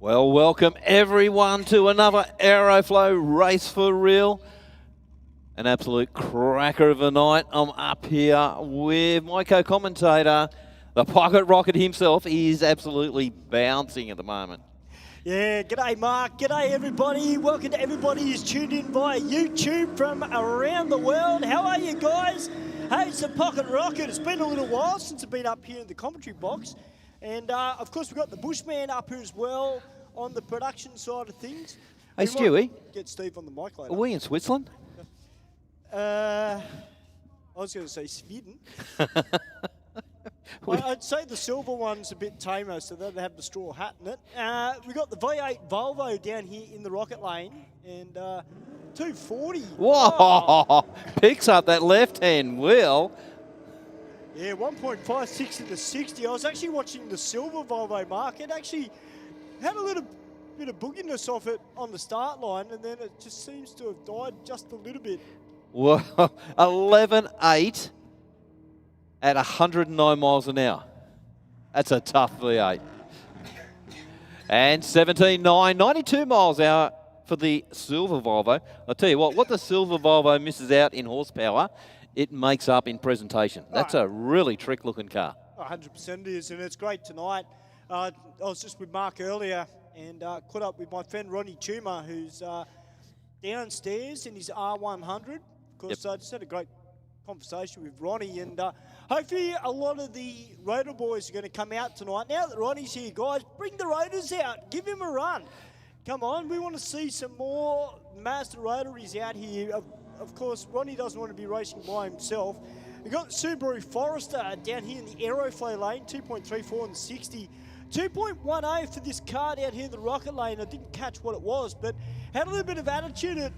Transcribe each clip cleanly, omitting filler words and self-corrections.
Well, welcome everyone to another Aeroflow Race for Real. An absolute cracker of a night. I'm up here with my co-commentator, the Pocket Rocket himself. He is absolutely bouncing at the moment. Yeah, g'day Mark, g'day everybody. Welcome to everybody who's tuned in via YouTube from around the world. How are you guys? Hey, it's the Pocket Rocket. It's been a little while since I've been up here in the commentary box. And of course we've got the Bushman up here as well on the production side of things. Hey Stewie. Get Steve on the mic later. Are we in Switzerland? I was going to say Sweden. I'd say the silver one's a bit tamer, so they have the straw hat in it. We've got the V8 Volvo down here in the rocket lane, and 240. Whoa! Oh. Picks up that left-hand wheel. Yeah, 1.56 in the 60. I was actually watching the silver Volvo, Mark. It actually had a little bit of booginess off it on the start line, and then it just seems to have died just a little bit. Whoa, 11.8 at 109 miles an hour. That's a tough V8. And 17.9, 92 miles an hour for the silver Volvo. I'll tell you what the silver Volvo misses out in horsepower, it makes up in presentation. That's a really trick-looking car. 100% it is, and it's great tonight. I was just with Mark earlier and caught up with my friend Ronnie Tuma, who's downstairs in his R100. Of course, I just had a great conversation with Ronnie, and hopefully a lot of the rotor boys are going to come out tonight. Now that Ronnie's here, guys, bring the rotors out. Give him a run. Come on, we want to see some more Mazda rotaries out here. Of course, Ronnie doesn't want to be racing by himself. We've got the Subaru Forester down here in the Aeroflow lane, 2.34 and 60. 2.10 for this car down here in the rocket lane. I didn't catch what it was, but had a little bit of attitude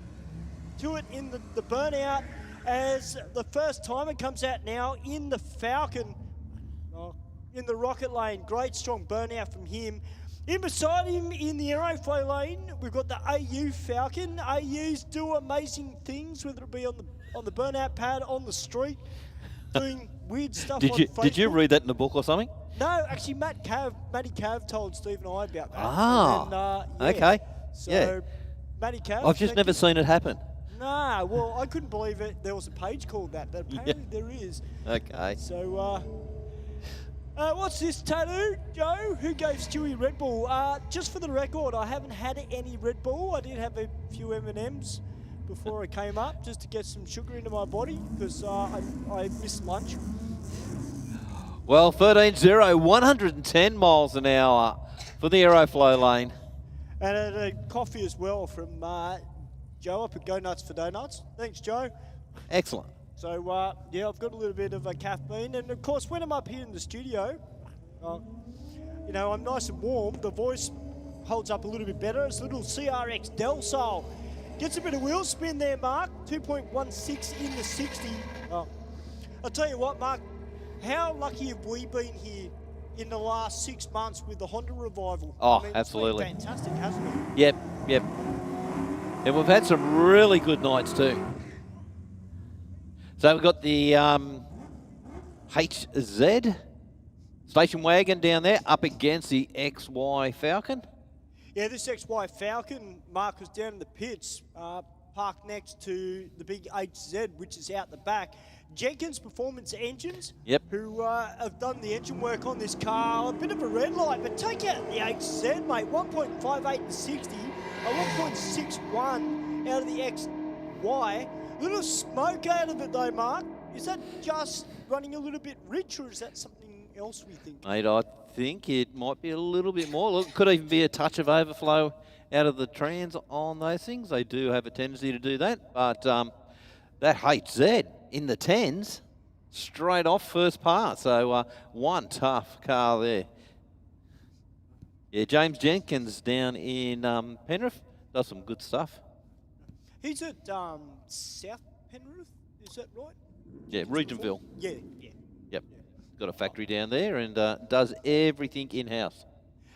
to it in the burnout as the first timer comes out now in the Falcon, in the rocket lane. Great strong burnout from him. In beside him in the Aeroflow lane, we've got the AU Falcon. AUs do amazing things, whether it be on the burnout pad, on the street, doing weird stuff on Facebook. Did you read that in the book or something? No, actually, Matty Cav told Steve and I about that. Ah, and, okay. So, Matty Cav. I've just never seen it happen. Nah, well, I couldn't believe it. There was a page called that, but apparently there is. Okay. So, what's this tattoo, Joe? Who gave Stewie Red Bull? Just for the record, I haven't had any Red Bull. I did have a few M&Ms before I came up, just to get some sugar into my body, because I missed lunch. Well, 13.0, 110 miles an hour for the Aeroflow lane. And a coffee as well from Joe up at Go Nuts for Donuts. Thanks, Joe. Excellent. So, yeah, I've got a little bit of a caffeine. And, of course, when I'm up here in the studio, you know, I'm nice and warm. The voice holds up a little bit better. It's a little CRX Del Sol. Gets a bit of wheel spin there, Mark. 2.16 in the 60. I'll tell you what, Mark. How lucky have we been here in the last 6 months with the Honda revival? Oh, I mean, absolutely. It's been fantastic, hasn't it? Yep. And we've had some really good nights too. So we've got the HZ station wagon down there up against the XY Falcon. Yeah, this XY Falcon, Mark, was down in the pits, parked next to the big HZ, which is out the back. Jenkins Performance Engines, who have done the engine work on this car. A bit of a red light, but take out the HZ, mate. 1.58 to 60, a 1.61 out of the XY. Little smoke out of it though, Mark. Is that just running a little bit rich, or is that something else we think? Mate, I think it might be a little bit more. Look, could even be a touch of overflow out of the trans on those things. They do have a tendency to do that, but that HZ in the 10s, straight off first pass. So one tough car there. Yeah, James Jenkins down in Penrith does some good stuff. He's at South Penrith, is that right? Yeah, Regentville. Yeah. Yep, got a factory down there and does everything in-house.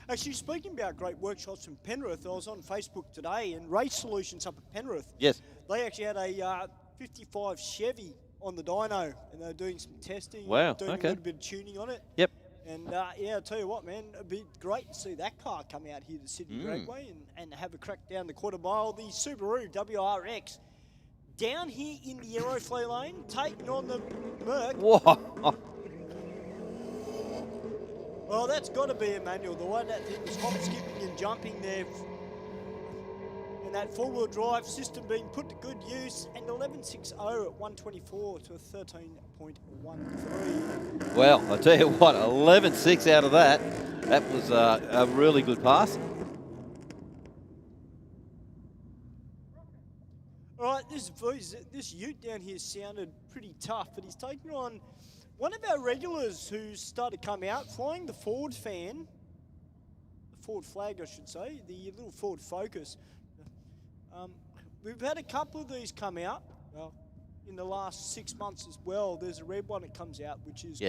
Actually, speaking about great workshops in Penrith, I was on Facebook today, and Race Solutions up at Penrith. Yes. They actually had a 55 Chevy on the dyno, and they were doing some testing. Wow, doing okay. a little bit of tuning on it. Yep. And yeah, I'll tell you what, man, it'd be great to see that car come out here to Sydney Dragway and have a crack down the quarter mile. The Subaru WRX down here in the Aeroflow lane, taking on the Merc. Whoa. Well, that's got to be Emmanuel. The way that thing was hop, skipping and jumping there. And that four-wheel drive system being put to good use. And 11.60 at 124 to a 13.13. Well, I tell you what, 11.6 out of that. That was a really good pass. All right, this ute down here sounded pretty tough, but he's taking on one of our regulars who's started to come out, flying the Ford fan, the Ford flag, I should say, the little Ford Focus. We've had a couple of these come out, well, in the last 6 months as well. There's a red one that comes out, which is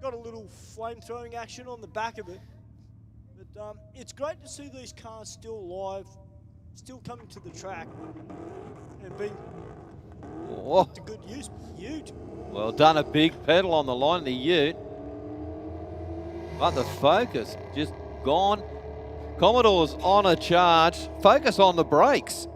got a little flame-throwing action on the back of it. But it's great to see these cars still alive, still coming to the track, and being put to good use. Ute. Well done, a big pedal on the line of the ute. But the Focus just gone. Commodore's on a charge. Focus on the brakes.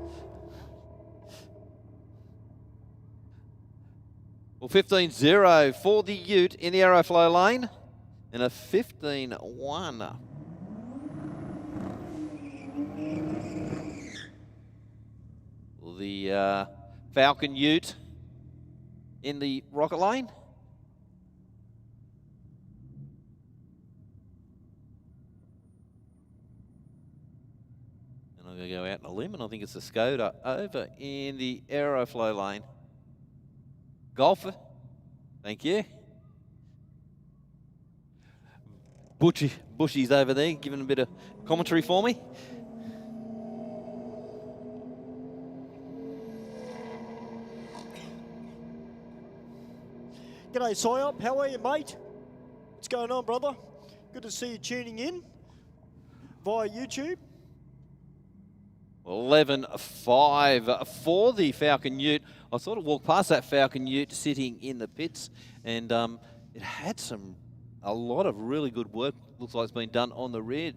Well, 15.0 for the ute in the Aeroflow lane. And a 15.1. The Falcon ute in the Rocket lane. And I'm going to go out on a limb, and I think it's the Skoda over in the Aeroflow lane. Golfer, thank you. Bushy's over there giving a bit of commentary for me. G'day, Psyop. How are you, mate? What's going on, brother? Good to see you tuning in via YouTube. 11.5 for the Falcon ute. I sort of walked past that Falcon ute sitting in the pits, and it had a lot of really good work. Looks like it's been done on the rear.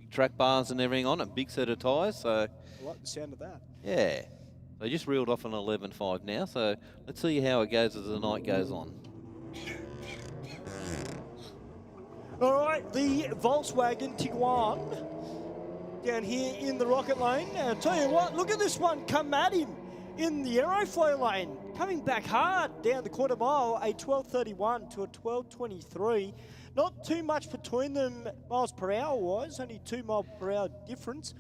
Big track bars and everything on it, big set of tyres. So I like the sound of that. Yeah. They just reeled off an 11.5 now, so let's see how it goes as the night goes on. All right, the Volkswagen Tiguan down here in the Rocket lane. I'll tell you what, look at this one come at him in the Aeroflow lane. Coming back hard down the quarter mile, a 12.31 to a 12.23. Not too much between them miles per hour wise, only 2 mile per hour difference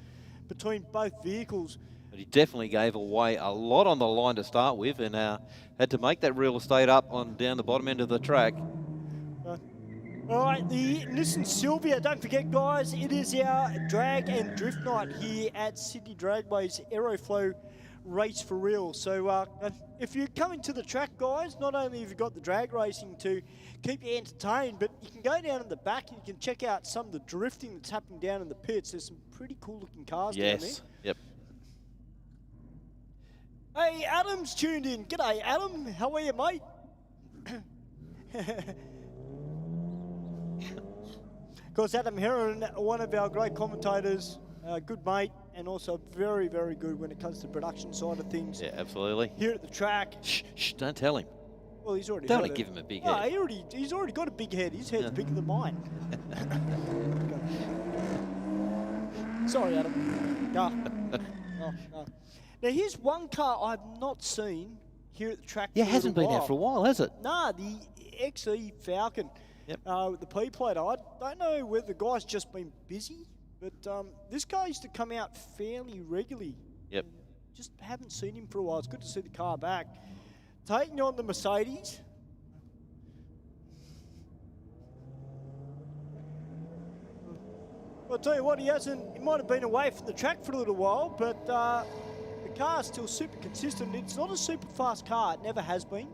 between both vehicles. But he definitely gave away a lot on the line to start with, and had to make that real estate up on down the bottom end of the track. All right, the Nissan Silvia, don't forget, guys, it is our drag and drift night here at Sydney Dragway's Aeroflow Race for real. So if you're coming to the track, guys, not only have you got the drag racing to keep you entertained, but you can go down in the back and you can check out some of the drifting that's happening down in the pits. There's some pretty cool looking cars down there. Yep. Hey, Adam's tuned in. G'day, Adam. How are you, mate? Of course, Adam Heron, one of our great commentators, good mate, and also very, very good when it comes to the production side of things. Yeah, absolutely. Here at the track. Shh, don't tell him. Well, he's already Don't give him a big head. No, he's already got a big head. His head's bigger than mine. Sorry, Adam. No. Now, here's one car I've not seen here at the track. Yeah, it hasn't been out for a while, has it? Nah, the XE Falcon. Yep. With the P-plate. I don't know whether the guy's just been busy, but this guy used to come out fairly regularly. Yep. Just haven't seen him for a while. It's good to see the car back. Taking on the Mercedes. I'll tell you what, he might have been away from the track for a little while, but the car's still super consistent. It's not a super fast car. It never has been.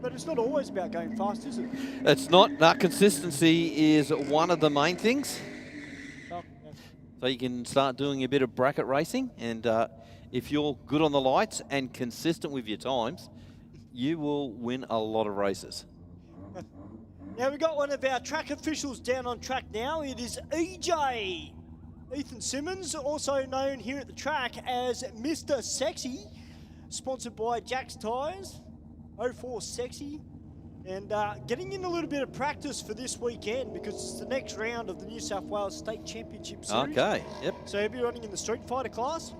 But it's not always about going fast, is it? It's not. That consistency is one of the main things. Oh, yeah. So you can start doing a bit of bracket racing, and if you're good on the lights and consistent with your times, you will win a lot of races. Now we've got one of our track officials down on track now. It is EJ. Ethan Simmons, also known here at the track as Mr. Sexy, sponsored by Jack's Tyres, 04 Sexy, and getting in a little bit of practice for this weekend because it's the next round of the New South Wales State Championship Series. Okay, yep. So he'll be running in the Street Fighter class.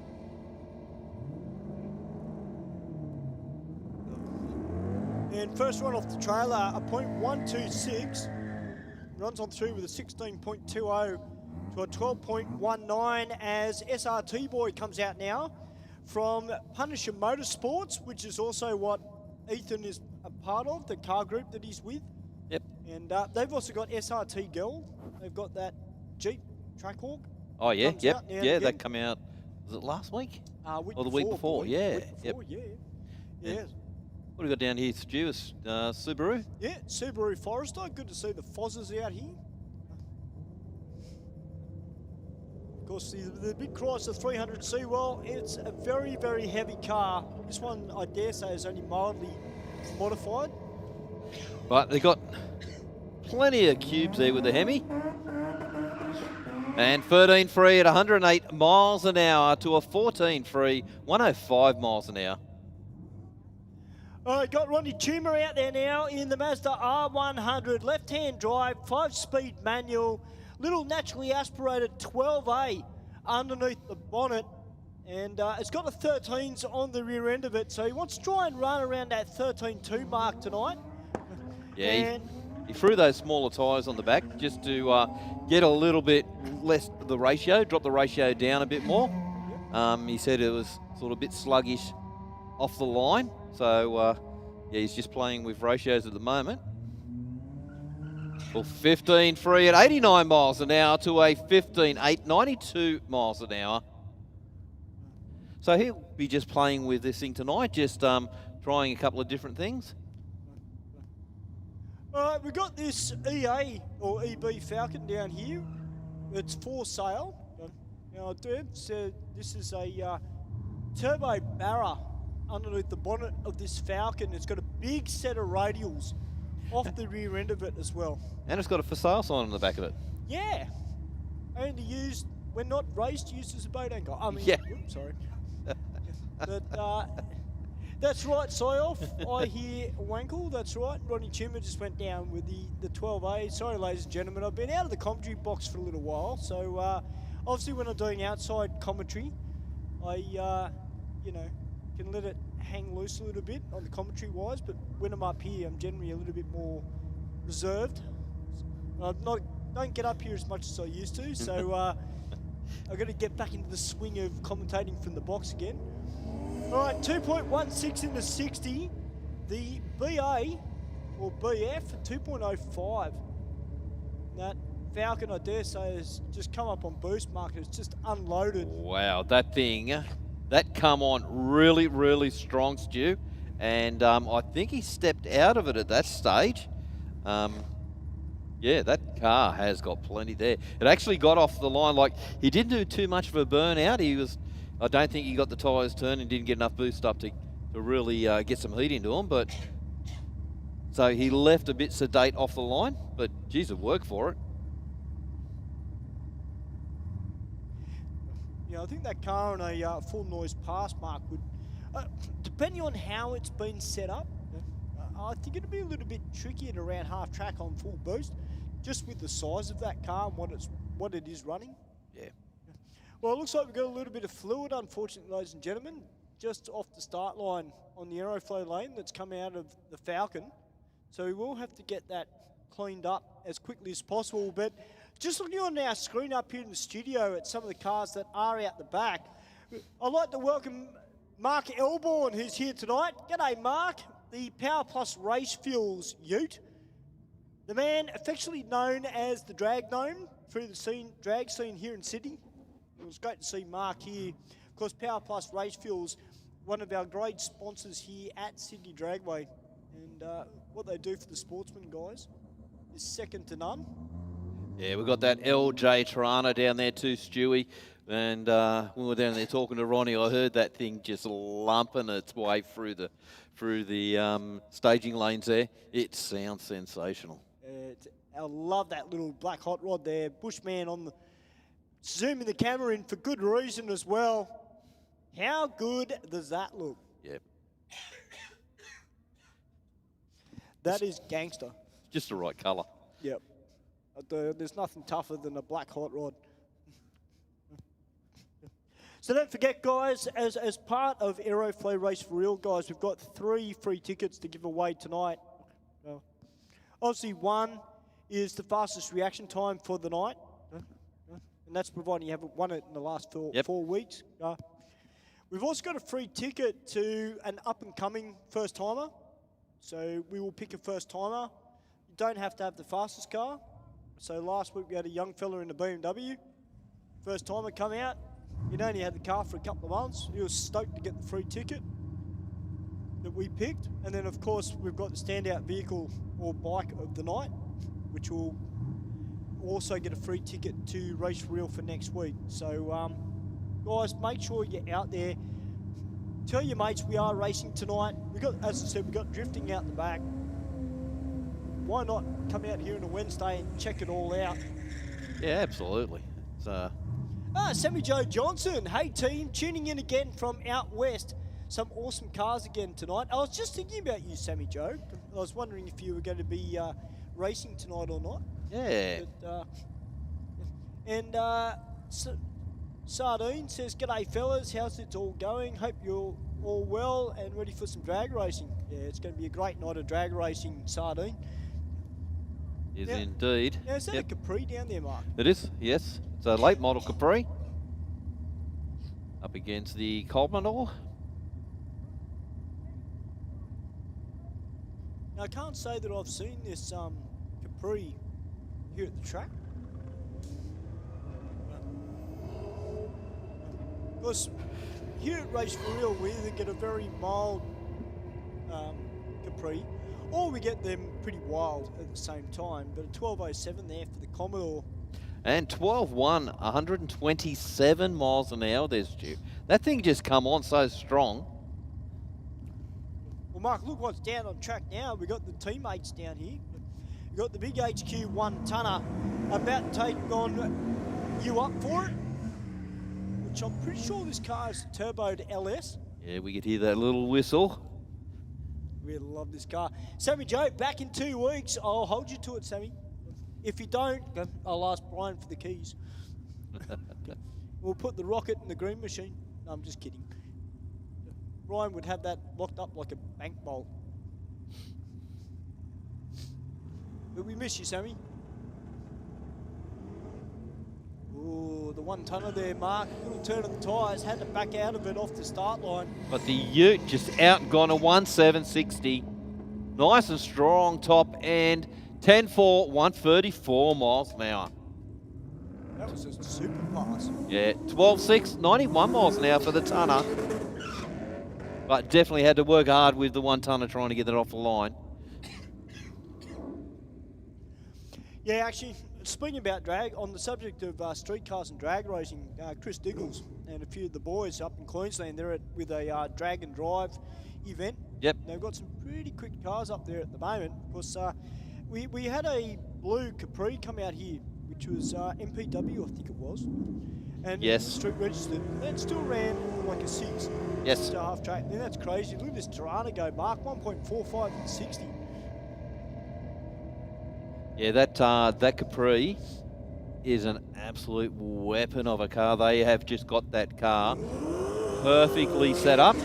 And first run off the trailer, a .126, runs on through with a 16.20 to a 12.19 as SRT Boy comes out now from Punisher Motorsports, which is also what Ethan is a part of, the car group that he's with. Yep. And they've also got SRT Girl. They've got that Jeep Trackhawk. Oh, yeah, yep. Yeah, that again. come out, was it last week? Week or the week before? boy. Yeah. Week before, Yep. yeah. Yeah. What have we got down here, Stu? Subaru? Yeah, Subaru Forester. Good to see the Fozzers out here. Of course, the big Chrysler 300C, well, it's a very, very heavy car. This one, I dare say, is only mildly modified. But they got plenty of cubes there with the Hemi. And 13 free at 108 miles an hour to a 14 free, 105 miles an hour. All right, got Ronnie Toomer out there now in the Mazda R100. Left-hand drive, 5-speed manual, little naturally aspirated 12A underneath the bonnet. And it's got the 13s on the rear end of it. So he wants to try and run around that 13.2 mark tonight. Yeah, he threw those smaller tyres on the back just to get a little bit less of the ratio, drop the ratio down a bit more. He said it was sort of a bit sluggish off the line. So, yeah, he's just playing with ratios at the moment. Well, 15 free at 89 miles an hour to a 15.8, 92 miles an hour. So he'll be just playing with this thing tonight, just trying a couple of different things. All right, we've got this EA or EB Falcon down here. It's for sale. Now, this is a turbo barra underneath the bonnet of this Falcon. It's got a big set of radials off the rear end of it as well. And it's got a for sale sign on the back of it. Yeah. Only used, when not raced, used as a boat anchor. I mean, yeah. Oops, sorry. But that's right, Soyoff. I hear Wankle. That's right. Ronnie Toomer just went down with the 12A. Sorry, ladies and gentlemen. I've been out of the commentary box for a little while. So, obviously, when I'm doing outside commentary, I, you know, can let it hang loose a little bit on the commentary wise, but when I'm up here, I'm generally a little bit more reserved. Don't get up here as much as I used to, so I've got to get back into the swing of commentating from the box again. All right, 2.16 in the 60. The BA or BF 2.05. That Falcon, I dare say, has just come up on boost market. It's just unloaded. Wow, that thing. That come on really, really strong, Stu. And I think he stepped out of it at that stage. Yeah, that car has got plenty there. It actually got off the line. Like, he didn't do too much of a burnout. I don't think he got the tyres turned and didn't get enough boost up to really get some heat into him. But so he left a bit sedate off the line. But, geez, it worked for it. Yeah, I think that car on a full noise pass mark would, depending on how it's been set up, I think it'd be a little bit tricky at around half track on full boost, just with the size of that car and what it is running. Yeah. Well, it looks like we've got a little bit of fluid, unfortunately, ladies and gentlemen, just off the start line on the Aeroflow lane that's come out of the Falcon. So we will have to get that cleaned up as quickly as possible. But just looking on our screen up here in the studio at some of the cars that are out the back, I'd like to welcome Mark Elborn, who's here tonight. G'day, Mark, the Power Plus Race Fuels Ute. The man affectionately known as the Drag Gnome through the drag scene here in Sydney. It was great to see Mark here. Of course, Power Plus Race Fuels, one of our great sponsors here at Sydney Dragway. And what they do for the sportsmen, guys, is second to none. Yeah, we've got that LJ Tirana down there too, Stewie. And when we were down there talking to Ronnie, I heard that thing just lumping its way through the staging lanes there. It sounds sensational. I love that little black hot rod there. Bushman on the zooming the camera in for good reason as well. How good does that look? Yep. That is gangster. Just the right colour. Yep. There's nothing tougher than a black hot rod. So don't forget, guys, as part of Aeroflow Race for Real, guys, we've got 3 free tickets to give away tonight. Obviously, one is the fastest reaction time for the night. And that's providing you haven't won it in the last 4 weeks. We've also got a free ticket to an up-and-coming first-timer. So we will pick a first-timer. You don't have to have the fastest car. So last week we had a young fella in the BMW. First-timer come out. He'd only had the car for a couple of months. He was stoked to get the free ticket that we picked. And then, of course, we've got the standout vehicle or bike of the night, which will also get a free ticket to Race for Real for next week. So, guys, make sure you're out there. Tell your mates we are racing tonight. We got, as I said, we got drifting out the back. Why not come out here on a Wednesday and check it all out? Yeah, absolutely. It's, Sammy Joe Johnson. Hey team, tuning in again from out west. Some awesome cars again tonight. I was just thinking about you, Sammy Joe. I was wondering if you were going to be racing tonight or not. yeah. But, Sardine says, "G'day fellas, how's it all going? Hope you're all well and ready for some drag racing." Yeah, it's going to be a great night of drag racing, Sardine. Is indeed. Now, is that a Capri down there, Mark? It is, yes. It's a late model Capri. Up against the Commodore. Now, I can't say that I've seen this Capri here at the track. Because here at Race for Real, we either get a very mild Capri, or we get them pretty wild at the same time. But a 1207 there for the Commodore. And 12.1, 127 miles an hour, there's Stu. That thing just come on so strong. Well, Mark, look what's down on track now. We've got the teammates down here. We've got the big HQ 1-tonner about to take on you up for it, which I'm pretty sure this car is a turboed LS. Yeah, we could hear that little whistle. Really love this car. Sammy Joe, back in 2 weeks. I'll hold you to it, Sammy. If you don't, I'll ask Brian for the keys. We'll put the rocket in the green machine. No, I'm just kidding. Brian would have that locked up like a bank vault. But we miss you, Sammy. Ooh, the 1-tonner there, Mark. Little turn of the tyres. Had to back out of it off the start line. But the Ute just out and gone a 1.760. Nice and strong top end. 10.4, 134 miles an hour. That was a super pass. Yeah, 12.6, 91 miles an hour for the tonner. But definitely had to work hard with the 1-tonner trying to get that off the line. Yeah, actually, speaking about drag, on the subject of street cars and drag racing, Chris Diggles and a few of the boys up in Queensland, they're with a drag and drive event. Yep. They've got some pretty quick cars up there at the moment. Of course, we had a blue Capri come out here, which was MPW, I think it was. And yes. Street registered. And it still ran like a 6. Yes. Just a half track. And then that's crazy. Look at this Tirana go, Mark. 1.45 and 60. Yeah, that Capri is an absolute weapon of a car. They have just got that car perfectly set up.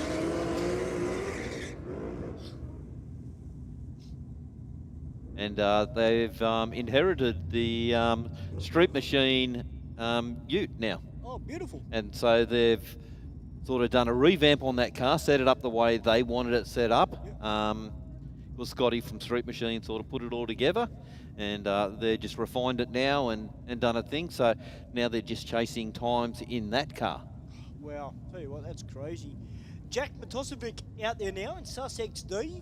And they've inherited the Street Machine Ute now. Oh, beautiful. And so they've sort of done a revamp on that car, set it up the way they wanted it set up. Yep. Well, Scotty from Street Machine sort of put it all together, and they just refined it now and done a thing. So now they're just chasing times in that car. Wow, tell you what, that's crazy. Jack Matosevic out there now in Sussex D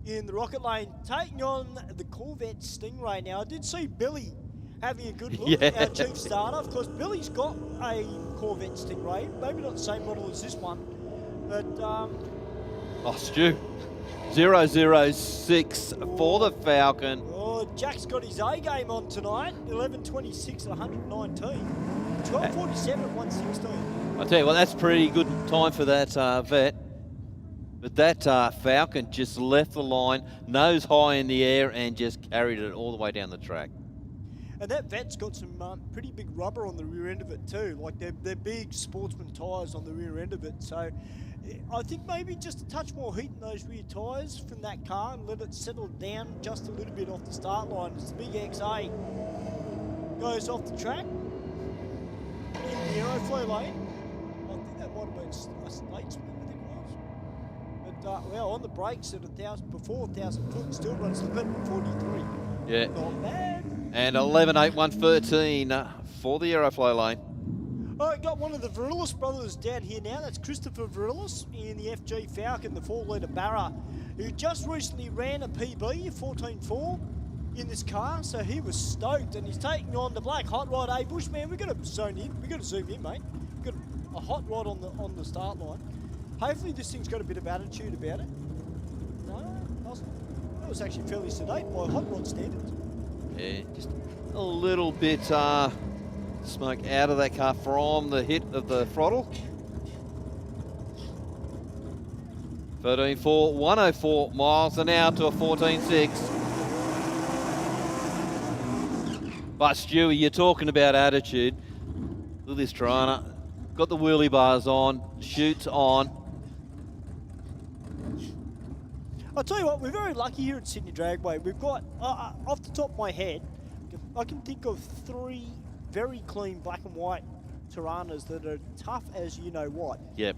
in the Rocket Lane, taking on the Corvette Stingray. Now, I did see Billy having a good look, Yeah. our chief starter. Of course, Billy's got a Corvette Stingray, maybe not the same model as this one, but... Oh, Stu, 006 for the Falcon. Oh, Jack's got his A game on tonight. 11:26 at 119. 12:47 at 116. I tell you what, that's pretty good time for that vet. But that Falcon just left the line, nose high in the air, and just carried it all the way down the track. And that vet's got some pretty big rubber on the rear end of it too. Like they're big sportsman tyres on the rear end of it. So I think maybe just a touch more heat in those rear tyres from that car and let it settle down just a little bit off the start line. It's the big XA goes off the track in the Aeroflow lane. I think that might have been a statesman, I think it was. But well, on the brakes at 1,000 foot, still runs 11:43. Yeah. Not bad. And 11.8.113 for the Aeroflow lane. I got one of the Virilis brothers down here now. That's Christopher Virilis in the FG Falcon, the 4-litre Barra, who just recently ran a PB, 14.4, in this car. So he was stoked, and he's taking on the black hot rod. Hey, Bushman, we've got to zone in. We've got to zoom in, mate. We've got a hot rod on the start line. Hopefully this thing's got a bit of attitude about it. No, it doesn't. That was actually fairly sedate by hot rod standards. Yeah, just a little bit smoke out of that car from the hit of the throttle. 13.4, 104 miles an hour to a 14.6. But Stewie, you're talking about attitude. Look at this Tirana. Got the wheelie bars on, shoots on. I'll tell you what, we're very lucky here at Sydney Dragway. We've got, off the top of my head, I can think of 3 very clean black and white Tiranas that are tough as you know what. Yep.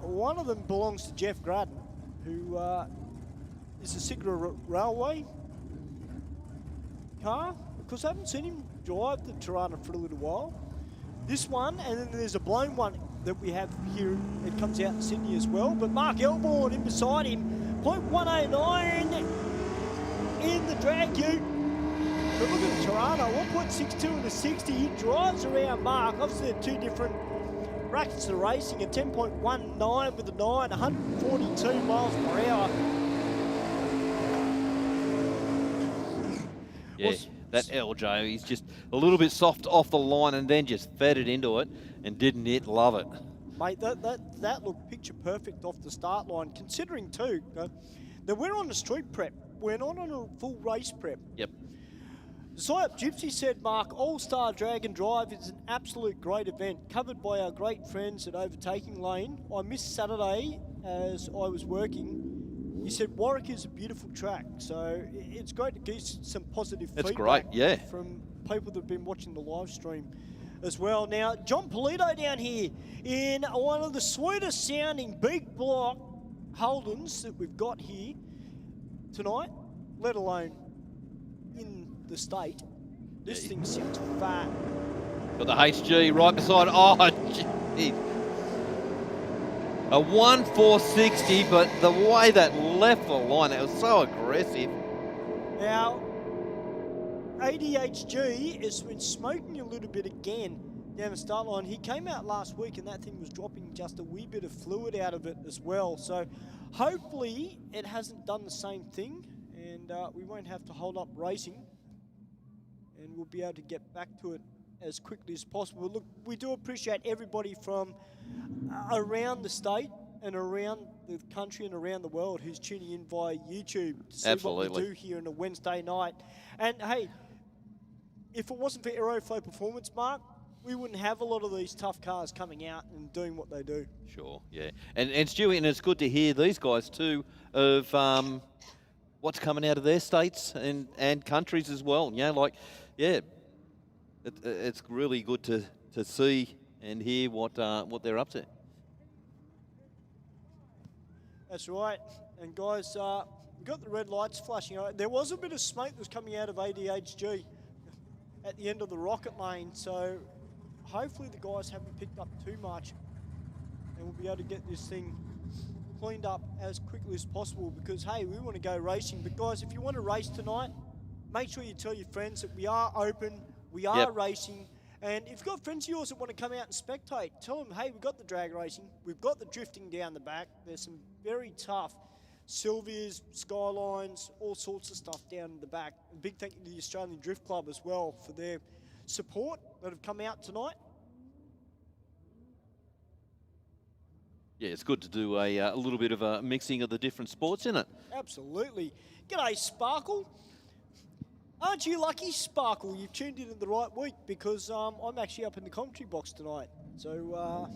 One of them belongs to Jeff Gradden, who is a Sigma Railway car. Of course, I haven't seen him drive the Tirana for a little while. This one, and then there's a blown one that we have here. It comes out in Sydney as well. But Mark Elborn in beside him. 0.109 in the drag ute. But look at Tirana, 1.62 in the 60. He drives around Mark. Obviously, they're 2 different brackets of racing. A 10.19 with a 9, 142 miles per hour. Yeah, that LJ, he's just a little bit soft off the line and then just fed it into it and didn't it love it. Mate, that looked picture perfect off the start line, considering too that we're on a street prep. We're not on a full race prep. Yep. Psyop Gypsy said, Mark, All-Star Drag and Drive is an absolute great event, covered by our great friends at Overtaking Lane. I missed Saturday as I was working. He said, Warwick is a beautiful track, so it's great to get some positive feedback great, yeah, from people that have been watching the live stream as well. Now, John Polito down here in one of the sweetest sounding big block Holdens that we've got here tonight, let alone in the state. This thing sounds fat. Got the HG right beside, oh, geez. A 1.460, but the way that left the line, that was so aggressive. Now, ADHG has been smoking a little bit again down the start line. He came out last week and that thing was dropping just a wee bit of fluid out of it as well. So hopefully it hasn't done the same thing and we won't have to hold up racing and we'll be able to get back to it as quickly as possible. Look, we do appreciate everybody from around the state and around the country and around the world who's tuning in via YouTube to see what we do here on a Wednesday night. And hey, if it wasn't for Aeroflow Performance, Mark, we wouldn't have a lot of these tough cars coming out and doing what they do. Sure, yeah. And Stewie, and it's good to hear these guys too of what's coming out of their states and countries as well. You know, like, yeah, it's really good to see and hear what they're up to. That's right. And guys, we've got the red lights flashing. There was a bit of smoke that was coming out of ADHG at the end of the rocket lane, so hopefully the guys haven't picked up too much and we'll be able to get this thing cleaned up as quickly as possible because, hey, we want to go racing. But guys, if you want to race tonight, make sure you tell your friends that we are open, we are racing. And if you've got friends of yours that want to come out and spectate, tell them, hey, we've got the drag racing, we've got the drifting down the back. There's some very tough Sylvia's, Skylines, all sorts of stuff down in the back. A big thank you to the Australian Drift Club as well for their support that have come out tonight. Yeah, it's good to do a little bit of a mixing of the different sports in it. Absolutely. G'day, Sparkle. Aren't you lucky, Sparkle? You've tuned in the right week because I'm actually up in the commentary box tonight. So,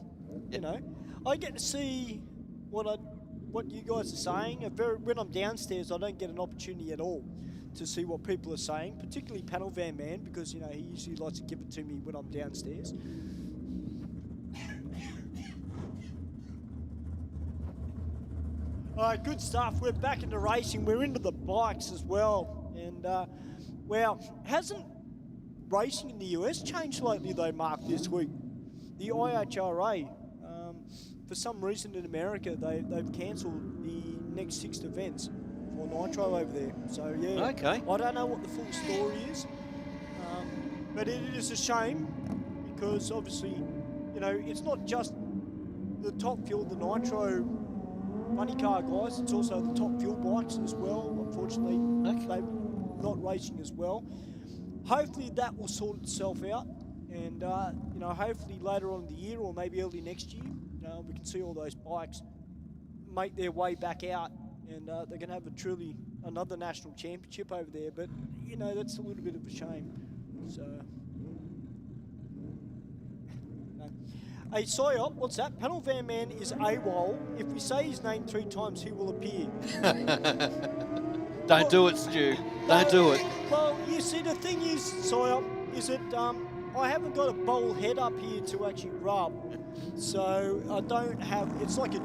you know, I get to see what you guys are saying. When I'm downstairs, I don't get an opportunity at all to see what people are saying, particularly Panel Van Man, because, you know, he usually likes to give it to me when I'm downstairs. All right, good stuff. We're back into racing. We're into the bikes as well. And, well, hasn't racing in the US changed lately, though, Mark, this week? The IHRA, for some reason in America, they've cancelled the next 6 events for Nitro over there. So, yeah. Okay. I don't know what the full story is. But it is a shame because, obviously, you know, it's not just the top fuel, the Nitro money car guys, it's also the top fuel bikes as well. Unfortunately, they're not racing as well. Hopefully that will sort itself out, and you know, hopefully later on in the year or maybe early next year, we can see all those bikes make their way back out, and they're going to have another national championship over there. But you know, that's a little bit of a shame. So. Hey, Sawyer, what's that? Panel Van Man is AWOL. If we say his name 3 times, he will appear. Don't do it, Stu. Don't do it. Well, you see, the thing is, Sawyer, is that I haven't got a bowl head up here to actually rub. So I don't have, it's like a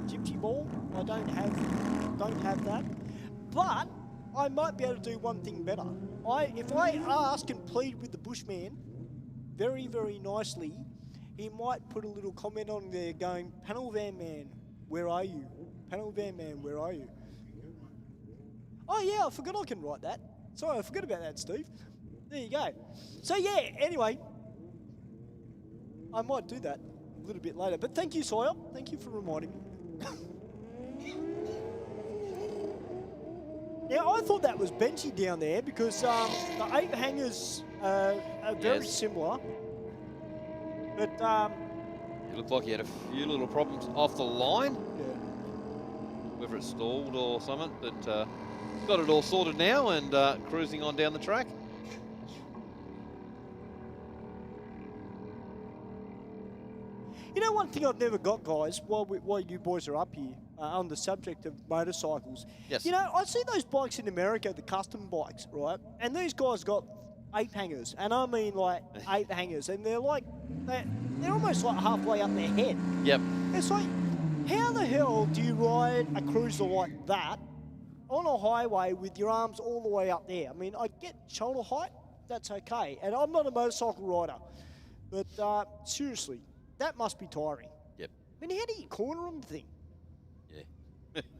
gypsy ball. I don't have that. But I might be able to do one thing better. If I ask and plead with the Bushman, very, very nicely, he might put a little comment on there going, Panel Van Man, where are you? Panel Van Man, where are you? Oh yeah, I forgot I can write that. Sorry, I forgot about that, Steve. There you go. So yeah, anyway, I might do that a little bit later. But thank you, Sawyer. Thank you for reminding me. Now, I thought that was Benji down there because the 8 hangers are very similar. But it looked like he had a few little problems off the line. Yeah. Whether it stalled or something, but got it all sorted now and cruising on down the track. You know, one thing I've never got, guys, while you boys are up here on the subject of motorcycles. Yes. You know, I see those bikes in America, the custom bikes, right? And these guys got 8 hangers, and I mean like 8 hangers, and they're almost like halfway up their head. Yep. It's like, how the hell do you ride a cruiser like that on a highway with your arms all the way up there? I mean, I get shoulder height, that's okay, and I'm not a motorcycle rider, but seriously, that must be tiring. Yep. I mean, how do you corner on the thing? Yeah.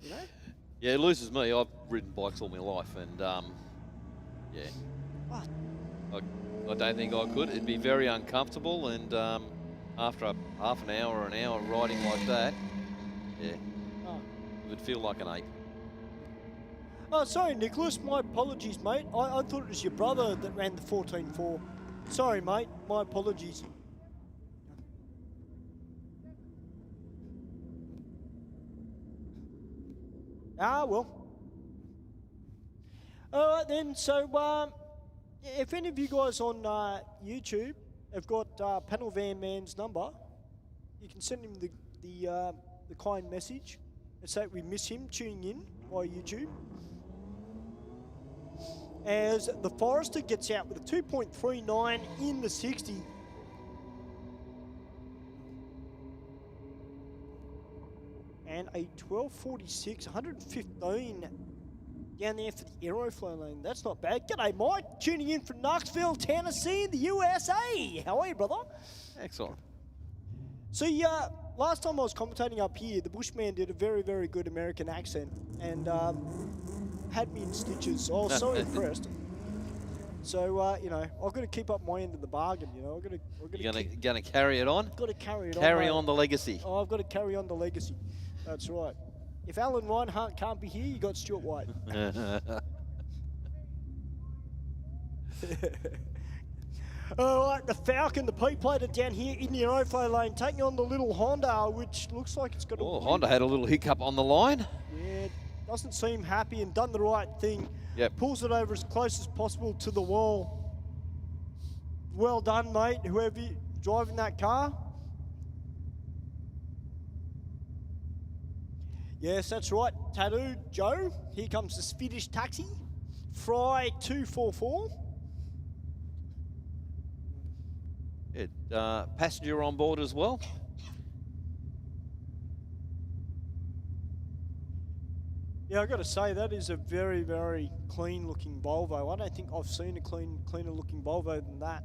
You know? Yeah, it loses me. I've ridden bikes all my life, and yeah. What? I don't think I could. It'd be very uncomfortable, and after a half an hour or an hour riding like that, yeah, it would feel like an ape. Oh, sorry, Nicholas. My apologies, mate. I thought it was your brother that ran the 14.4. Sorry, mate. My apologies. Ah, well. All right, then. So, if any of you guys on YouTube have got Panel Van Man's number, you can send him the kind message and say we miss him tuning in via YouTube. As the Forester gets out with a 2.39 in the 60. And a 12.46, 115 down there for the Aeroflow lane. That's not bad. G'day, Mike. Tuning in from Knoxville, Tennessee, in the USA. How are you, brother? Excellent. So, last time I was commentating up here, the Bushman did a very, very good American accent and had me in stitches. I was so impressed. So, you know, I've got to keep up my end of the bargain, you know. You're gonna carry it on? Got to carry it on. Carry on the legacy. Oh, I've got to carry on the legacy. That's right. If Alan Reinhart can't be here, you got Stuart White. All right, the Falcon, the P-plater down here in the Aeroflow lane, taking on the little Honda, which looks like it's got a... Oh, Honda had a little hiccup on the line. Yeah, doesn't seem happy and done the right thing. Yep. Pulls it over as close as possible to the wall. Well done, mate, whoever driving that car. Yes, that's right, Tattoo Joe. Here comes the Swedish taxi. Fry 244. Passenger on board as well. Yeah, I got to say that is a very, very clean-looking Volvo. I don't think I've seen a cleaner-looking Volvo than that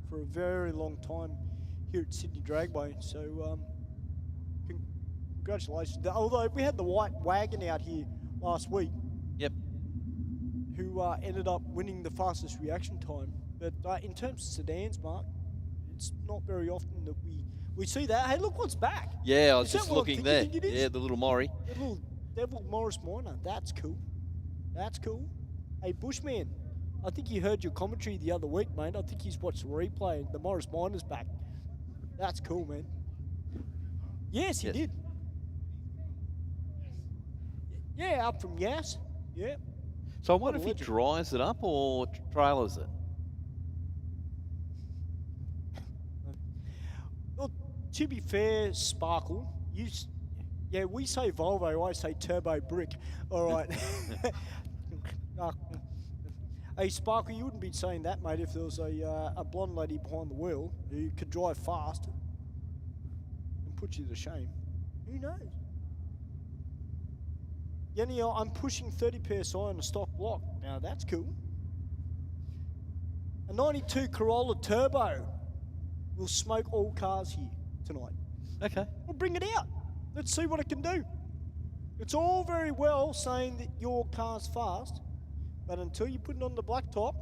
for a very long time here at Sydney Dragway. So, congratulations. Although we had the white wagon out here last week. Yep. Who ended up winning the fastest reaction time. But in terms of sedans, Mark, it's not very often that we see that. Hey, look what's back. Yeah, I was Is just that what looking I'm there. thinking it is? Yeah, the little Maury. The little Devil Morris Minor. That's cool. That's cool. Hey, Bushman, I think he heard your commentary the other week, mate. I think he's watched the replay. The Morris Minor's back. That's cool, man. Yes, he did. Yeah, up from Yass. Yeah. So I wonder if he drives it up or trailers it. Well, to be fair, Sparkle, yeah, we say Volvo, I say turbo brick. All right. Hey, Sparkle, you wouldn't be saying that, mate, if there was a blonde lady behind the wheel who could drive fast and put you to shame. Who knows? Yenny, I'm pushing 30 PSI on a stock block. Now, that's cool. A 92 Corolla Turbo will smoke all cars here tonight. Okay. Well, bring it out. Let's see what it can do. It's all very well saying that your car's fast, but until you put it on the blacktop...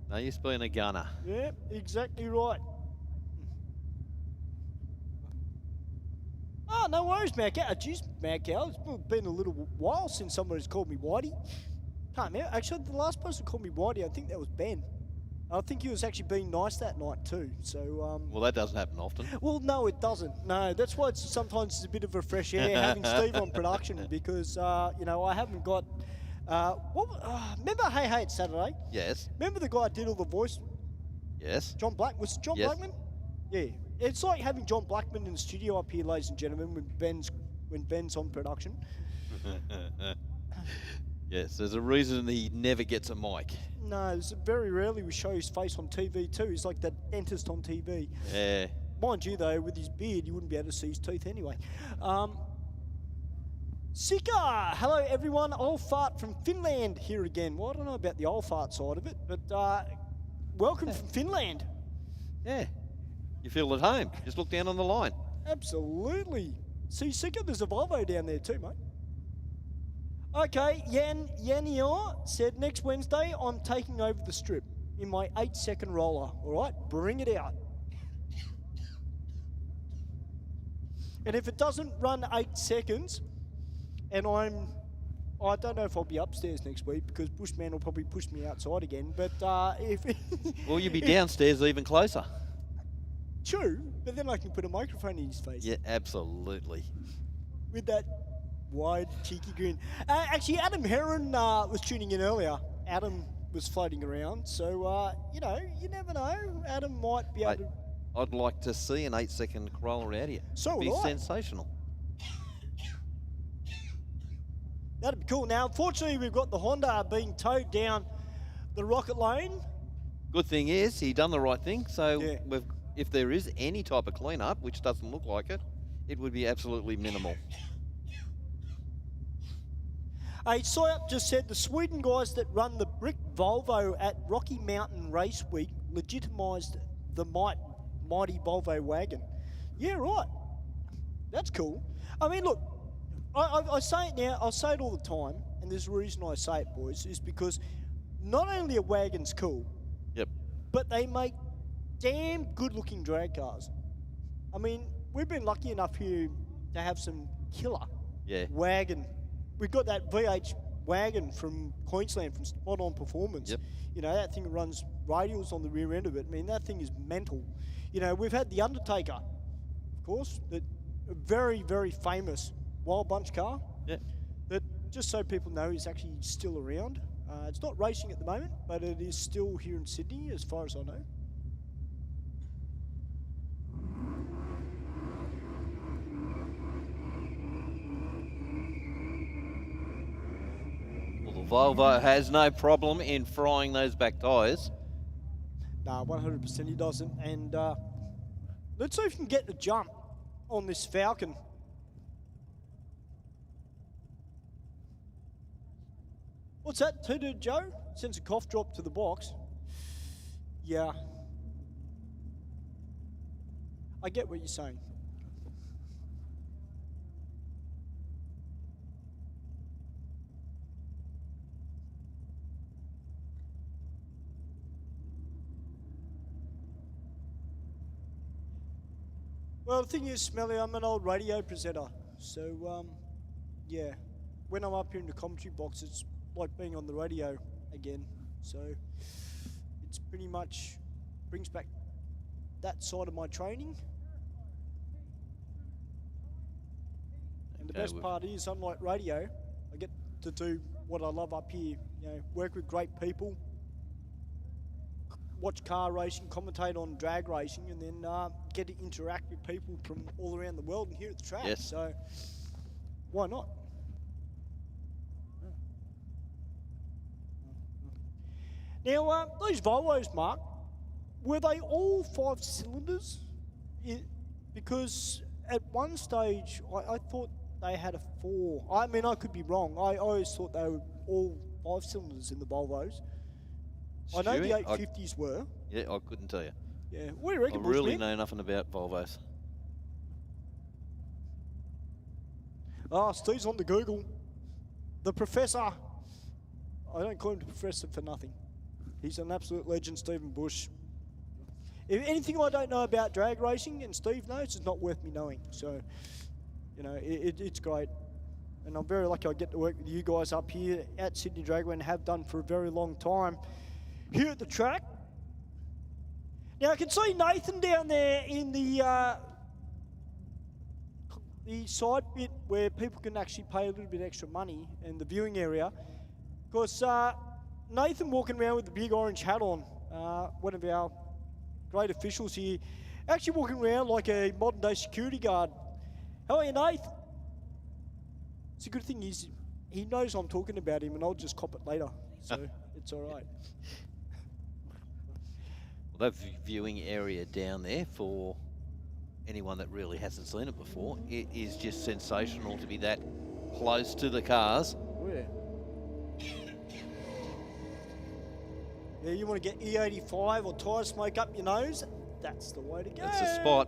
No use being a gunner. Yeah, exactly right. Oh, no worries, Mac. Geez, Mac, it's been a little while since somebody's called me Whitey. Can't remember. Actually, the last person called me Whitey, I think that was Ben. I think he was actually being nice that night too. So. Well, that doesn't happen often. Well, no, it doesn't. No, that's why sometimes it's a bit of a fresh air having Steve on production because you know I haven't got. Remember Hey Hey It's Saturday? Yes. Remember the guy that did all the voice? Yes. John Black was it John Blackman? Yeah. It's like having John Blackman in the studio up here, ladies and gentlemen, when Ben's on production. Yes, there's a reason he never gets a mic. No, it's very rarely we show his face on TV too. He's like that dentist on TV. Yeah. Mind you, though, with his beard, you wouldn't be able to see his teeth anyway. Sika! Hello, everyone. Old Fart from Finland here again. Well, I don't know about the old fart side of it, but welcome from Finland. Yeah. You feel at home. Just look down on the line. Absolutely. See, Sika, there's a Volvo down there too, mate. Okay, Yanior said next Wednesday I'm taking over the strip in my 8-second roller. All right, bring it out. And if it doesn't run 8 seconds, and I don't know if I'll be upstairs next week because Bushman will probably push me outside again. But if well, you'll be downstairs even closer. True, but then I can put a microphone in his face. Yeah, absolutely. With that wide, cheeky grin. Actually, Adam Heron was tuning in earlier. Adam was floating around, so, you know, you never know. Adam might be able to... I'd like to see an 8-second Corolla out here. So It'd be would I. sensational. That'd be cool. Now, unfortunately, we've got the Honda being towed down the rocket lane. Good thing is, he done the right thing, so Yeah. if there is any type of clean-up, which doesn't look like it, it would be absolutely minimal. Hey, Soyup just said the Sweden guys that run the brick Volvo at Rocky Mountain Race Week legitimised the mighty Volvo wagon. Yeah, right. That's cool. I mean, look, I say it now, I'll say it all the time, and there's a reason I say it, boys, is because not only are wagons cool, Yep. but they make damn good-looking drag cars. I mean, we've been lucky enough here to have some killer wagon we got that VH wagon from Queensland from Spot On Performance. Yep. You know, that thing runs radials on the rear end of it. I mean, that thing is mental. You know, we've had the Undertaker, of course, that a very, very famous Wild Bunch car. Yeah. That, just so people know, is actually still around. It's not racing at the moment, but it is still here in Sydney, as far as I know. Well, the Volvo has no problem in frying those back tyres. Nah, 100% he doesn't. And let's see if we can get the jump on this Falcon. What's that, Two-Dude Joe? Sends a cough drop to the box. Yeah. I get what you're saying. Well, the thing is, Smelly, I'm an old radio presenter. So, yeah, when I'm up here in the commentary box, it's like being on the radio again. So, it's pretty much brings back that side of my training. And the best part is, unlike radio, I get to do what I love up here. You know, work with great people, watch car racing, commentate on drag racing, and then get to interact with people from all around the world and here at the track. Yes. So, why not? Now, those Volvos, Mark, were they all 5 cylinders? Because at one stage, I thought they had a 4. I mean, I could be wrong. I always thought they were all 5 cylinders in the Volvos. I know the 850s were. Yeah, I couldn't tell you. Yeah, what do you reckon, I really Bushman? know nothing about Volvos. Steve's on the Google. The Professor. I don't call him the Professor for nothing. He's an absolute legend, Stephen Bush. If anything I don't know about drag racing, and Steve knows, it's not worth me knowing. So, you know, it's great. And I'm very lucky I get to work with you guys up here at Sydney Dragway and have done for a very long time here at the track. Now, I can see Nathan down there in the side bit where people can actually pay a little bit extra money in the viewing area. Because Nathan walking around with the big orange hat on, one of our great officials here, actually walking around like a modern day security guard. How are you, Nath? It's a good thing he knows I'm talking about him and I'll just cop it later. So it's all right. Well, that viewing area down there, for anyone that really hasn't seen it before, it is just sensational to be that close to the cars. Oh, yeah. Yeah, you want to get E85 or tyre smoke up your nose? That's the way to go. That's the spot.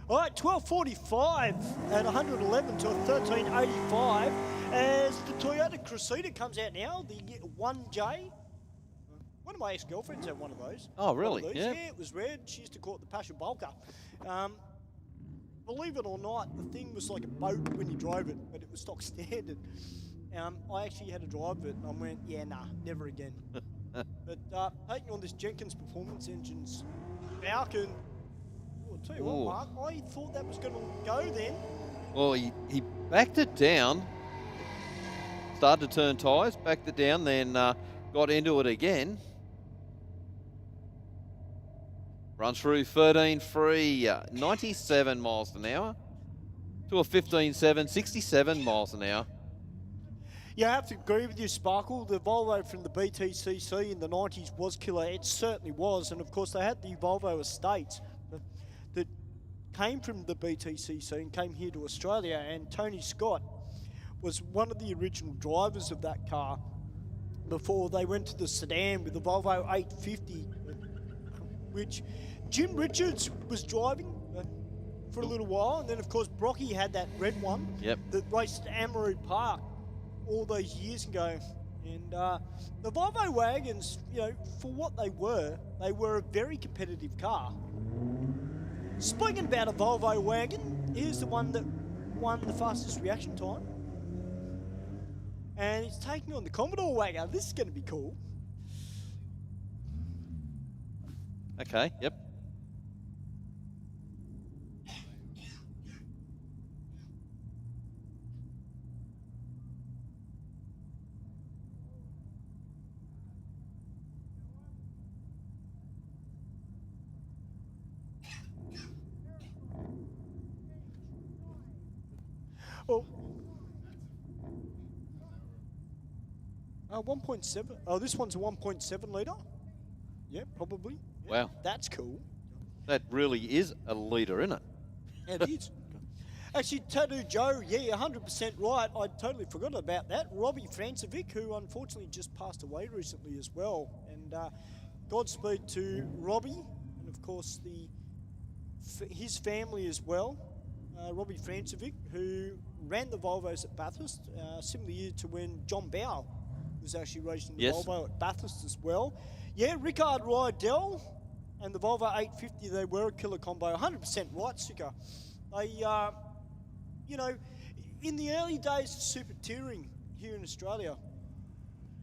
All right, 12:45 at 111 to 13:85 as the Toyota Cressida comes out now, the 1J. One of my ex-girlfriends had one of those. Oh, really? Yeah, Yeah. it was red. She used to call it the Passion Bulker. Believe it or not, the thing was like a boat when you drove it, but it was stock standard. I actually had to drive it, and I went, yeah, nah, never again. But taking on this Jenkins Performance Engines Falcon, I'll tell you what, Mark, I thought that was going to go then. Well, he backed it down, started to turn tyres, backed it down, then got into it again. Runs through 13.3, 97 miles an hour to a 15.7, 67 miles an hour. Yeah, I have to agree with you, Sparkle. The Volvo from the BTCC in the 90s was killer. It certainly was. And, of course, they had the Volvo Estates that came from the BTCC and came here to Australia. And Tony Scott was one of the original drivers of that car before they went to the sedan with the Volvo 850, which Jim Richards was driving for a little while. And then, of course, Brocky had that red one that raced at Amaru Park all those years ago. And the Volvo wagons, you know, for what they were a very competitive car. Speaking about a Volvo wagon, here's the one that won the fastest reaction time. And he's taking on the Commodore wagon. This is going to be cool. Okay, yep. Oh. 1.7. Oh, this one's a 1.7 litre. Yeah, probably. Yeah, Wow. that's cool. That really is a leader, isn't it? It is. Actually, Tattoo Joe, yeah, 100% right. I totally forgot about that. Robbie Francevic, who unfortunately just passed away recently as well. And Godspeed to Robbie, and of course his family as well. Robbie Francevic, who ran the Volvos at Bathurst, similar year to when John Bow was actually racing the Volvo at Bathurst as well. Yeah, Rickard Rydell and the Volvo 850, they were a killer combo. 100% right, Sika. They, you know, in the early days of super touring here in Australia,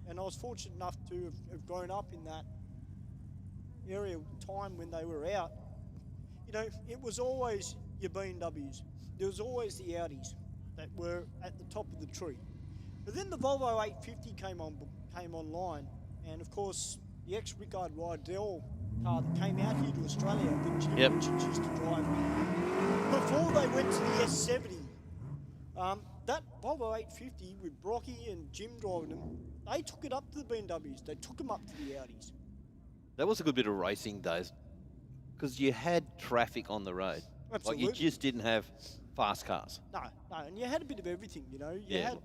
and I was fortunate enough to have grown up in that area time when they were out, you know, it was always your BMWs. There was always the Audis that were at the top of the tree. But then the Volvo 850 came online, and of course the ex-Rickard Rydell car that came out here to Australia that Jim Richards used to drive before they went to the S70. That Volvo 850 with Brocky and Jim driving them, they took it up to the BMWs. They took them up to the Audis. That was a good bit of racing days, because you had traffic on the road. Absolutely. Like you just didn't have fast cars. No, and you had a bit of everything, you know. You had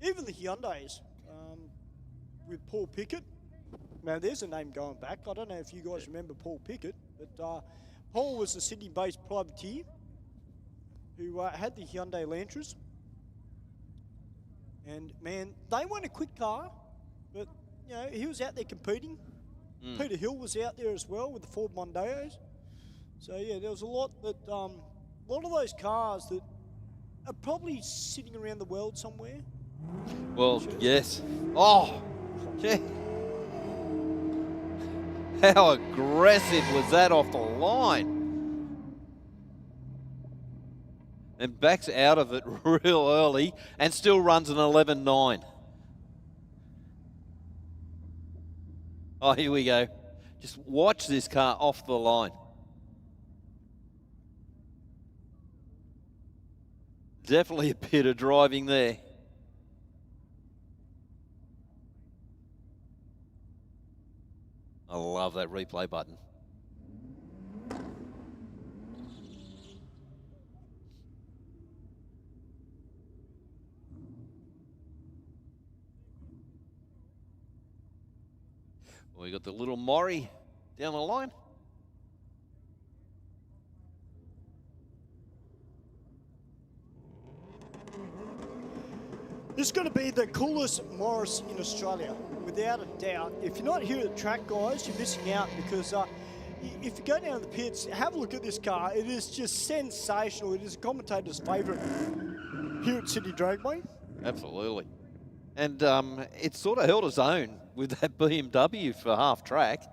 even the Hyundais with Paul Pickett. Now, there's a name going back. I don't know if you guys remember Paul Pickett, but Paul was a Sydney-based privateer who had the Hyundai Lantras. And, man, they weren't a quick car, but, you know, he was out there competing. Peter Hill was out there as well with the Ford Mondeos. So, yeah, there was a lot of those cars that are probably sitting around the world somewhere. Well, yes. Oh, yeah. How aggressive was that off the line? And backs out of it real early and still runs an 11.9. Oh, here we go. Just watch this car off the line. Definitely a bit of driving there. I love that replay button. We got the little Maury down the line. This is going to be the coolest Morris in Australia, without a doubt. If you're not here at the track, guys, you're missing out, because if you go down to the pits, have a look at this car. It is just sensational. It is a commentator's favourite here at Sydney Dragway. Absolutely. And it sort of held its own with that BMW for half track.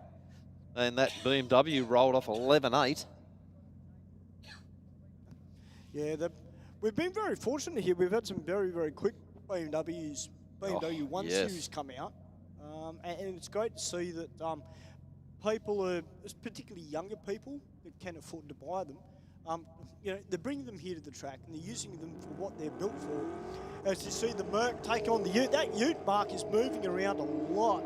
And that BMW rolled off 11.8. Yeah, we've been very fortunate here. We've had some very, very quick BMW 1 Series come out. And it's great to see that people, particularly younger people that can afford to buy them, you know, they're bringing them here to the track and they're using them for what they're built for. As you see the Merc take on the Ute, that Ute mark is moving around a lot.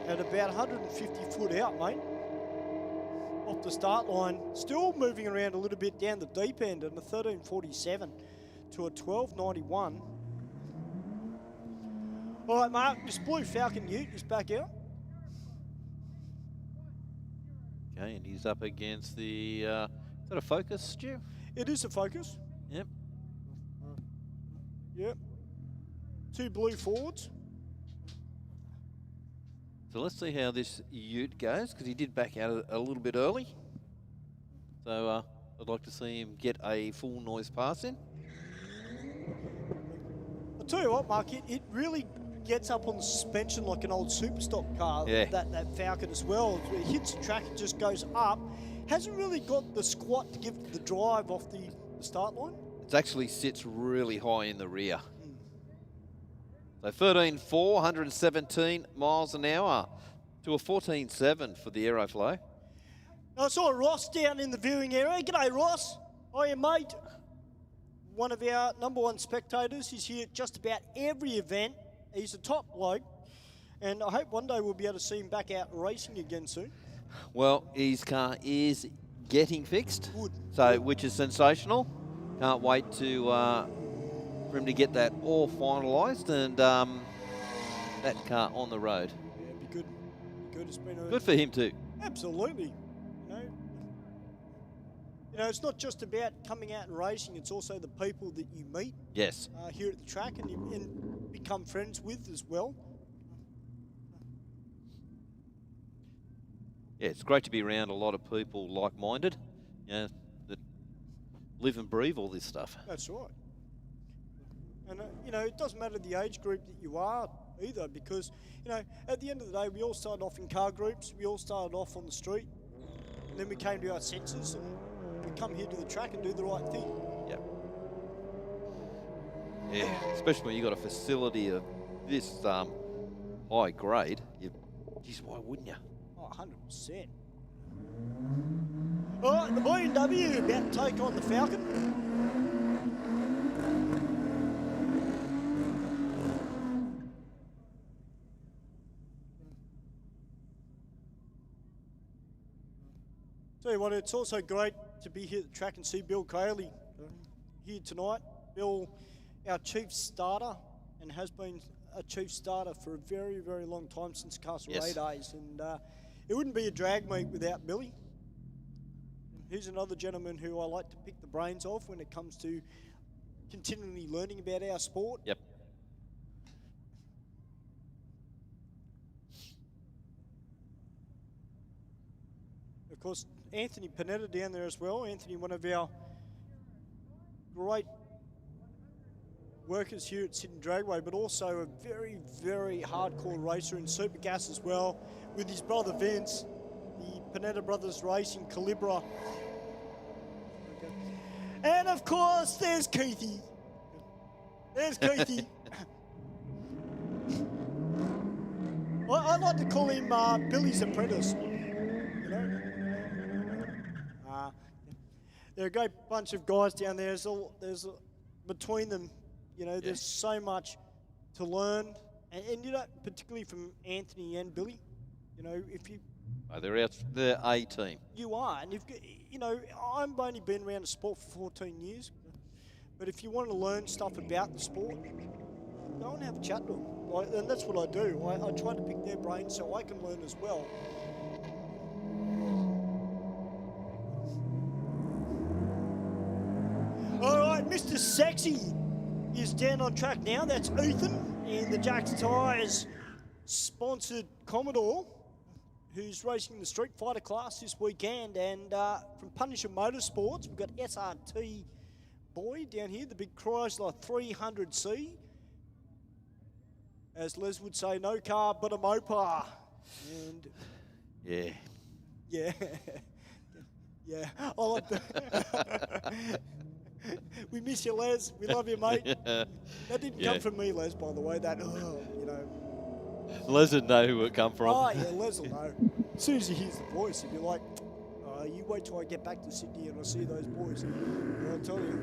At about 150 foot out, mate. Off the start line, still moving around a little bit down the deep end, and a 1347 to a 1291. All right, Mark, this Blue Falcon Ute is back out. Okay, and he's up against the, is that a Focus, Stu? It is a Focus. Yep. Yep. 2 blue Fords. So let's see how this Ute goes, because he did back out a little bit early. So I'd like to see him get a full noise pass in. I'll tell you what, Mark, it really gets up on the suspension like an old super stock car, Yeah. that Falcon as well. It hits the track, it just goes up. Hasn't really got the squat to give it the drive off the start line. It actually sits really high in the rear. So 13.4, 117 miles an hour to a 14.7 for the Aeroflow. Now, I saw Ross down in the viewing area. G'day, Ross. Hiya, mate. One of our #1 spectators. He's here at just about every event. He's a top bloke. And I hope one day we'll be able to see him back out racing again soon. Well, his car is getting fixed, Good. so which is sensational. Can't wait to for him to get that all finalised and that car on the road. Yeah, it'd be good. Good. It's been Good for him too. Absolutely. You know, it's not just about coming out and racing, it's also the people that you meet Yes. here at the track and become friends with as well. Yeah, it's great to be around a lot of people like-minded, that live and breathe all this stuff. That's right. And, you know, it doesn't matter the age group that you are either because, you know, at the end of the day, we all started off in car groups, we all started off on the street, and then we came to our senses and we come here to the track and do the right thing. Yep. Yeah, especially when you got a facility of this high grade. Geez, why wouldn't you? Oh, 100%. All right, the BMW about to take on the Falcon. Tell you what, it's also great to be here at the track and see Bill Cayley here tonight. Bill, our chief starter, and has been a chief starter for a very, very long time since Castlereagh days. And it wouldn't be a drag meet without Billy. He's another gentleman who I like to pick the brains of when it comes to continually learning about our sport. Yep. Of course, Anthony Panetta down there as well. Anthony, one of our great workers here at Sydney Dragway, but also a very, very hardcore racer in Supergas as well, with his brother Vince, the Panetta Brothers Racing Calibra. Okay. And of course, there's Keithy. There's Keithy. I like to call him Billy's apprentice. You know? They're a great bunch of guys down there. Between them, you know, there's so much to learn, and you know, particularly from Anthony and Billy. You know, if you They're A team. you are, and if you know, I've only been around the sport for 14 years, but if you want to learn stuff about the sport, go and have a chat to them. And that's what I do. I try to pick their brains so I can learn as well. All right, Mr. Sexy is down on track now. That's Ethan in the Jack's Tyres sponsored Commodore, who's racing the Street Fighter class this weekend. And from Punisher Motorsports, we've got SRT Boy down here, the big Chrysler 300C. As Les would say, no car but a Mopar. And Yeah. yeah, yeah, I like that. We miss you, Les. We love you, mate. That didn't come from me, Les, by the way. That, you know. Les would know who it come from. Oh, yeah, Les will know. As soon as he hears the voice, he'll be like, you wait till I get back to Sydney and I see those boys. And I'll tell you.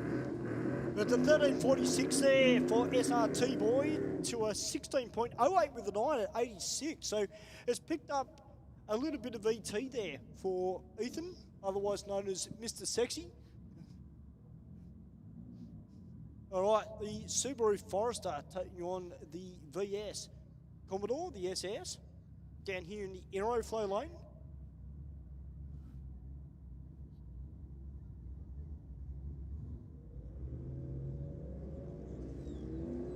But the 13.46 there for SRT Boy to a 16.08 with a 9 at 86. So it's picked up a little bit of ET there for Ethan, otherwise known as Mr. Sexy. All right, the Subaru Forester taking on the VS Commodore, the SS, down here in the Aeroflow lane.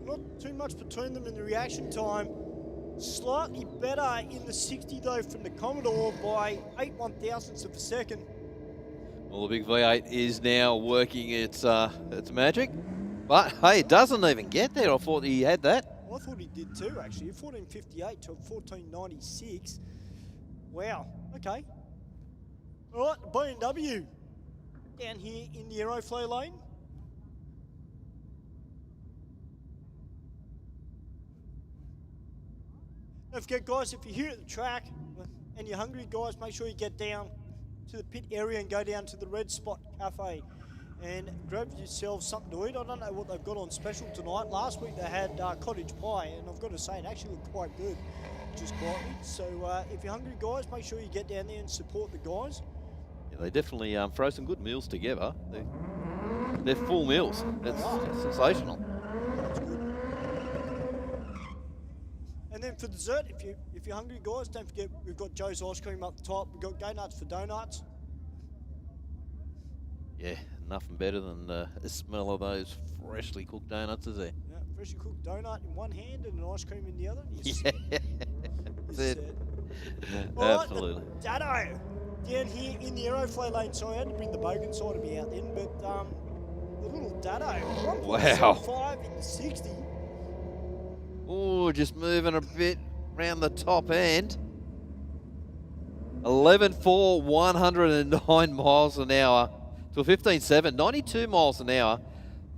Not too much between them in the reaction time. Slightly better in the 60 though from the Commodore by 8/1000ths of a second. Well, the big V8 is now working its magic. But, hey, it doesn't even get there. I thought he had that. I thought he did too, actually. 14.58 to 14.96. Wow. Okay. All right, BMW down here in the Aeroflow lane. Don't forget, guys, if you're here at the track and you're hungry, guys, make sure you get down to the pit area and go down to the Red Spot Cafe and grab yourselves something to eat. I don't know what they've got on special tonight. Last week they had cottage pie, and I've got to say it actually looked quite good, just quietly. So if you're hungry, guys, make sure you get down there and support the guys. Yeah, they definitely throw some good meals together. They're full meals. It's sensational. That's good. And then for dessert, if you're hungry, guys, don't forget we've got Joe's ice cream up the top. We've got Go Nuts for donuts. Yeah, nothing better than the smell of those freshly cooked donuts, is there? Yeah, freshly cooked donut in one hand and an ice cream in the other. Yeah, that's it. Absolutely. Right, the Dado down here in the Aeroflow lane. Sorry, I had to bring the Bogan side of me out then, but the little Dado, 1.75 in the 60. Oh, just moving a bit around the top end. 11.4, 109 miles an hour to 15.7, 92 miles an hour.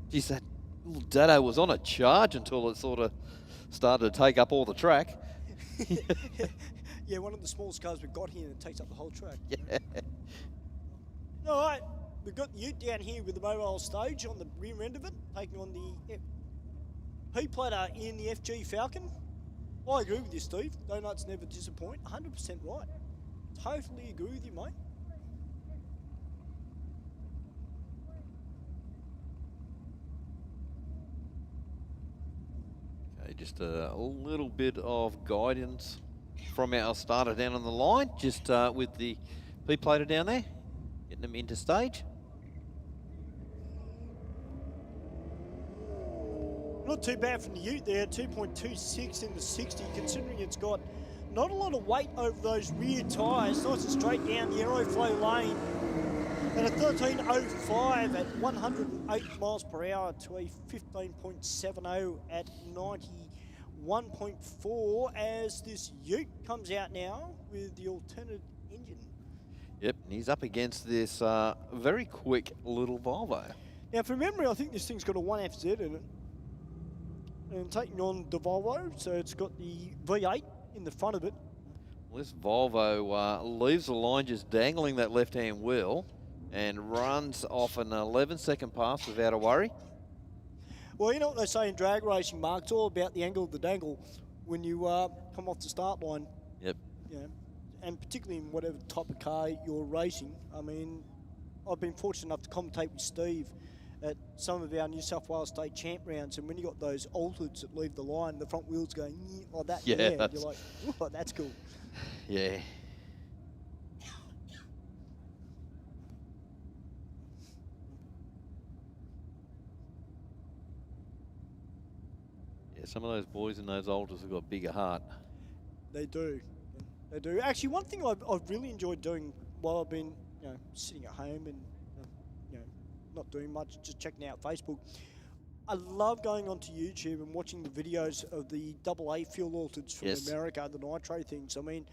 Geez, that little Dado was on a charge until it sort of started to take up all the track. Yeah, one of the smallest cars we've got here that takes up the whole track. Yeah. All right, we've got the Ute down here with the mobile stage on the rear end of it, taking on the P-plater in the FG Falcon. I agree with you, Steve. Donuts never disappoint. 100% right. Totally agree with you, mate. Okay, just a little bit of guidance from our starter down on the line, just with the P-plater down there, getting them into stage. Not too bad from the Ute there, 2.26 in the 60, considering it's got not a lot of weight over those rear tyres. Nice and straight down the Aeroflow lane. And a 13.05 at 108 miles per hour to a 15.70 at 91.4 as this Ute comes out now with the alternate engine. Yep, and he's up against this very quick little Volvo. Now, from memory, I think this thing's got a 1FZ in it. And taking on the Volvo, so it's got the V8 in the front of it. Well, this Volvo leaves the line just dangling that left-hand wheel and runs off an 11-second pass without a worry. Well, you know what they say in drag racing, Mark, it's all about the angle of the dangle when you come off the start line. Yep. You know, and particularly in whatever type of car you're racing. I mean, I've been fortunate enough to commentate with Steve at some of our New South Wales State Champ rounds, and when you got those altereds that leave the line, the front wheel's going like that. Yeah, and you're like, oh, that's cool. Yeah. Yeah, some of those boys in those alters have got bigger heart. They do. They do. Actually, one thing I've really enjoyed doing while I've been, sitting at home and, not doing much, just checking out Facebook. I love going onto YouTube and watching the videos of the AA fuel altereds from America, the nitro things. I mean,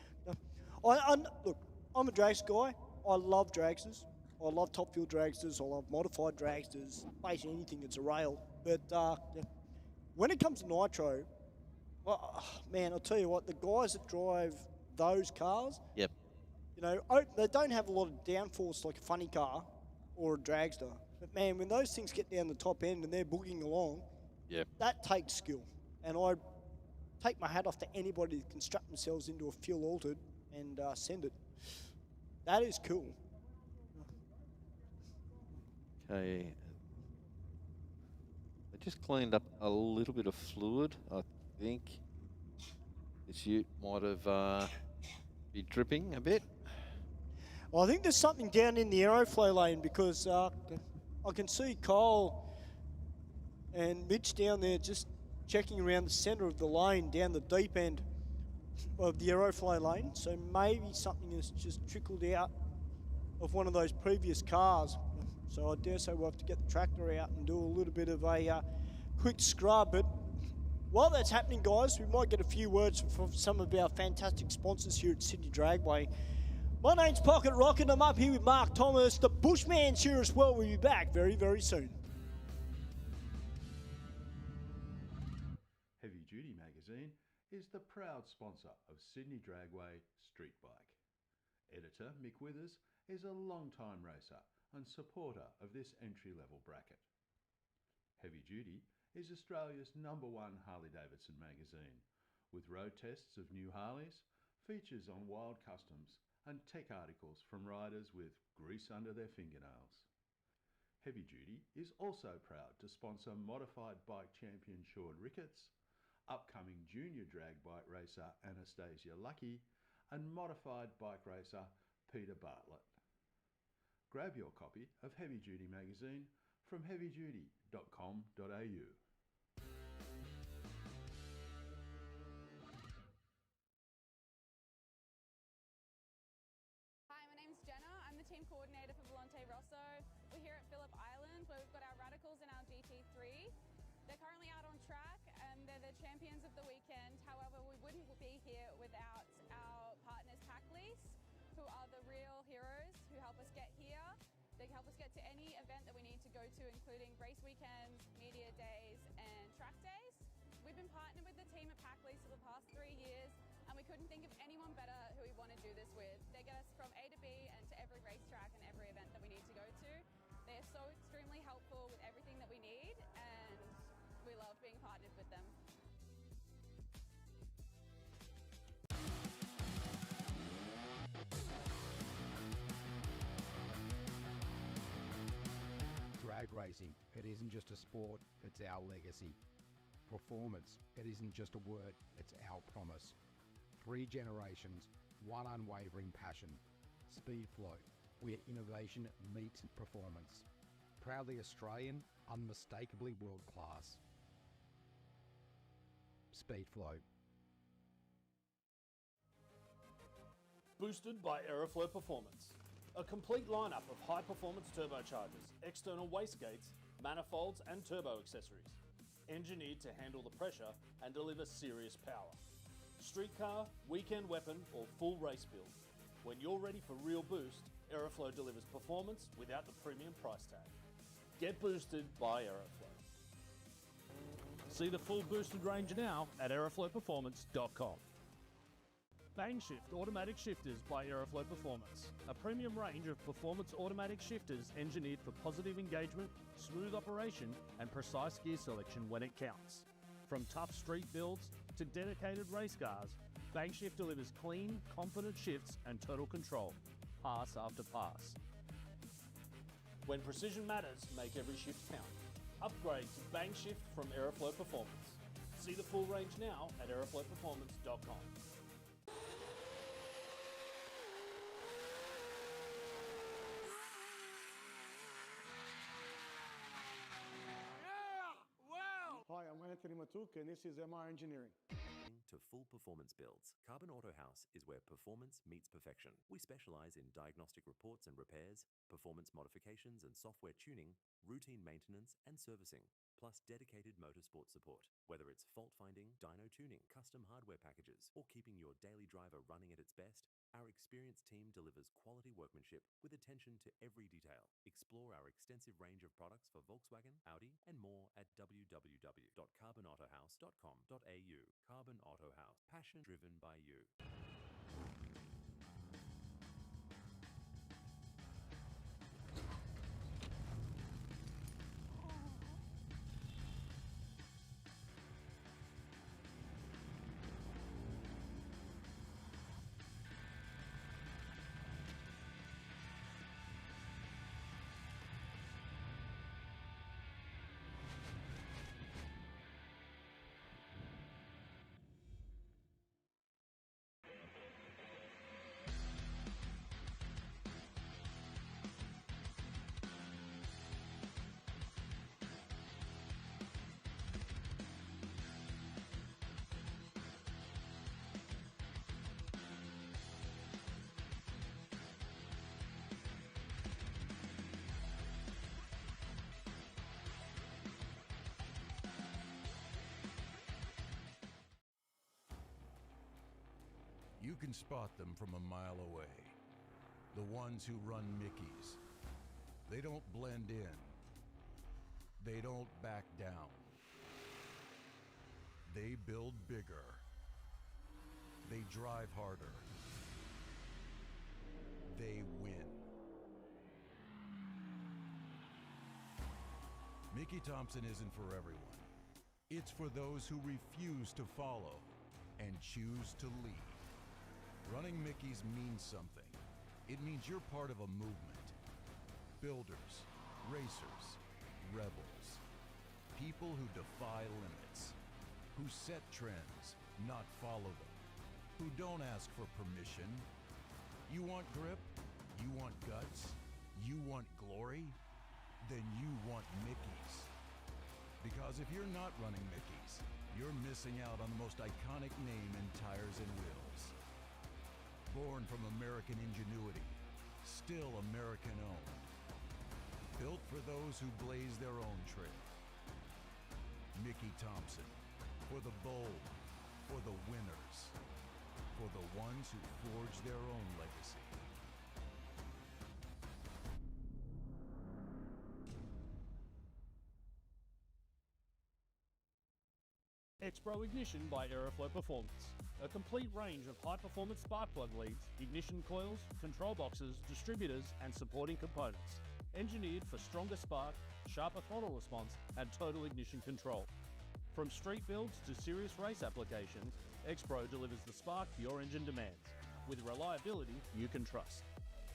look, I'm a drags guy. I love dragsters. I love top fuel dragsters. I love modified dragsters. Basically anything that's a rail. But when it comes to nitro, well, man, I'll tell you what, the guys that drive those cars, Yep. They don't have a lot of downforce like a funny car or a dragster. But man, when those things get down the top end and they're boogieing along, that takes skill. And I take my hat off to anybody that can strap themselves into a fuel altered and send it. That is cool. Okay. I just cleaned up a little bit of fluid. I think this ute might have be dripping a bit. Well, I think there's something down in the Aeroflow lane because I can see Kyle and Mitch down there just checking around the centre of the lane down the deep end of the Aeroflow lane. So maybe something has just trickled out of one of those previous cars. So I dare say we'll have to get the tractor out and do a little bit of a quick scrub. But while that's happening, guys, we might get a few words from some of our fantastic sponsors here at Sydney Dragway. My name's Pocket Rocket. I'm up here with Mark Thomas. The Bushman's here as well. We'll be back very, very soon. Heavy Duty magazine is the proud sponsor of Sydney Dragway Street Bike. Editor Mick Withers is a long-time racer and supporter of this entry-level bracket. Heavy Duty is Australia's #1 Harley-Davidson magazine, with road tests of new Harleys, features on wild customs, and tech articles from riders with grease under their fingernails. Heavy Duty is also proud to sponsor modified bike champion Sean Ricketts, upcoming junior drag bike racer Anastasia Lucky, and modified bike racer Peter Bartlett. Grab your copy of Heavy Duty magazine from heavyduty.com.au. Hi, my name's Jenna. I'm the team coordinator for Volante Rosso. We're here at Phillip Island where we've got our Radicals and our GT3. They're currently out on track and they're the champions of the weekend. However, we wouldn't be here without our partners Packlease, who are the real heroes who help us get here. They help us get to any event that we need to go to, including race weekends, media days, and track days. We've been partnered with the team at Packlease for the past 3 years, and we couldn't think of anyone better who we want to do this with. They get us from A to B and to every racetrack and every event that we need to go to. They are so extremely helpful with everything that we need, and we love being partnered with them. Drag racing, it isn't just a sport, it's our legacy. Performance, it isn't just a word, it's our promise. 3 generations, 1 unwavering passion. Speedflow, where innovation meets performance. Proudly Australian, unmistakably world class. Speedflow. Boosted by Aeroflow Performance. A complete lineup of high-performance turbochargers, external wastegates, manifolds and turbo accessories. Engineered to handle the pressure and deliver serious power. Streetcar, weekend weapon or full race build. When you're ready for real boost, Aeroflow delivers performance without the premium price tag. Get boosted by Aeroflow. See the full boosted range now at aeroflowperformance.com. Bangshift Automatic Shifters by Aeroflow Performance. A premium range of performance automatic shifters engineered for positive engagement, smooth operation and precise gear selection when it counts. From tough street builds to dedicated race cars, Bangshift delivers clean, confident shifts and total control, pass after pass. When precision matters, make every shift count. Upgrade to Bangshift from Aeroflow Performance. See the full range now at aeroflowperformance.com. Hi, I'm Anthony Matuk and this is MR Engineering. To full performance builds, Carbon Auto House is where performance meets perfection. We specialize in diagnostic reports and repairs, performance modifications and software tuning, routine maintenance and servicing, plus dedicated motorsport support. Whether it's fault finding, dyno tuning, custom hardware packages, or keeping your daily driver running at its best, our experienced team delivers quality workmanship with attention to every detail. Explore our extensive range of products for Volkswagen, Audi, and more at www.carbonautohouse.com.au. Carbon Auto House, passion driven by you. can spot them from a mile away. The ones who run Mickeys. They don't blend in. They don't back down. They build bigger. They drive harder. They win. Mickey Thompson isn't for everyone. It's for those who refuse to follow and choose to lead. Running Mickeys means something. It means you're part of a movement. Builders, racers, rebels. People who defy limits. Who set trends, not follow them. Who don't ask for permission. You want grip? You want guts? You want glory? Then you want Mickeys. Because if you're not running Mickeys, you're missing out on the most iconic name in tires and wheels. Born from American ingenuity, still American owned. Built for those who blaze their own trail. Mickey Thompson, for the bold, for the winners, for the ones who forge their own legacy. X-Pro Ignition by Aeroflow Performance. A complete range of high-performance spark plug leads, ignition coils, control boxes, distributors, and supporting components. Engineered for stronger spark, sharper throttle response, and total ignition control. From street builds to serious race applications, X-Pro delivers the spark your engine demands, with reliability you can trust.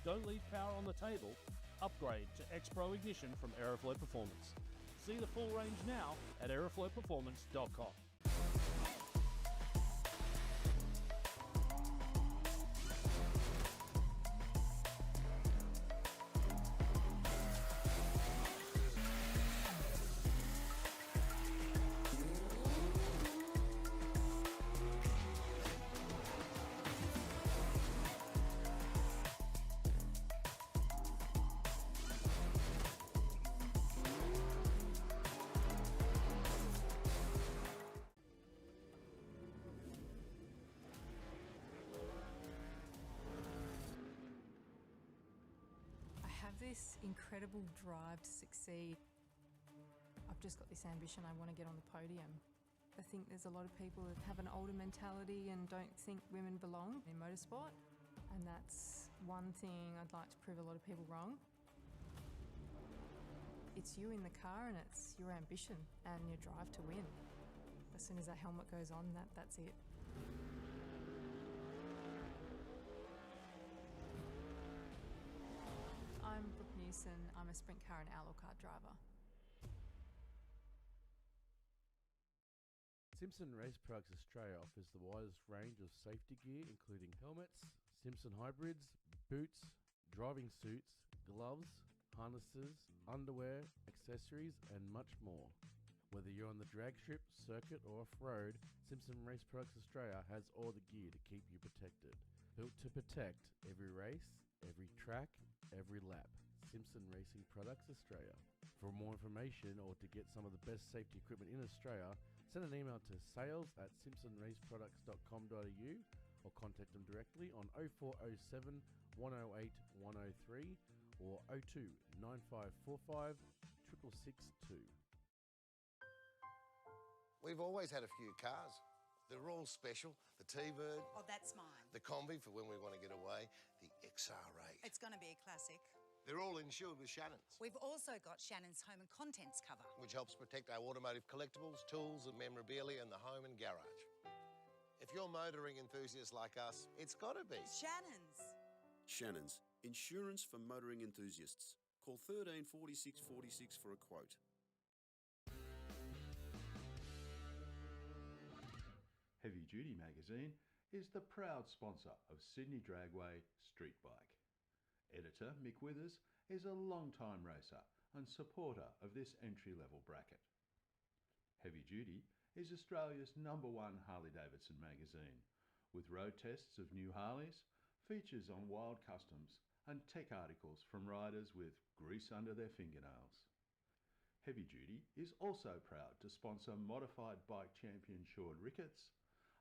Don't leave power on the table. Upgrade to X-Pro Ignition from Aeroflow Performance. See the full range now at aeroflowperformance.com. This incredible drive to succeed. I've just got this ambition, I want to get on the podium. I think there's a lot of people that have an older mentality and don't think women belong in motorsport, and that's one thing I'd like to prove a lot of people wrong. It's you in the car and it's your ambition and your drive to win. As soon as that helmet goes on, that's it. I'm a sprint car and outlaw car driver. Simpson Race Products Australia offers the widest range of safety gear, including helmets, Simpson hybrids, boots, driving suits, gloves, harnesses, underwear, accessories, and much more. Whether you're on the drag strip, circuit, or off-road, Simpson Race Products Australia has all the gear to keep you protected. Built to protect every race, every track, every lap. Simpson Racing Products Australia. For more information or to get some of the best safety equipment in Australia, send an email to sales@simpsonraceproducts.com.au or contact them directly on 0407 108 103 or 02 9545 6662. We've always had a few cars. They're all special. The T-Bird. Oh, that's mine. The Combi for when we want to get away. The XR8. It's going to be a classic. They're all insured with Shannon's. We've also got Shannon's home and contents cover, which helps protect our automotive collectibles, tools and memorabilia in the home and garage. If you're motoring enthusiasts like us, it's got to be Shannon's. Shannon's, insurance for motoring enthusiasts. Call 13 46 46 for a quote. Heavy Duty magazine is the proud sponsor of Sydney Dragway Street Bike. Editor Mick Withers is a long-time racer and supporter of this entry-level bracket. Heavy Duty is Australia's #1 Harley-Davidson magazine, with road tests of new Harleys, features on wild customs and tech articles from riders with grease under their fingernails. Heavy Duty is also proud to sponsor modified bike champion Sean Ricketts,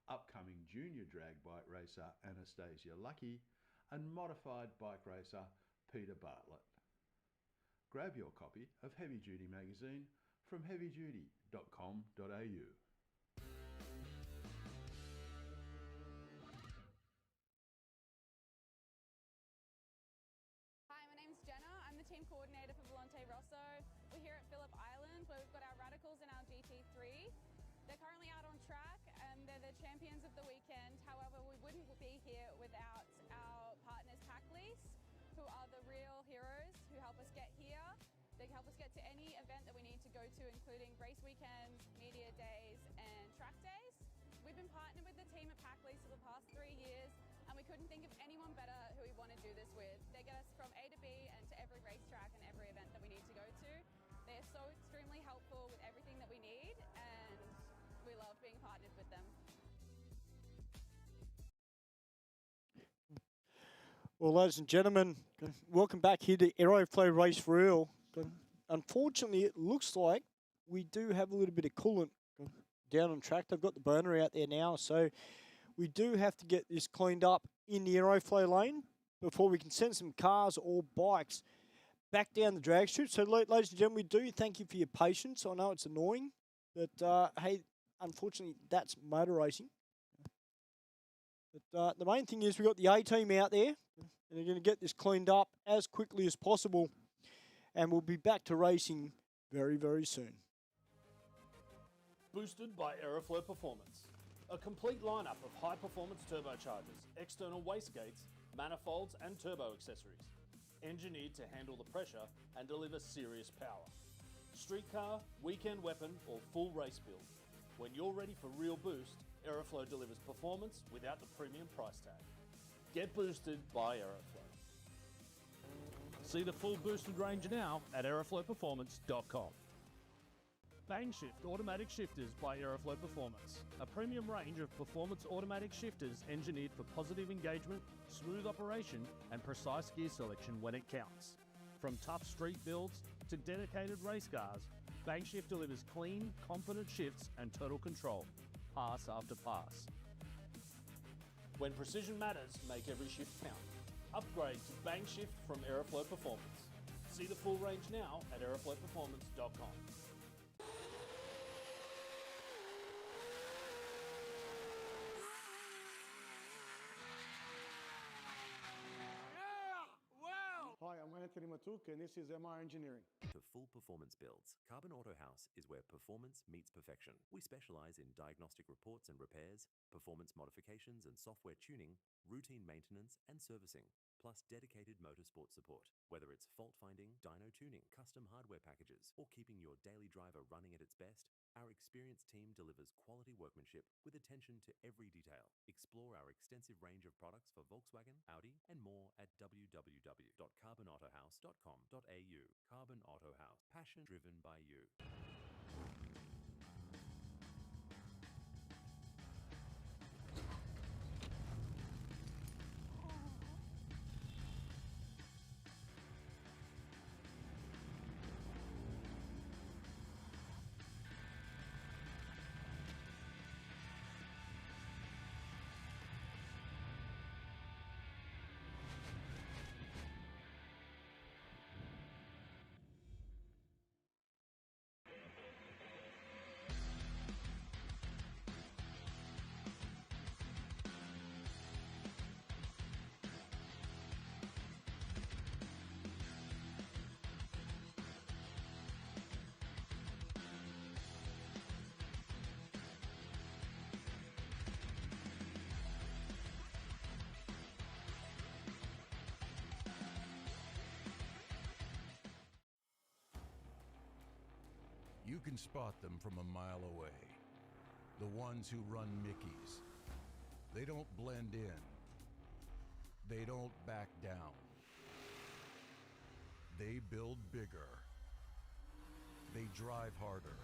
upcoming junior drag bike racer Anastasia Lucky, and modified bike racer Peter Bartlett. Grab your copy of Heavy Duty magazine from heavyduty.com.au. Hi, my name's Jenna. I'm the team coordinator for Volante Rosso. We're here at Phillip Island where we've got our Radicals and our GT3. They're currently out on track and they're the champions of the weekend. However, we wouldn't be here without our partners Pack Lease, who are the real heroes who help us get here. They help us get to any event that we need to go to, including race weekends, media days, and track days. We've been partnered with the team at Pack Lease for the past 3 years, and we couldn't think of anyone better who we want to do this with. They get us from A to B and to every racetrack and every event that we need to go to. They are so extremely helpful with everything that we need, and we love being partnered with them. Well, ladies and gentlemen, welcome back here to Aeroflow Race Reel. Unfortunately, it looks like we do have a little bit of coolant down on track. They've got the burner out there now, so we do have to get this cleaned up in the Aeroflow lane before we can send some cars or bikes back down the drag strip. So, ladies and gentlemen, we do thank you for your patience. I know it's annoying, but hey, unfortunately, that's motor racing. But the main thing is we've got the A-team out there, and they're going to get this cleaned up as quickly as possible, and we'll be back to racing very, very soon. Boosted by Aeroflow Performance. A complete lineup of high-performance turbochargers, external wastegates, manifolds and turbo accessories. Engineered to handle the pressure and deliver serious power. Streetcar, weekend weapon or full race build. When you're ready for real boost, Aeroflow delivers performance without the premium price tag. Get boosted by Aeroflow. See the full boosted range now at aeroflowperformance.com. Bangshift Automatic Shifters by Aeroflow Performance. A premium range of performance automatic shifters engineered for positive engagement, smooth operation and precise gear selection when it counts. From tough street builds to dedicated race cars, Bangshift delivers clean, confident shifts and total control, pass after pass. When precision matters, make every shift count. Upgrade to Bangshift from Aeroflow Performance. See the full range now at aeroflowperformance.com. Hi, I'm Anthony Matuk, and this is MR Engineering. For full performance builds, Carbon Auto House is where performance meets perfection. We specialize in diagnostic reports and repairs, performance modifications and software tuning, routine maintenance and servicing, plus dedicated motorsport support. Whether it's fault finding, dyno tuning, custom hardware packages, or keeping your daily driver running at its best, our experienced team delivers quality workmanship with attention to every detail. Explore our extensive range of products for Volkswagen, Audi, and more at www.carbonautohouse.com.au. Carbon Auto House. Passion driven by you. You can spot them from a mile away. The ones who run Mickeys. They don't blend in. They don't back down. They build bigger. They drive harder.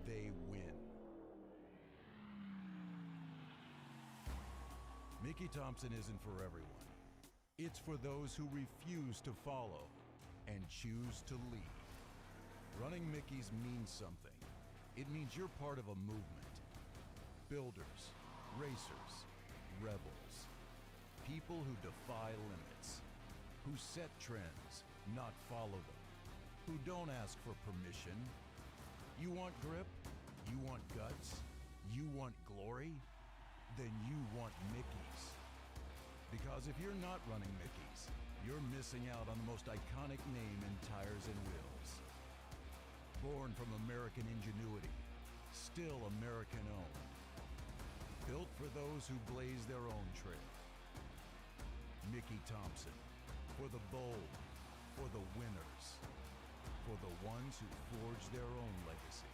They win. Mickey Thompson isn't for everyone. It's for those who refuse to follow and choose to lead. Running Mickeys means something. It means you're part of a movement, Builders, racers, rebels. People who defy limits. Who set trends, not follow them. Who don't ask for permission. You want grip? You want guts? You want glory? Then you want Mickey's. Because if you're not running Mickey's, you're missing out on the most iconic name in tires and wheels. Born from American ingenuity, still American owned. Built for those who blaze their own trail. Mickey Thompson, for the bold, for the winners, for the ones who forge their own legacy.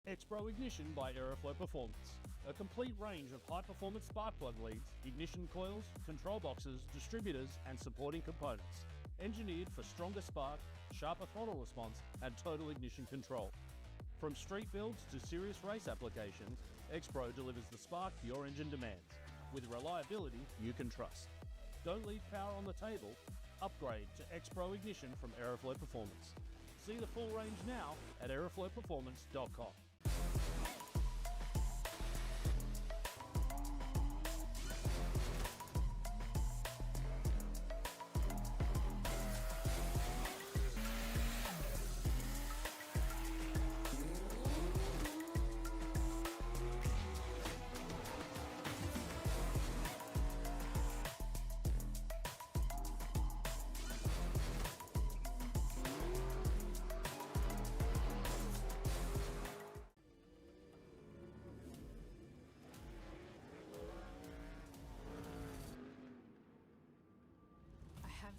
Expro Ignition by Aeroflow Performance. A complete range of high-performance spark plug leads, ignition coils, control boxes, distributors, and supporting components. Engineered for stronger spark, sharper throttle response, and total ignition control. From street builds to serious race applications, Expro delivers the spark your engine demands, with reliability you can trust. Don't leave power on the table. Upgrade to Expro Ignition from Aeroflow Performance. See the full range now at aeroflowperformance.com.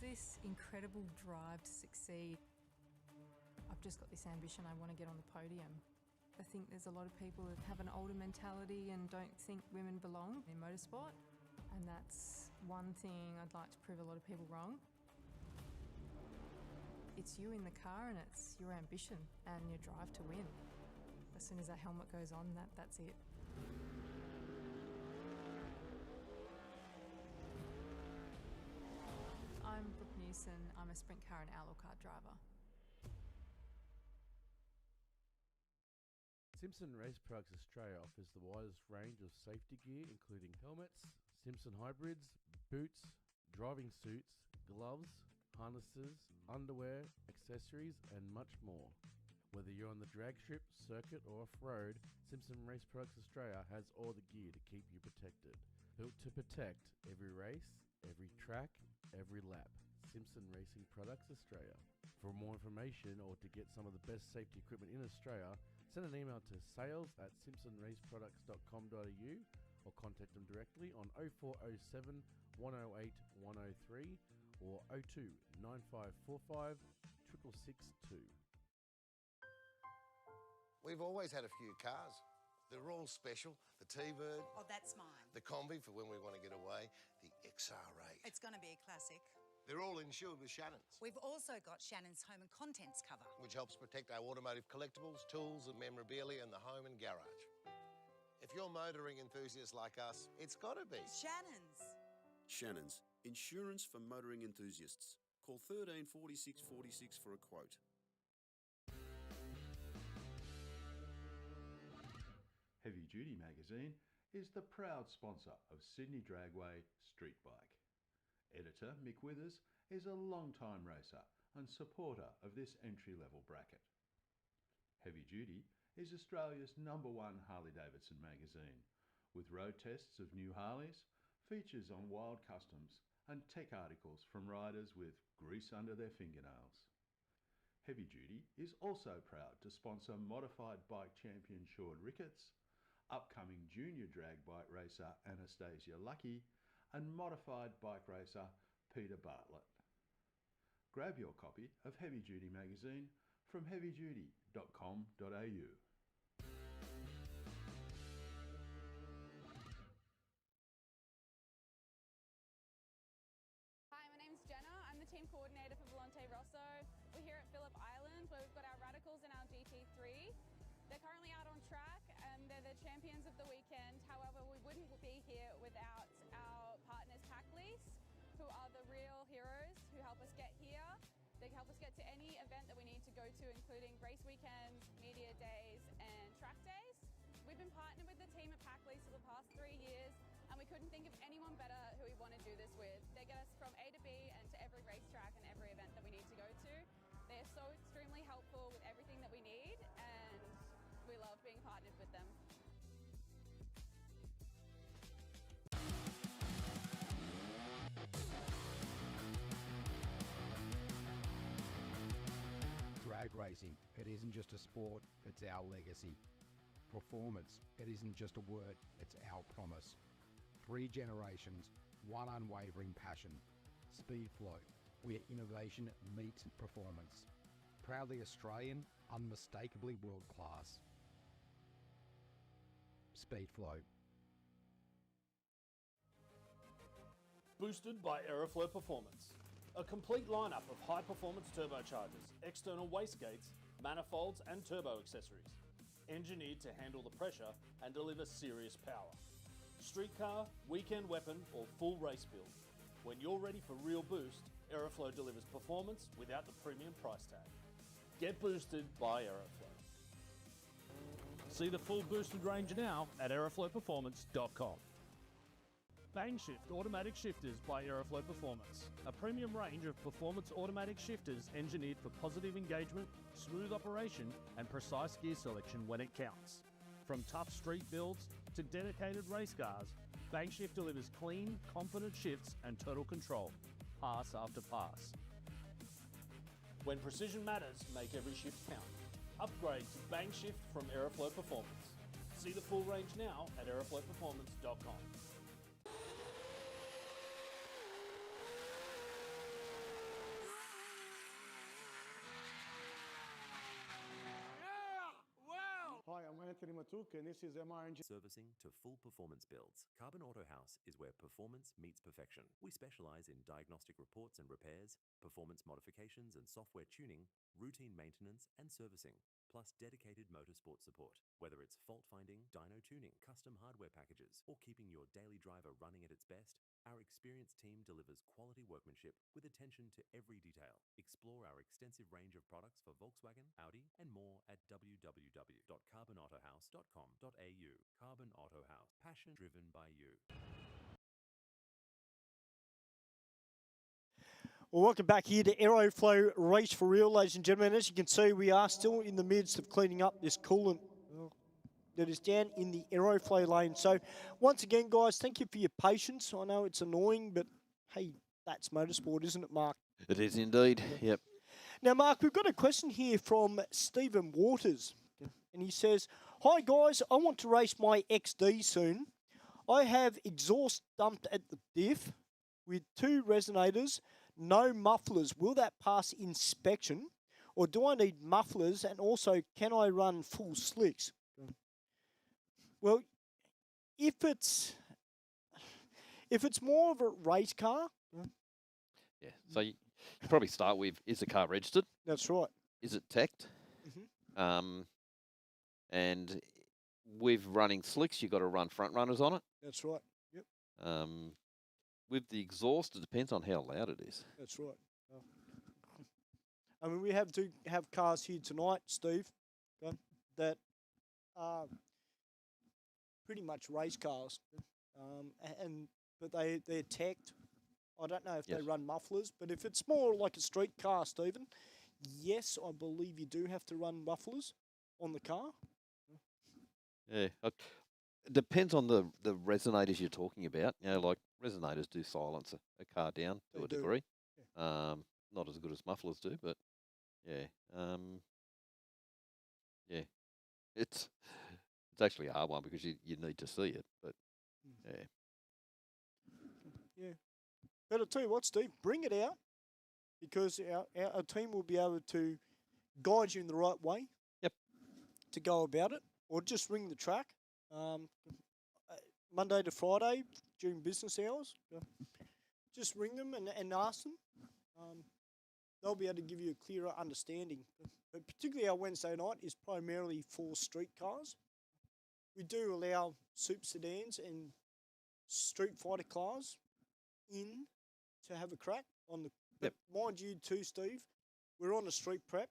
This incredible drive to succeed. I've just got this ambition, I want to get on the podium. I think there's a lot of people that have an older mentality and don't think women belong in motorsport, and that's one thing I'd like to prove a lot of people wrong. It's you in the car and it's your ambition and your drive to win. As soon as that helmet goes on, that's it. I'm a sprint car and outlaw car driver. Simpson Race Products Australia offers the widest range of safety gear, including helmets, Simpson hybrids, boots, driving suits, gloves, harnesses, underwear, accessories, and much more. Whether you're on the drag strip, circuit, or off-road, Simpson Race Products Australia has all the gear to keep you protected. Built to protect every race, every track, every lap. Simpson Racing Products Australia. For more information or to get some of the best safety equipment in Australia, send an email to sales@simpsonraceproducts.com.au or contact them directly on 0407 108 103 or 02 9545 6662. We've always had a few cars. They're all special. The T-Bird. Oh, that's mine. The Combi for when we want to get away. The XR8. It's going to be a classic. They're all insured with Shannon's. We've also got Shannon's home and contents cover, which helps protect our automotive collectibles, tools and memorabilia in the home and garage. If you're motoring enthusiasts like us, it's got to be Shannon's. Shannon's, insurance for motoring enthusiasts. Call 13 46 46 for a quote. Heavy Duty magazine is the proud sponsor of Sydney Dragway Street Bike. Editor Mick Withers is a long-time racer and supporter of this entry-level bracket. Heavy Duty is Australia's #1 Harley-Davidson magazine, with road tests of new Harleys, features on wild customs and tech articles from riders with grease under their fingernails. Heavy Duty is also proud to sponsor modified bike champion Sean Ricketts, upcoming junior drag bike racer Anastasia Lucky, and modified bike racer Peter Bartlett. Grab your copy of Heavy Duty magazine from heavyduty.com.au. Hi, my name's Jenna. I'm the team coordinator for Volante Rosso. We're here at Phillip Island where we've got our Radicals and our GT3. They're currently out on track and they're the champions of the weekend. However, we wouldn't be here without our partners Tack Lease, who are the real heroes who help us get any event that we need to go to, including race weekends, media days, and track days. We've been partnered with the team at Packley's for the past 3 years, and we couldn't think of anyone better who we want to do this with. They get us from A to B and to every racetrack and every event that we need to go to. They are so extremely helpful with everything that we need, and we love being partnered with them. Drag racing, it isn't just a sport, it's our legacy. Performance, it isn't just a word, it's our promise. 3 generations, one unwavering passion. Speedflow, where innovation meets performance. Proudly Australian, unmistakably world class. Speedflow. Boosted by Aeroflow Performance. A complete lineup of high-performance turbochargers, external wastegates, manifolds and turbo accessories. Engineered to handle the pressure and deliver serious power. Streetcar, weekend weapon or full race build. When you're ready for real boost, Aeroflow delivers performance without the premium price tag. Get boosted by Aeroflow. See the full boosted range now at aeroflowperformance.com. Bangshift Automatic Shifters by Aeroflow Performance. A premium range of performance automatic shifters engineered for positive engagement, smooth operation and precise gear selection when it counts. From tough street builds to dedicated race cars, Bangshift delivers clean, confident shifts and total control, pass after pass. When precision matters, make every shift count. Upgrade to Bangshift from Aeroflow Performance. See the full range now at aeroflowperformance.com. Hi, I'm Anthony Matuk, and this is MR Engineering. Servicing to full performance builds, Carbon Auto House is where performance meets perfection. We specialize in diagnostic reports and repairs, performance modifications and software tuning, routine maintenance and servicing, plus dedicated motorsport support. Whether it's fault finding, dyno tuning, custom hardware packages, or keeping your daily driver running at its best, our experienced team delivers quality workmanship with attention to every detail. Explore our extensive range of products for Volkswagen, Audi, and more at www.carbonautohouse.com.au. Carbon Auto House, passion driven by you. Well, welcome back here to Aeroflow Race for Real, ladies and gentlemen. As you can see, we are still in the midst of cleaning up this coolant that is down in the Aeroflow lane. So, once again, guys, thank you for your patience. I know it's annoying, but hey, that's motorsport, isn't it, Mark? It is indeed, yep. Now, Mark, we've got a question here from Stephen Waters. And he says, hi, guys, I want to race my XD soon. I have exhaust dumped at the diff with 2 resonators, no mufflers. Will that pass inspection? Or do I need mufflers? And also, can I run full slicks? Well, if it's more of a race car, Yeah, so you probably start with, is the car registered? That's right. Is it teched? And with running slicks, you've got to run front runners on it. That's right. Yep. With the exhaust, it depends on how loud it is. That's right. I mean, we have to have cars here tonight, Steve, that are pretty much race cars, but they're teched. I don't know if they run mufflers, but if it's more like a street car, Stephen, yes, I believe you do have to run mufflers on the car. Yeah, it depends on the resonators you're talking about. You know, like resonators do silence a car down to a degree. Not as good as mufflers do, but yeah, yeah, it's actually a hard one because you need to see it, but yeah. Yeah. But I'll tell you what, Steve, bring it out because our team will be able to guide you in the right way. Yep. To go about it, or just ring the track. Monday to Friday during business hours. Just ring them and ask them. They'll be able to give you a clearer understanding. But particularly our Wednesday night is primarily for street cars. We do allow super sedans and street fighter cars in to have a crack on the. But mind you, too, Steve, we're on a street prep.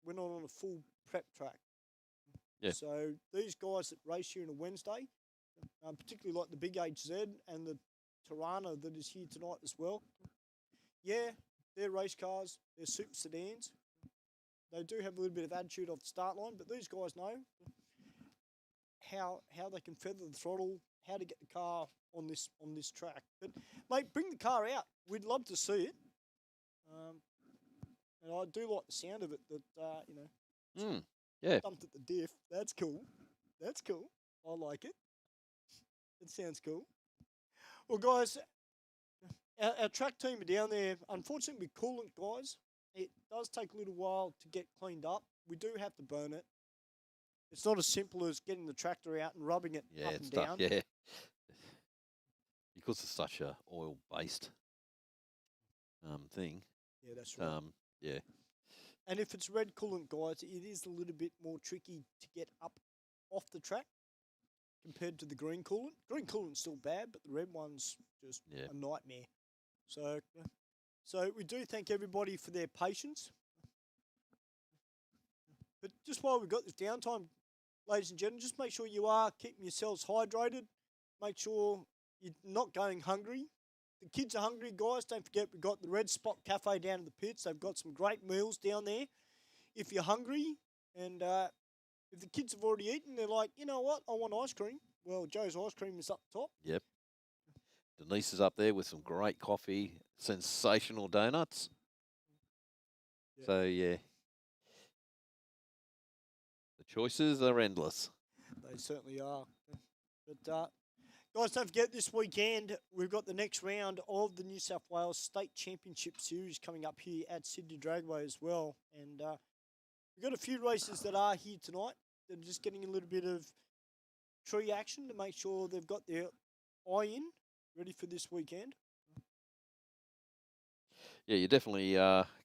We're not on a full prep track. Yeah. So these guys that race here on a Wednesday, particularly like the Big HZ and the Tirana that is here tonight as well. Yeah, they're race cars. They're super sedans. They do have a little bit of attitude off the start line, but these guys know how they can feather the throttle, how to get the car on this track. But mate, bring the car out. We'd love to see it. And I do like the sound of it. That Yeah. Dumped at the diff. That's cool. That's cool. I like it. It sounds cool. Well, guys, our track team are down there. Unfortunately, with coolant, guys, it does take a little while to get cleaned up. We do have to burn it. It's not as simple as getting the tractor out and rubbing it Yeah, up it's and tough. down. Yeah. Because it's such a oil-based thing. Yeah, that's right. Yeah. And if it's red coolant, guys, it is a little bit more tricky to get up off the track compared to the green coolant. Green coolant's still bad, but the red one's just a nightmare. So we do thank everybody for their patience. But just while we've got this downtime, ladies and gentlemen, just make sure you are keeping yourselves hydrated. Make sure you're not going hungry. The kids are hungry, guys. Don't forget, we've got the Red Spot Cafe down in the pits. They've got some great meals down there. If you're hungry and if the kids have already eaten, they're like, you know what, I want ice cream. Well, Joe's Ice Cream is up top. Yep. Denise is up there with some great coffee, sensational donuts. Yeah. So, yeah. The choices are endless. They certainly are. But, guys, don't forget this weekend we've got the next round of the New South Wales State Championship Series coming up here at Sydney Dragway as well. And we've got a few races that are here tonight. They're just getting a little bit of tree action to make sure they've got their eye in, ready for this weekend. Yeah, you definitely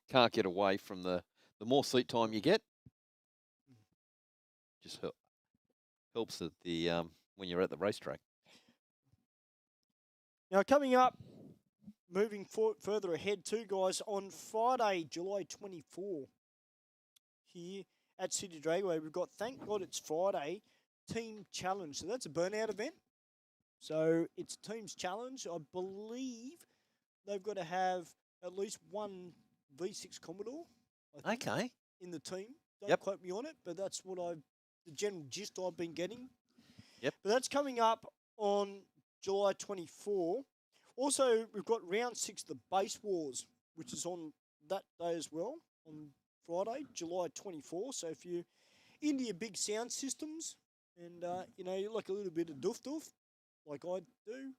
can't get away from the more seat time you get. Just helps at the when you're at the racetrack. Now, coming up, moving further ahead too, guys, on Friday, July 24, here at City Dragway, we've got, thank God it's Friday, Team Challenge. So that's a burnout event. So it's a team's challenge. I believe they've got to have at least one V6 Commodore, I think, in the team. Don't quote me on it, but that's what the general gist I've been getting. Yep. But that's coming up on July 24. Also, we've got round 6 of the Base Wars, which is on that day as well, on Friday, July 24. So if you're into your big sound systems and, you like a little bit of doof-doof, like I do,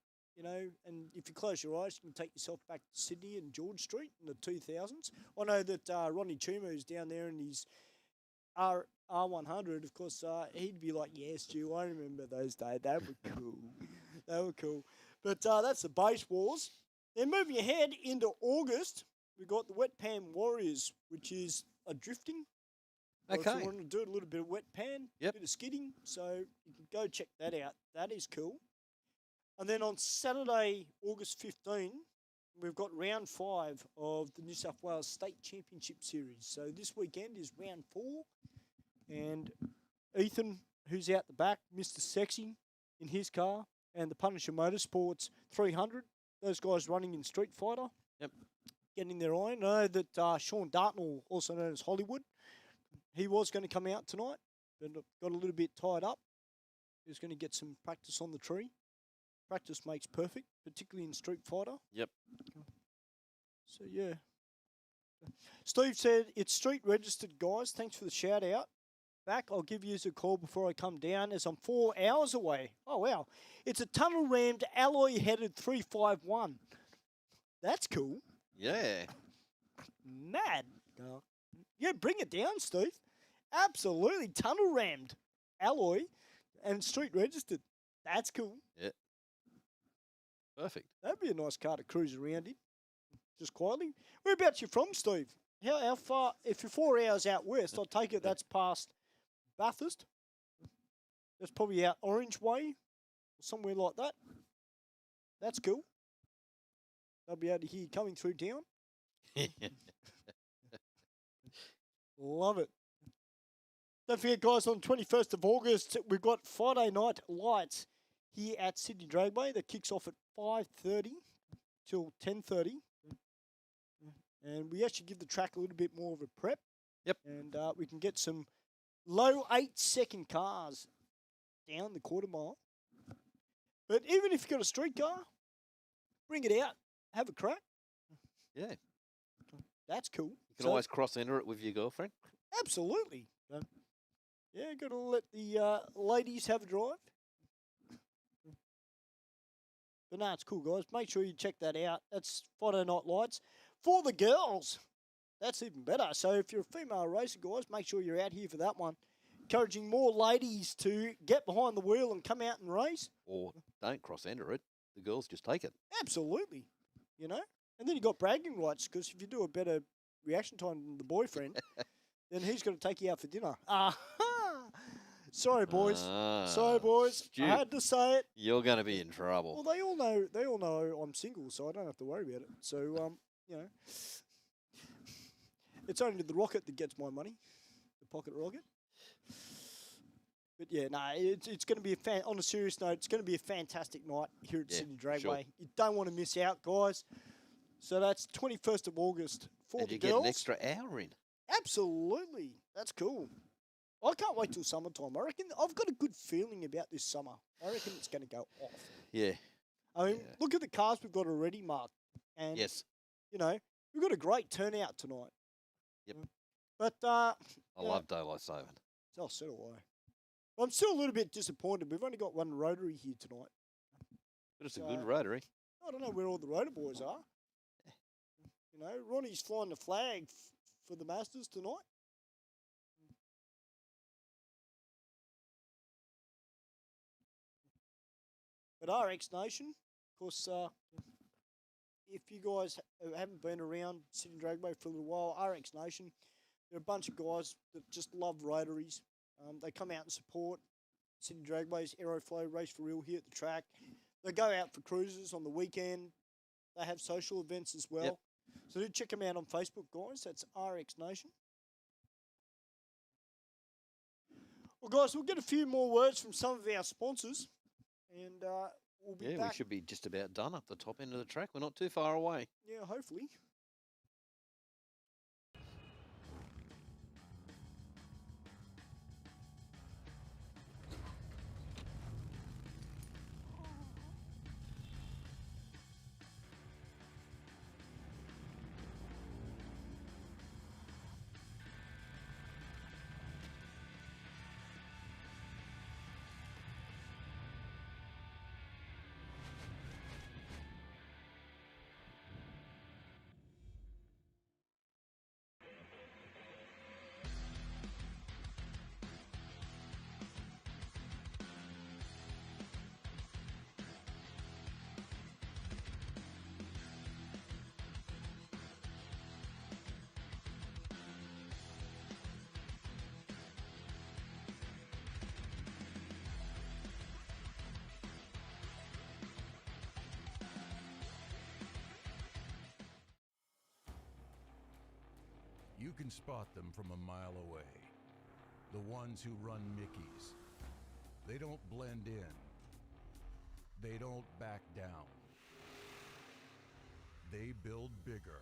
and if you close your eyes, you can take yourself back to Sydney and George Street in the 2000s. I know that Ronnie Chumo is down there in his R100. Of course, he'd be like, yes, Stu, I remember those days. They were cool. They were cool. But that's the Base Wars. Then moving ahead into August, we've got the Wet Pan Warriors, which is a drifting. So if you want to do a little bit of wet pan, a bit of skidding, so you can go check that out. That is cool. And then on Saturday, August 15, we've got round 5 of the New South Wales State Championship Series. So this weekend is round 4. And Ethan, who's out the back, Mr. Sexy in his car, and the Punisher Motorsports 300, those guys running in Street Fighter. Yep. Getting their eye. I know that Sean Dartnell, also known as Hollywood, he was going to come out tonight, but got a little bit tied up. He was going to get some practice on the tree. Practice makes perfect, particularly in Street Fighter. Yep. So, yeah. Steve said, it's street registered, guys. Thanks for the shout out. Back, I'll give you a call before I come down as I'm 4 hours away. Oh, wow. It's a tunnel rammed alloy headed 351. That's cool. Yeah. Mad. Yeah, bring it down, Steve. Absolutely. Tunnel rammed alloy and street registered. That's cool. Yeah. Perfect. That'd be a nice car to cruise around in, just quietly. Whereabouts you from, Steve? How far? If you're 4 hours out west, I'll take it that's past Bathurst. That's probably out Orange Way, or somewhere like that. That's cool. They'll be able to hear you coming through town. Love it. Don't forget, guys, on 21st of August, we've got Friday Night Lights here at Sydney Dragway that kicks off at 5:30 till 10:30. And we actually give the track a little bit more of a prep. Yep. And we can get some low 8-second cars down the quarter mile. But even if you've got a street car, bring it out, have a crack. Yeah. That's cool. You can always cross-enter it with your girlfriend. Absolutely. Yeah, got to let the ladies have a drive. But no, it's cool, guys. Make sure you check that out. That's Friday Night Lights. For the girls, that's even better. So if you're a female racer, guys, make sure you're out here for that one. Encouraging more ladies to get behind the wheel and come out and race. Or don't cross-enter it. The girls just take it. Absolutely. You know? And then you got bragging rights, because if you do a better reaction time than the boyfriend, then he's going to take you out for dinner. Sorry, boys. Sorry, boys. Stu, I had to say it. You're going to be in trouble. Well, they all know I'm single, so I don't have to worry about it. So, you know, it's only the rocket that gets my money, the pocket rocket. But yeah, it's going to be on a serious note, it's going to be a fantastic night here at Sydney Dragway. Sure. You don't want to miss out, guys. So that's 21st of August for And the you girls. get an extra hour in. Absolutely. That's cool. I can't wait till summertime. I reckon I've got a good feeling about this summer. I reckon it's going to go off. Yeah. I mean, look at the cars we've got already, Mark. And, Yes. you know, we've got a great turnout tonight. Yep. But, I love daylight saving. So do I. I'm still a little bit disappointed. We've only got one rotary here tonight. But it's a good rotary. I don't know where all the rotor boys are. You know, Ronnie's flying the flag for the Masters tonight. But RX Nation, of course, if you guys haven't been around Sydney Dragway for a little while, RX Nation, they're a bunch of guys that just love rotaries. They come out and support Sydney Dragway's Aeroflow Race for real here at the track. They go out for cruises on the weekend. They have social events as well. Yep. So do check them out on Facebook, guys. That's RX Nation. Well, guys, we'll get a few more words from some of our sponsors. And we'll be back. We should be just about done up the top end of the track. We're not too far away. Yeah, hopefully. You can spot them from a mile away. The ones who run Mickeys. They don't blend in. They don't back down. They build bigger.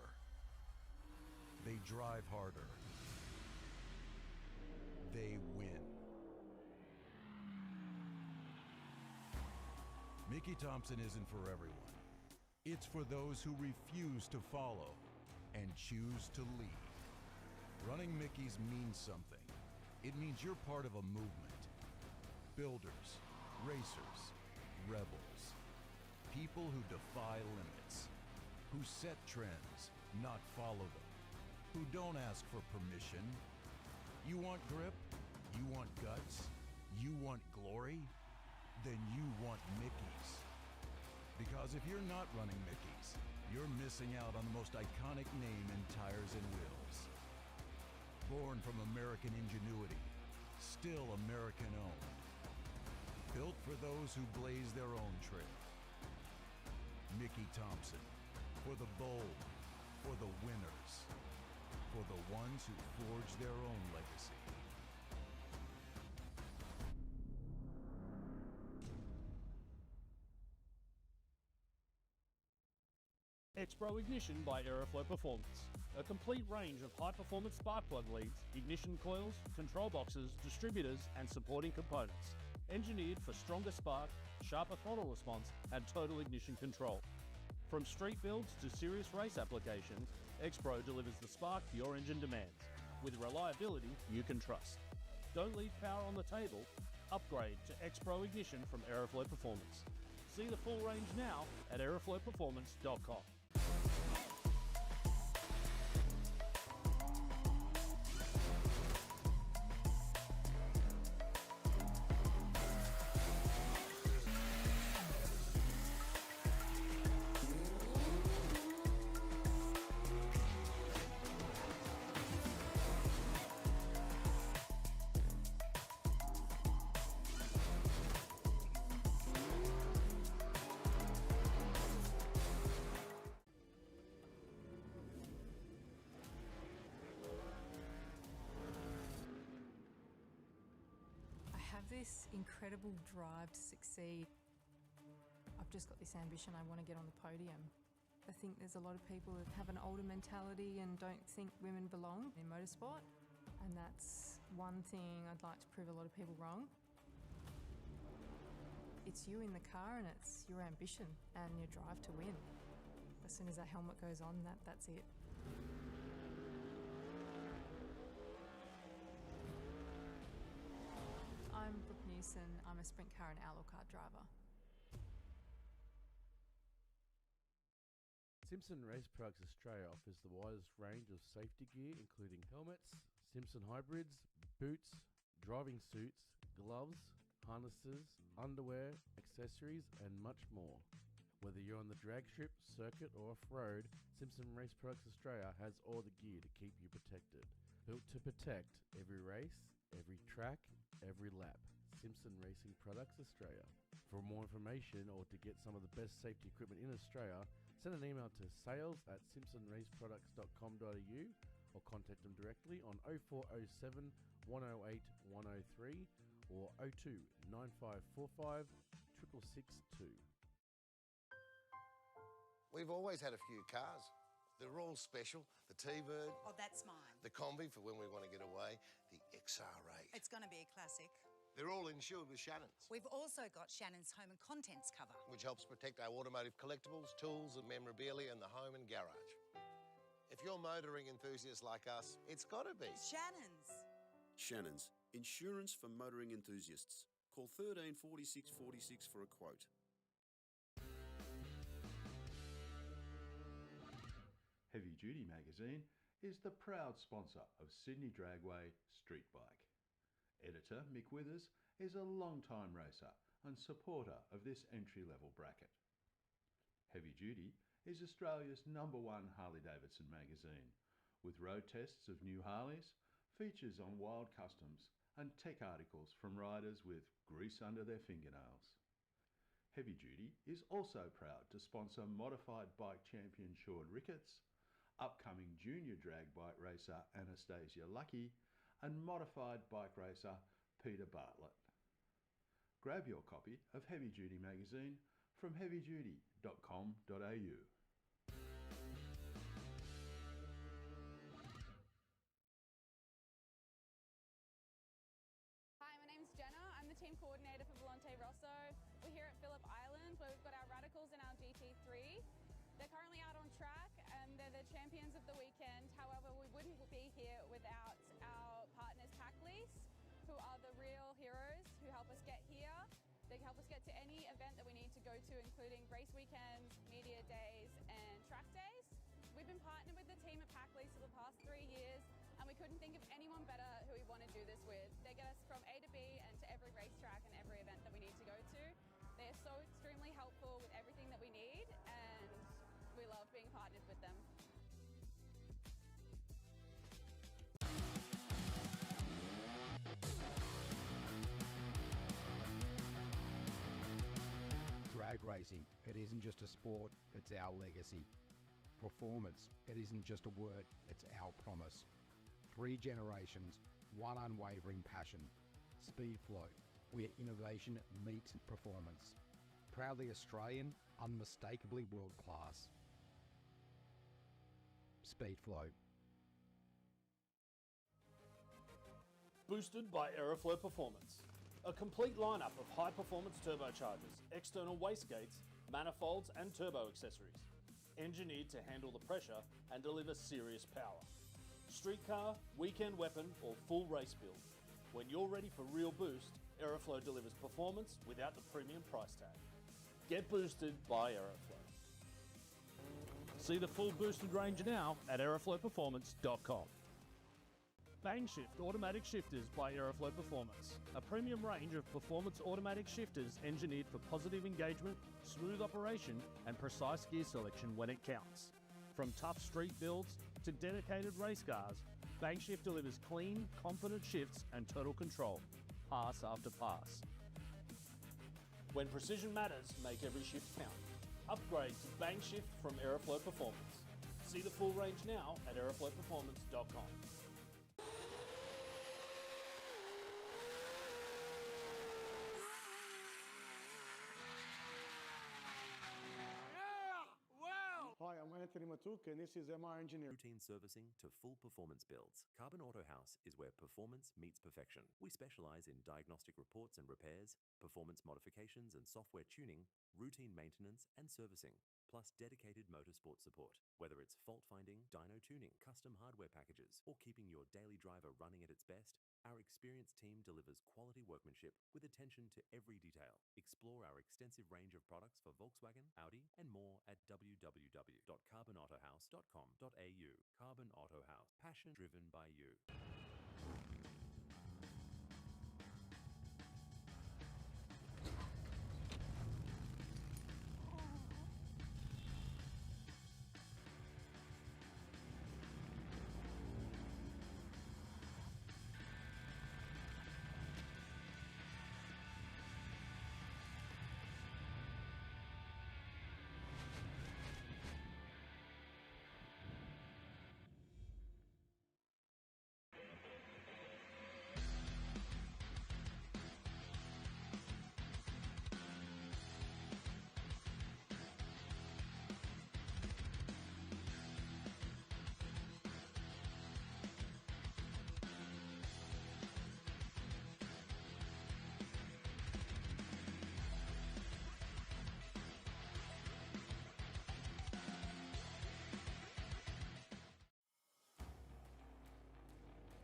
They drive harder. They win. Mickey Thompson isn't for everyone. It's for those who refuse to follow and choose to lead. Running Mickeys means something. It means you're part of a movement. Builders, racers, rebels. People who defy limits. Who set trends, not follow them. Who don't ask for permission. You want grip? You want guts? You want glory? Then you want Mickeys. Because if you're not running Mickeys, you're missing out on the most iconic name in tires and wheels. Born from American ingenuity, still American owned. Built for those who blaze their own trail. Mickey Thompson, for the bold, for the winners. for the ones who forge their own legacy. X-Pro Ignition by Aeroflow Performance. A complete range of high-performance spark plug leads, ignition coils, control boxes, distributors, and supporting components. Engineered for stronger spark, sharper throttle response, and total ignition control. From street builds to serious race applications, X-Pro delivers the spark your engine demands, with reliability you can trust. Don't leave power on the table. Upgrade to X-Pro Ignition from Aeroflow Performance. See the full range now at aeroflowperformance.com. This incredible drive to succeed. I've just got this ambition, I want to get on the podium. I think there's a lot of people that have an older mentality and don't think women belong in motorsport, and that's one thing I'd like to prove a lot of people wrong. It's you in the car and it's your ambition and your drive to win. As soon as that helmet goes on, that's it. I'm Brooke Newson. I'm a sprint car and outlaw car driver. Simpson Race Products Australia offers the widest range of safety gear, including helmets, Simpson hybrids, boots, driving suits, gloves, harnesses, underwear, accessories, and much more. Whether you're on the drag strip, circuit, or off-road, Simpson Race Products Australia has all the gear to keep you protected. Built to protect every race, every track, every lap. Simpson Racing Products Australia. For more information or to get some of the best safety equipment in Australia, send an email to sales@simpsonraceproducts.com.au or contact them directly on 0407 108 103 or 02 9545 6662. We've always had a few cars. They're all special. The T-Bird. Oh, that's mine. The Combi for when we want to get away. The XR8. It's going to be a classic. They're all insured with Shannon's, We've also got Shannon's home and contents cover. which helps protect our automotive collectibles, tools and memorabilia in the home and garage. If you're motoring enthusiasts like us, it's got to be Shannon's. Shannon's, insurance for motoring enthusiasts. Call 13 46 46 for a quote. Heavy Duty magazine is the proud sponsor of Sydney Dragway Street Bike. Editor Mick Withers is a long-time racer and supporter of this entry-level bracket. Heavy Duty is Australia's #1 Harley-Davidson magazine, with road tests of new Harleys, features on wild customs and tech articles from riders with grease under their fingernails. Heavy Duty is also proud to sponsor modified bike champion Sean Ricketts, upcoming junior drag bike racer Anastasia Lucky, and modified bike racer Peter Bartlett. Grab your copy of Heavy Duty magazine from heavyduty.com.au. Hi, my name's Jenna. I'm the team coordinator for Volante Rosso. We're here at Phillip Island where we've got our Radicals and our GT3. They're currently out on track and they're the champions of the weekend. However, we wouldn't be here without our partners Packlease, who are the real heroes who help us get here. They help us get to any event that we need to go to, including race weekends, media days, and track days. We've been partnered with the team at Packlease for the past 3 years, and we couldn't think of anyone better who we want to do this with. They get us from A to B and to every racetrack and every event that we need to go to. They are so extremely helpful with everything that we need, and we love being partnered with them. Drag racing, it isn't just a sport, it's our legacy. Performance, it isn't just a word, it's our promise. 3 generations, one unwavering passion. Speedflow, where innovation meets performance. Proudly Australian, unmistakably world class. Speedflow. Boosted by Aeroflow Performance. A complete lineup of high-performance turbochargers, external wastegates, manifolds and turbo accessories. Engineered to handle the pressure and deliver serious power. Street car, weekend weapon or full race build. When you're ready for real boost, Aeroflow delivers performance without the premium price tag. Get boosted by Aeroflow. See the full boosted range now at aeroflowperformance.com. Bangshift Automatic Shifters by Aeroflow Performance. A premium range of performance automatic shifters engineered for positive engagement, smooth operation and precise gear selection when it counts. From tough street builds to dedicated race cars, Bangshift delivers clean, confident shifts and total control, pass after pass. When precision matters, make every shift count. Upgrade to Bangshift from Aeroflow Performance. See the full range now at aeroflowperformance.com. Hi, I'm Anthony Matuk, and this is MR Engineering. Routine servicing to full performance builds. Carbon Auto House is where performance meets perfection. We specialize in diagnostic reports and repairs, performance modifications and software tuning, routine maintenance and servicing, plus dedicated motorsport support. Whether it's fault finding, dyno tuning, custom hardware packages, or keeping your daily driver running at its best, our experienced team delivers quality workmanship with attention to every detail. Explore our extensive range of products for Volkswagen, Audi, and more at www.carbonautohouse.com.au. Carbon Auto House. Passion driven by you.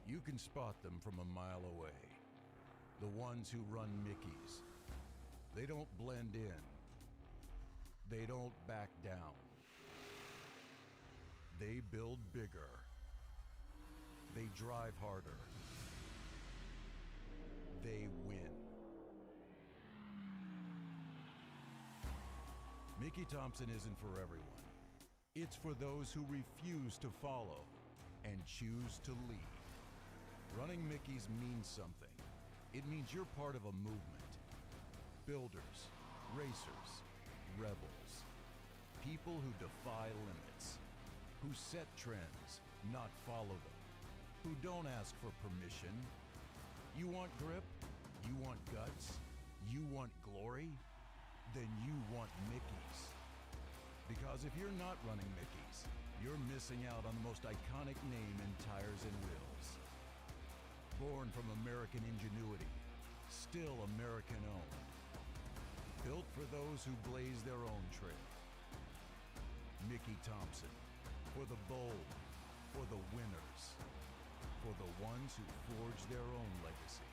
You can spot them from a mile away. The ones who run Mickeys. They don't blend in. They don't back down. They build bigger. They drive harder. They win. Mickey Thompson isn't for everyone. It's for those who refuse to follow and choose to lead. Running Mickeys means something. It means you're part of a movement. Builders, racers, rebels. People who defy limits. Who set trends, not follow them. Who don't ask for permission. You want grip? You want guts? You want glory? Then you want Mickeys. Because if you're not running Mickeys, you're missing out on the most iconic name in tires and wheels. Born from American ingenuity, still American owned. Built for those who blaze their own trail. Mickey Thompson, for the bold, for the winners, for the ones who forge their own legacy.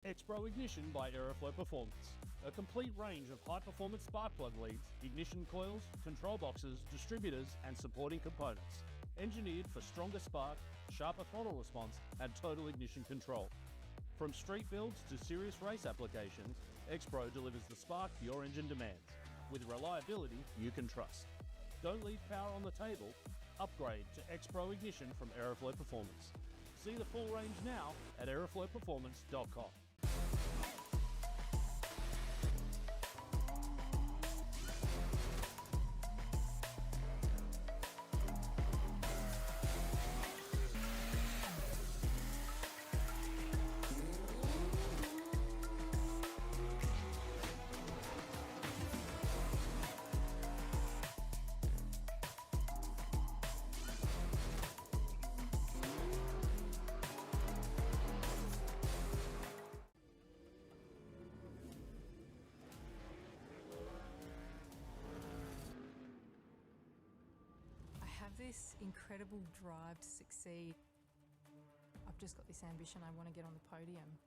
X-Pro Ignition by Aeroflow Performance. A complete range of high-performance spark plug leads, ignition coils, control boxes, distributors and supporting components. Engineered for stronger spark, sharper throttle response and total ignition control. From street builds to serious race applications, X-Pro delivers the spark your engine demands, with reliability you can trust. Don't leave power on the table. Upgrade to X-Pro Ignition from Aeroflow Performance. See the full range now at aeroflowperformance.com. This incredible drive to succeed. I've just got this ambition, I want to get on the podium.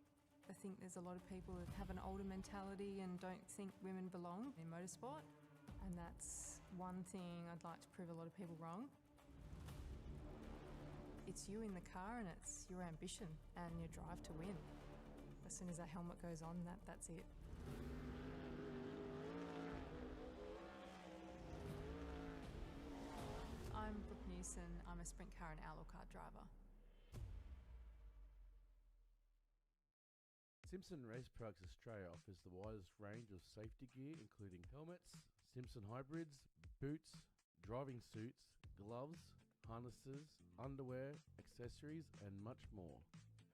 I think there's a lot of people that have an older mentality and don't think women belong in motorsport, and that's one thing I'd like to prove a lot of people wrong. It's you in the car and it's your ambition and your drive to win. As soon as that helmet goes on, that's it. I'm Brooke Newson. I'm a sprint car and outlaw kart driver. Simpson Race Products Australia offers the widest range of safety gear, including helmets, Simpson hybrids, boots, driving suits, gloves, harnesses, underwear, accessories, and much more.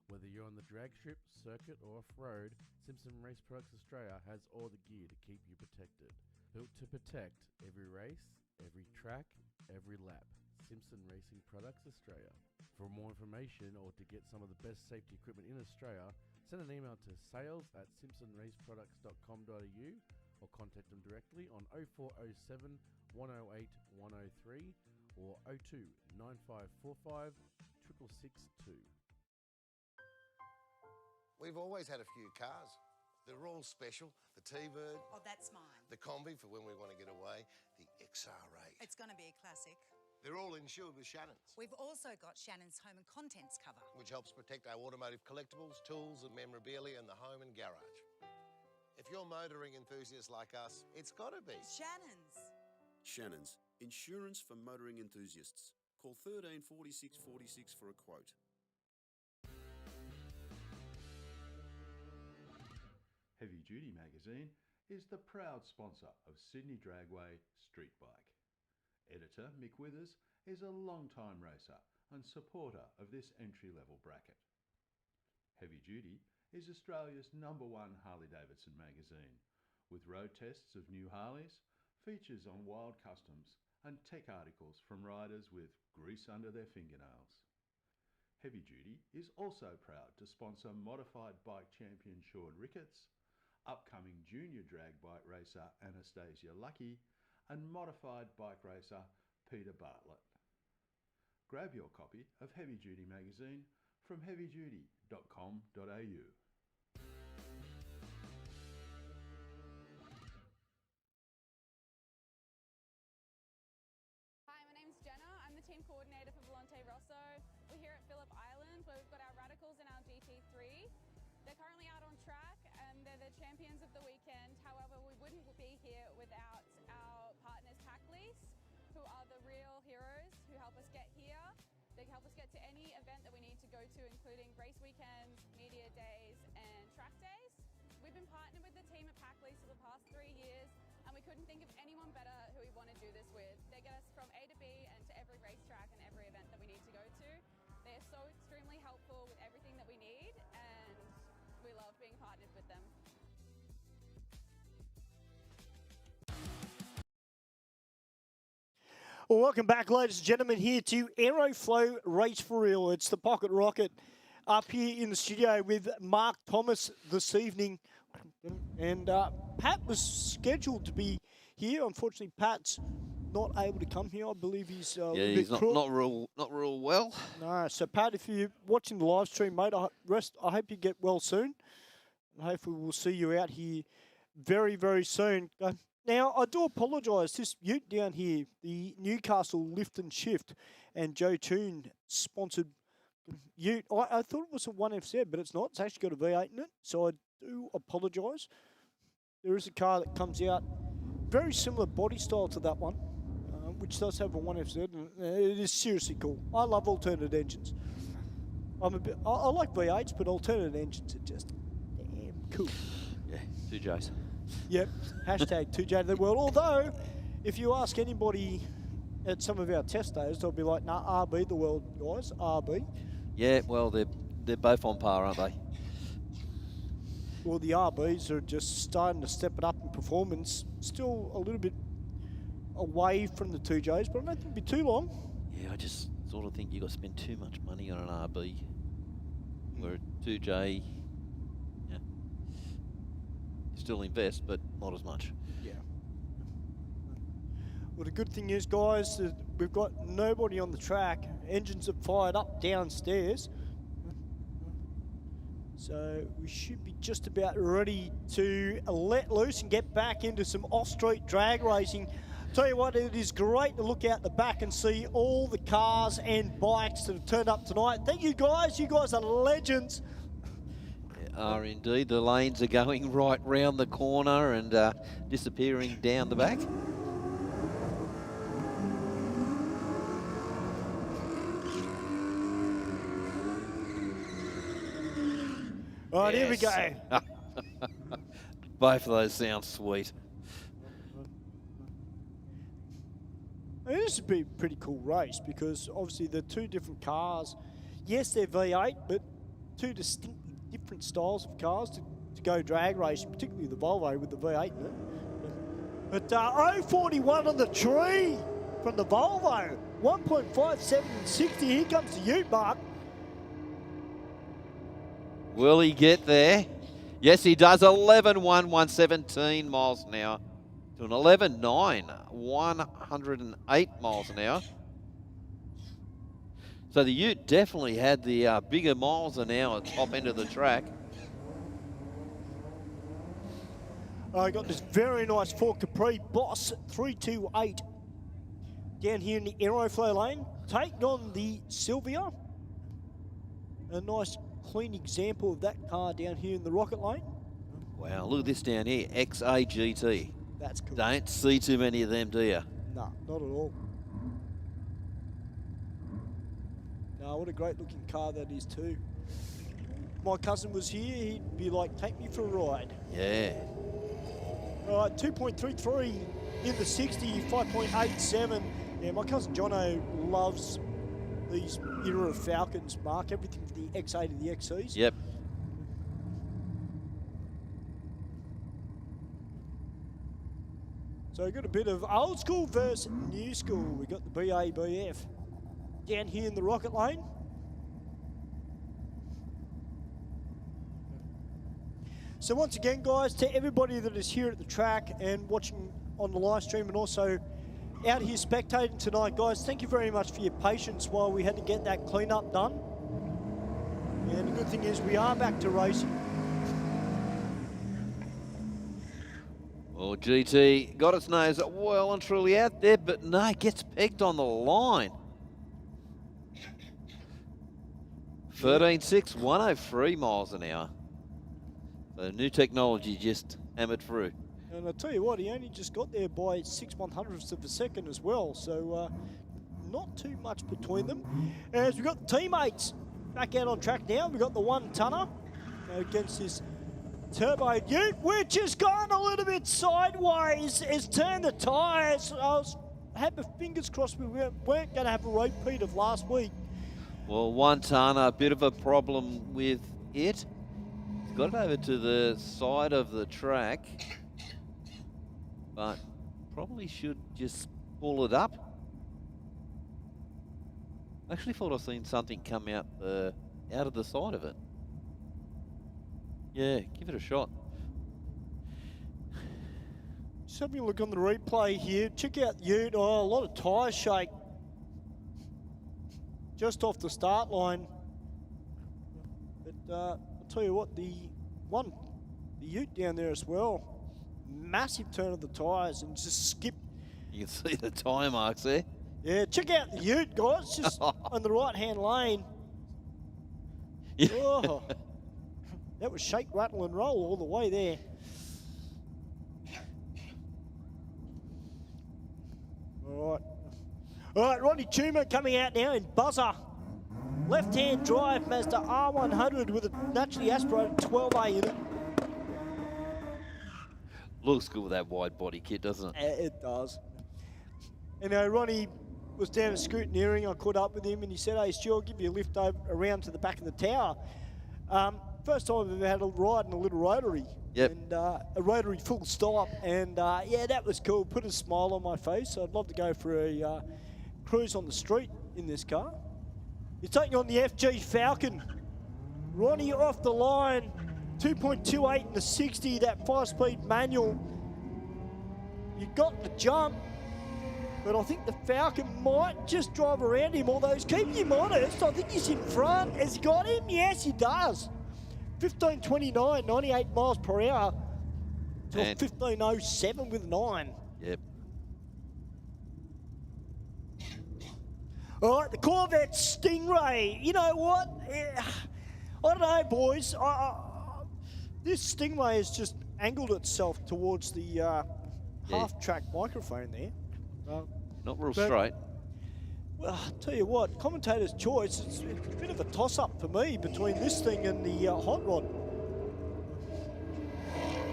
Whether you're on the drag strip, circuit, or off-road, Simpson Race Products Australia has all the gear to keep you protected. Built to protect every race, every track, every lap. Simpson Racing Products Australia. For more information or to get some of the best safety equipment in Australia, send an email to sales@simpsonraceproducts.com.au or contact them directly on 0407 108 103 or 02 9545 6662. We've always had a few cars. They're all special. The T-Bird. Oh, that's mine. The Combi for when we want to get away. The XR8. It's going to be a classic. They're all insured with Shannon's, We've also got Shannon's home and contents cover. which helps protect our automotive collectibles, tools and memorabilia in the home and garage. If you're motoring enthusiasts like us, it's got to be Shannon's. Shannon's, insurance for motoring enthusiasts. Call 13 46 46 for a quote. Heavy Duty magazine is the proud sponsor of Sydney Dragway Street Bike. Editor Mick Withers is a long-time racer and supporter of this entry-level bracket. Heavy Duty is Australia's #1 Harley-Davidson magazine, with road tests of new Harleys, features on wild customs and tech articles from riders with grease under their fingernails. Heavy Duty is also proud to sponsor modified bike champion Sean Ricketts, upcoming junior drag bike racer Anastasia Lucky, and modified bike racer Peter Bartlett. Grab your copy of Heavy Duty magazine from heavyduty.com.au. Hi, my name's Jenna. I'm the team coordinator for Volante Rosso. We're here at Phillip Island where we've got our Radicals and our GT3. They're currently out on track and they're the champions of the weekend. However, we wouldn't be here without our partners Packlease, who are the real heroes who help us get here. They help us get to any event that we need to go to, including race weekends, media days, and track days. We've been partnered with the team at Packlease for the past 3 years, and we couldn't think of anyone better who we want to do this with. They get us from A to B and to every racetrack and every event that we need to go to. They are so extremely helpful with everything that we need, and we love being partnered with them. Well, welcome back, ladies and gentlemen, here to Aeroflow Race for Real. It's the Pocket Rocket up here in the studio with Mark Thomas this evening. And Pat was scheduled to be here. Unfortunately, Pat's not able to come here. I believe he's he's not real well. No, so Pat, if you're watching the live stream, mate, I hope you get well soon. And hopefully we'll see you out here very, very soon. Now, I do apologise. This ute down here, the Newcastle Lift and Shift and Joe Toon sponsored ute. I thought it was a 1FZ, but it's not. It's actually got a V8 in it, so I do apologise. There is a car that comes out very similar body style to that one, which does have a 1FZ, and it is seriously cool. I love alternate engines. I like V8s, but alternate engines are just damn cool. Yeah, 2Js. Yep, hashtag 2J to the world. Although, if you ask anybody at some of our test days, they'll be like, nah, RB the world, guys, RB. Yeah, well, they're both on par, aren't they? Well, the RBs are just starting to step it up in performance. Still a little bit away from the 2Js, but I don't think it'll be too long. Yeah, I just sort of think you've got to spend too much money on an RB. Where a 2J, yeah, you still invest, but not as much. Yeah. Well, the good thing is, guys, that we've got nobody on the track. Engines are fired up downstairs. So we should be just about ready to let loose and get back into some off-street drag racing. Tell you what, it is great to look out the back and see all the cars and bikes that have turned up tonight. Thank you guys. You guys are legends. They are indeed. The lanes are going right round the corner and disappearing down the back. All right, Here we go. Both of those sound sweet. I mean, this would be a pretty cool race because obviously they're two different cars. Yes, they're V8, but two distinctly different styles of cars to go drag racing, particularly the Volvo with the V8 in it. But 041 on the tree from the Volvo. 1.57 and 60. Here comes the Ute, Mark. Will he get there? Yes, he does. 11.1, 117 miles an hour to an 11.9, 108 miles an hour. So the Ute definitely had the bigger miles an hour top end of the track. I got this very nice Ford Capri Boss 328 down here in the Aeroflow lane, taking on the Sylvia. A nice clean example of that car down here in the Rocket lane. Wow, look at this down here, XAGT. That's cool. Don't see too many of them, do you? No, not at all. No, what a great looking car that is too. If my cousin was here, he'd be like, take me for a ride. Yeah. All right, 2.33 in the 60, 5.87. Yeah, my cousin Jono loves these era of Falcons, Mark. Everything from the X8 to the XCs. Yep. So we've got a bit of old school versus new school. We've got the BABF down here in the Rocket lane. So once again, guys, to everybody that is here at the track and watching on the live stream and also out here spectating tonight, guys, thank you very much for your patience while we had to get that cleanup done. And the good thing is we are back to racing. Well, GT got its nose well and truly out there, but no, gets pegged on the line. 13.6, 103 miles an hour. So new technology just hammered through. And I'll tell you what, he only just got there by 6/100ths of a second as well. So not too much between them. As we've got the teammates back out on track now. We've got the one-tonner against this Turbo Ute, which has gone a little bit sideways. It's turned the tyres. I had my fingers crossed we weren't going to have a repeat of last week. Well, one-tonner, a bit of a problem with it. He's got it over to the side of the track, but probably should just pull it up. I actually thought I seen something come out of the side of it. Yeah, give it a shot. Just having a look on the replay here. Check out the Ute. Oh, a lot of tyre shake just off the start line. But I'll tell you what, the Ute down there as well. Massive turn of the tyres and just skip. You can see the tyre marks there. Yeah, check out the Ute, guys. Just on the right-hand lane. Yeah. Oh, that was shake, rattle, and roll all the way there. All right, Ronnie Tuma coming out now in buzzer. Left-hand drive Mazda R100 with a naturally aspirated 12A in it. Looks good with that wide body kit, doesn't it? It does. You know, Ronnie was down at Scrutineering. I caught up with him and he said, hey, Stu, I'll give you a lift around to the back of the tower. First time I've ever had a ride in a little rotary. Yep. And a rotary full stop. And yeah, that was cool. Put a smile on my face. I'd love to go for a cruise on the street in this car. You're taking on the FG Falcon. Ronnie off the line. 2.28 in the 60, that 5-speed manual. You got the jump, but I think the Falcon might just drive around him, although he's keeping him honest. I think he's in front. Has he got him? Yes, he does. 15.29, 98 miles per hour to 15.07 with 9. Yep. All right, the Corvette Stingray. You know what? I don't know, boys. This Stingray has just angled itself towards the half-track microphone there. Not real straight. Well, I'll tell you what, commentator's choice, it's a bit of a toss-up for me between this thing and the hot rod.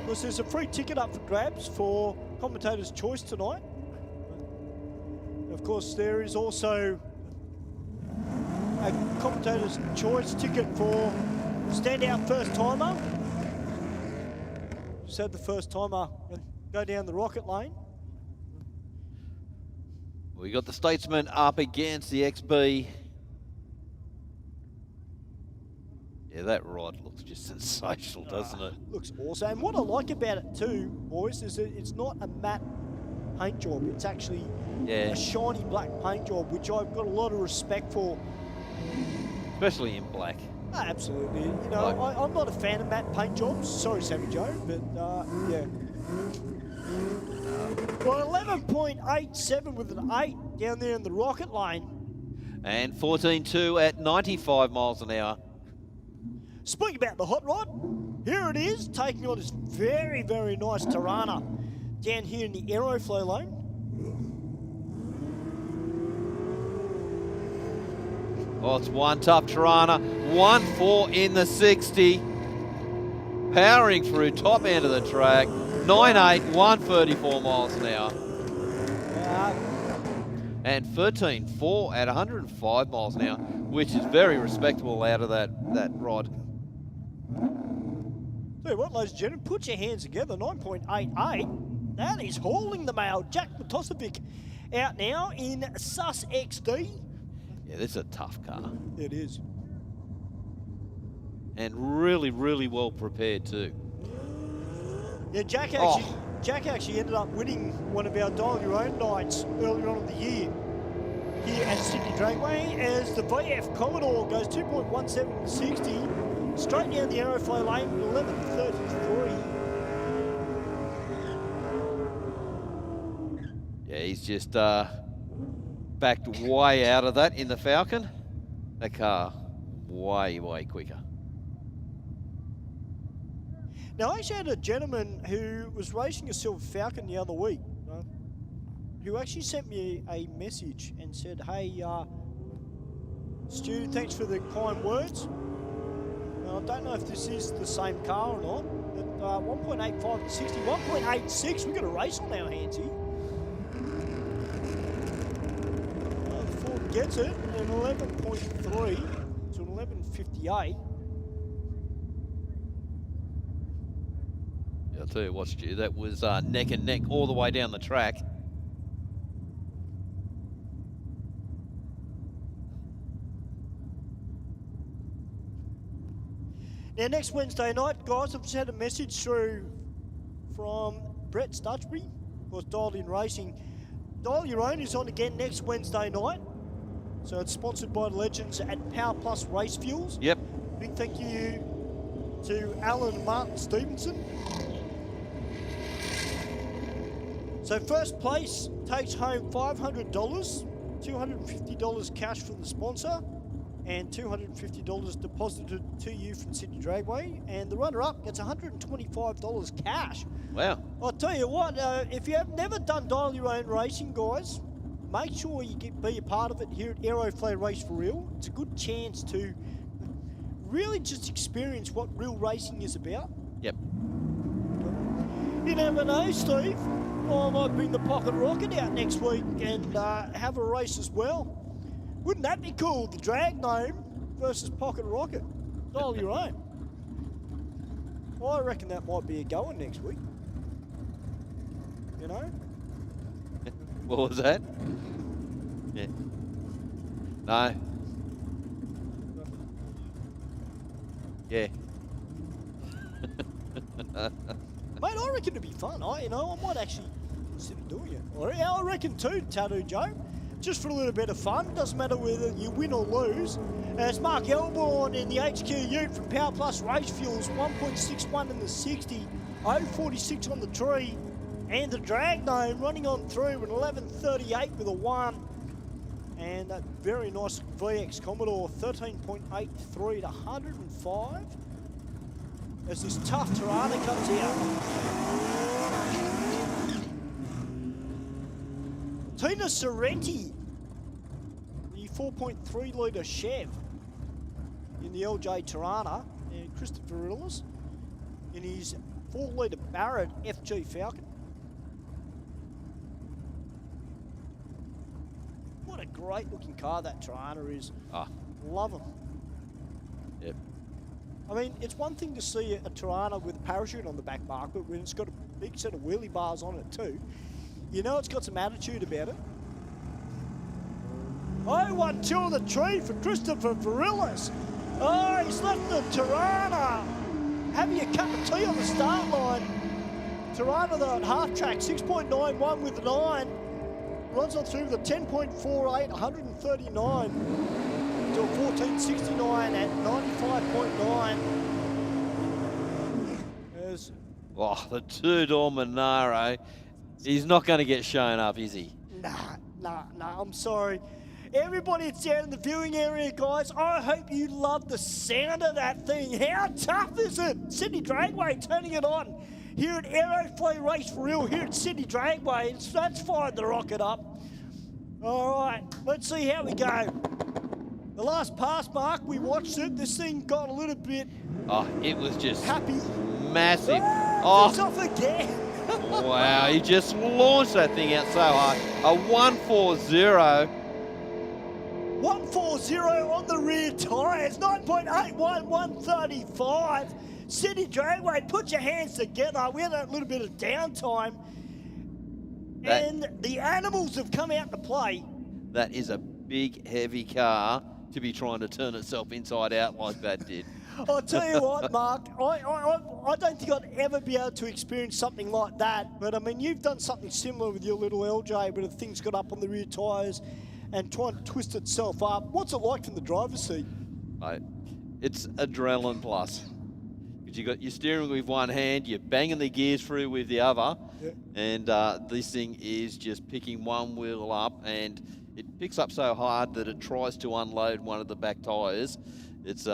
Because there's a free ticket up for grabs for commentator's choice tonight. Of course, there is also a commentator's choice ticket for Standout first timer. Just had the first timer go down the rocket lane. We got the Statesman up against the XB. Yeah, that rod looks just sensational, doesn't it? Looks awesome. And what I like about it too, boys, is that it's not a matte paint job. It's actually a shiny black paint job, which I've got a lot of respect for. Especially in black. Absolutely. You know, I'm not a fan of matte paint jobs. Sorry, Sammy Joe, but yeah. Well, 11.87 with an 8 down there in the rocket lane. And 14.2 at 95 miles an hour. Speaking about the hot rod, here it is, taking on this very, very nice Tirana down here in the Aeroflow lane. Oh, it's one tough Tirana. 1.4 in the 60. Powering through top end of the track. 9.8, 134 miles an hour. And 13.4 at 105 miles an hour, which is very respectable out of that rod. Tell you what, ladies and gentlemen, put your hands together. 9.88. That is hauling the mail. Jack Matosevic out now in Sus XD. Yeah, this is a tough car. It is. And really, really well prepared too. Yeah, Jack actually ended up winning one of our Dial Your Own nights earlier on in the year here at Sydney Dragway as the VF Commodore goes 2.17 in the 60, straight down the Aeroflow lane, 11.33. Yeah, he's just backed way out of that in the Falcon. That car way, way quicker. Now, I actually had a gentleman who was racing a Silver Falcon the other week, who actually sent me a message and said, hey, Stu, thanks for the kind words. Now, I don't know if this is the same car or not, but 1.85 to 60, 1.86, we've got a race on our hands here. The Ford gets it, an 11.3 to an 11.58. I'll tell you what, Stu, that was neck and neck all the way down the track. Now, next Wednesday night, guys, I've just had a message through from Brett Stutchbury, of course, Dialed In Racing. Dial Your Own is on again next Wednesday night. So it's sponsored by the legends at Power Plus Race Fuels. Yep. Big thank you to Alan and Martin Stevenson. So first place takes home $500, $250 cash from the sponsor, and $250 deposited to you from Sydney Dragway. And the runner-up gets $125 cash. Wow. I'll tell you what, if you have never done Dial Your Own racing, guys, make sure you be a part of it here at Aeroflow Race for Real. It's a good chance to really just experience what real racing is about. Yep. You never know, Steve. I might bring the Pocket Rocket out next week and have a race as well. Wouldn't that be cool? The Drag Gnome versus Pocket Rocket. Dial your own. I reckon that might be a goer next week. You know? What was that? Yeah. No. Yeah. Mate, I reckon it'd be fun. I might actually consider doing it. I reckon too, Tattoo Joe. Just for a little bit of fun. Doesn't matter whether you win or lose. It's Mark Elborn in the HQ Ute from Power Plus Race Fuels. 1.61 in the 60. 0.46 on the tree. And the Drag Gnome running on through an 11.38 with a 1. And that very nice VX Commodore, 13.83 to 105. As this tough Tirana comes out. Tina Sorrenti, the 4.3 litre Chev in the LJ Tirana. And Christopher Rillis in his 4 litre Barrett FG Falcon. What a great looking car that Tirana is. Love them. Yep. I mean, it's one thing to see a Tirana with a parachute on the back, Mark, but when it's got a big set of wheelie bars on it too, you know it's got some attitude about it. 0-1-2 on the tree for Christopher Varillas. Oh, he's left the Tirana. Having a cup of tea on the start line. Tirana though at half track, 6.91 with the 9. Runs on through the 10.48, 139 to a 14.69 at 95.9. Oh, the two-door Monaro. He's not going to get shown up, is he? Nah, I'm sorry. Everybody that's down in the viewing area, guys, I hope you love the sound of that thing. How tough is it? Sydney Dragway turning it on. Here at Aeroflow Race for Real, here at Sydney Dragway. That's fired the rocket up. All right, let's see how we go. The last pass, Mark, we watched it. This thing got a little bit... Oh, it was just happy. Massive. It's off again. Wow, he just launched that thing out so high. A 140. 140 on the rear tyres. 9.81, 135. Sydney Dragway, put your hands together. We had a little bit of downtime. And the animals have come out to play. That is a big, heavy car to be trying to turn itself inside out like that did. I'll tell you what, Mark, I don't think I'd ever be able to experience something like that. But, I mean, you've done something similar with your little LJ where the thing's got up on the rear tyres and trying to twist itself up. What's it like from the driver's seat? Mate, it's adrenaline plus. Because you got your steering wheel with one hand, you're banging the gears through with the other, and this thing is just picking one wheel up, and it picks up so hard that it tries to unload one of the back tyres. It's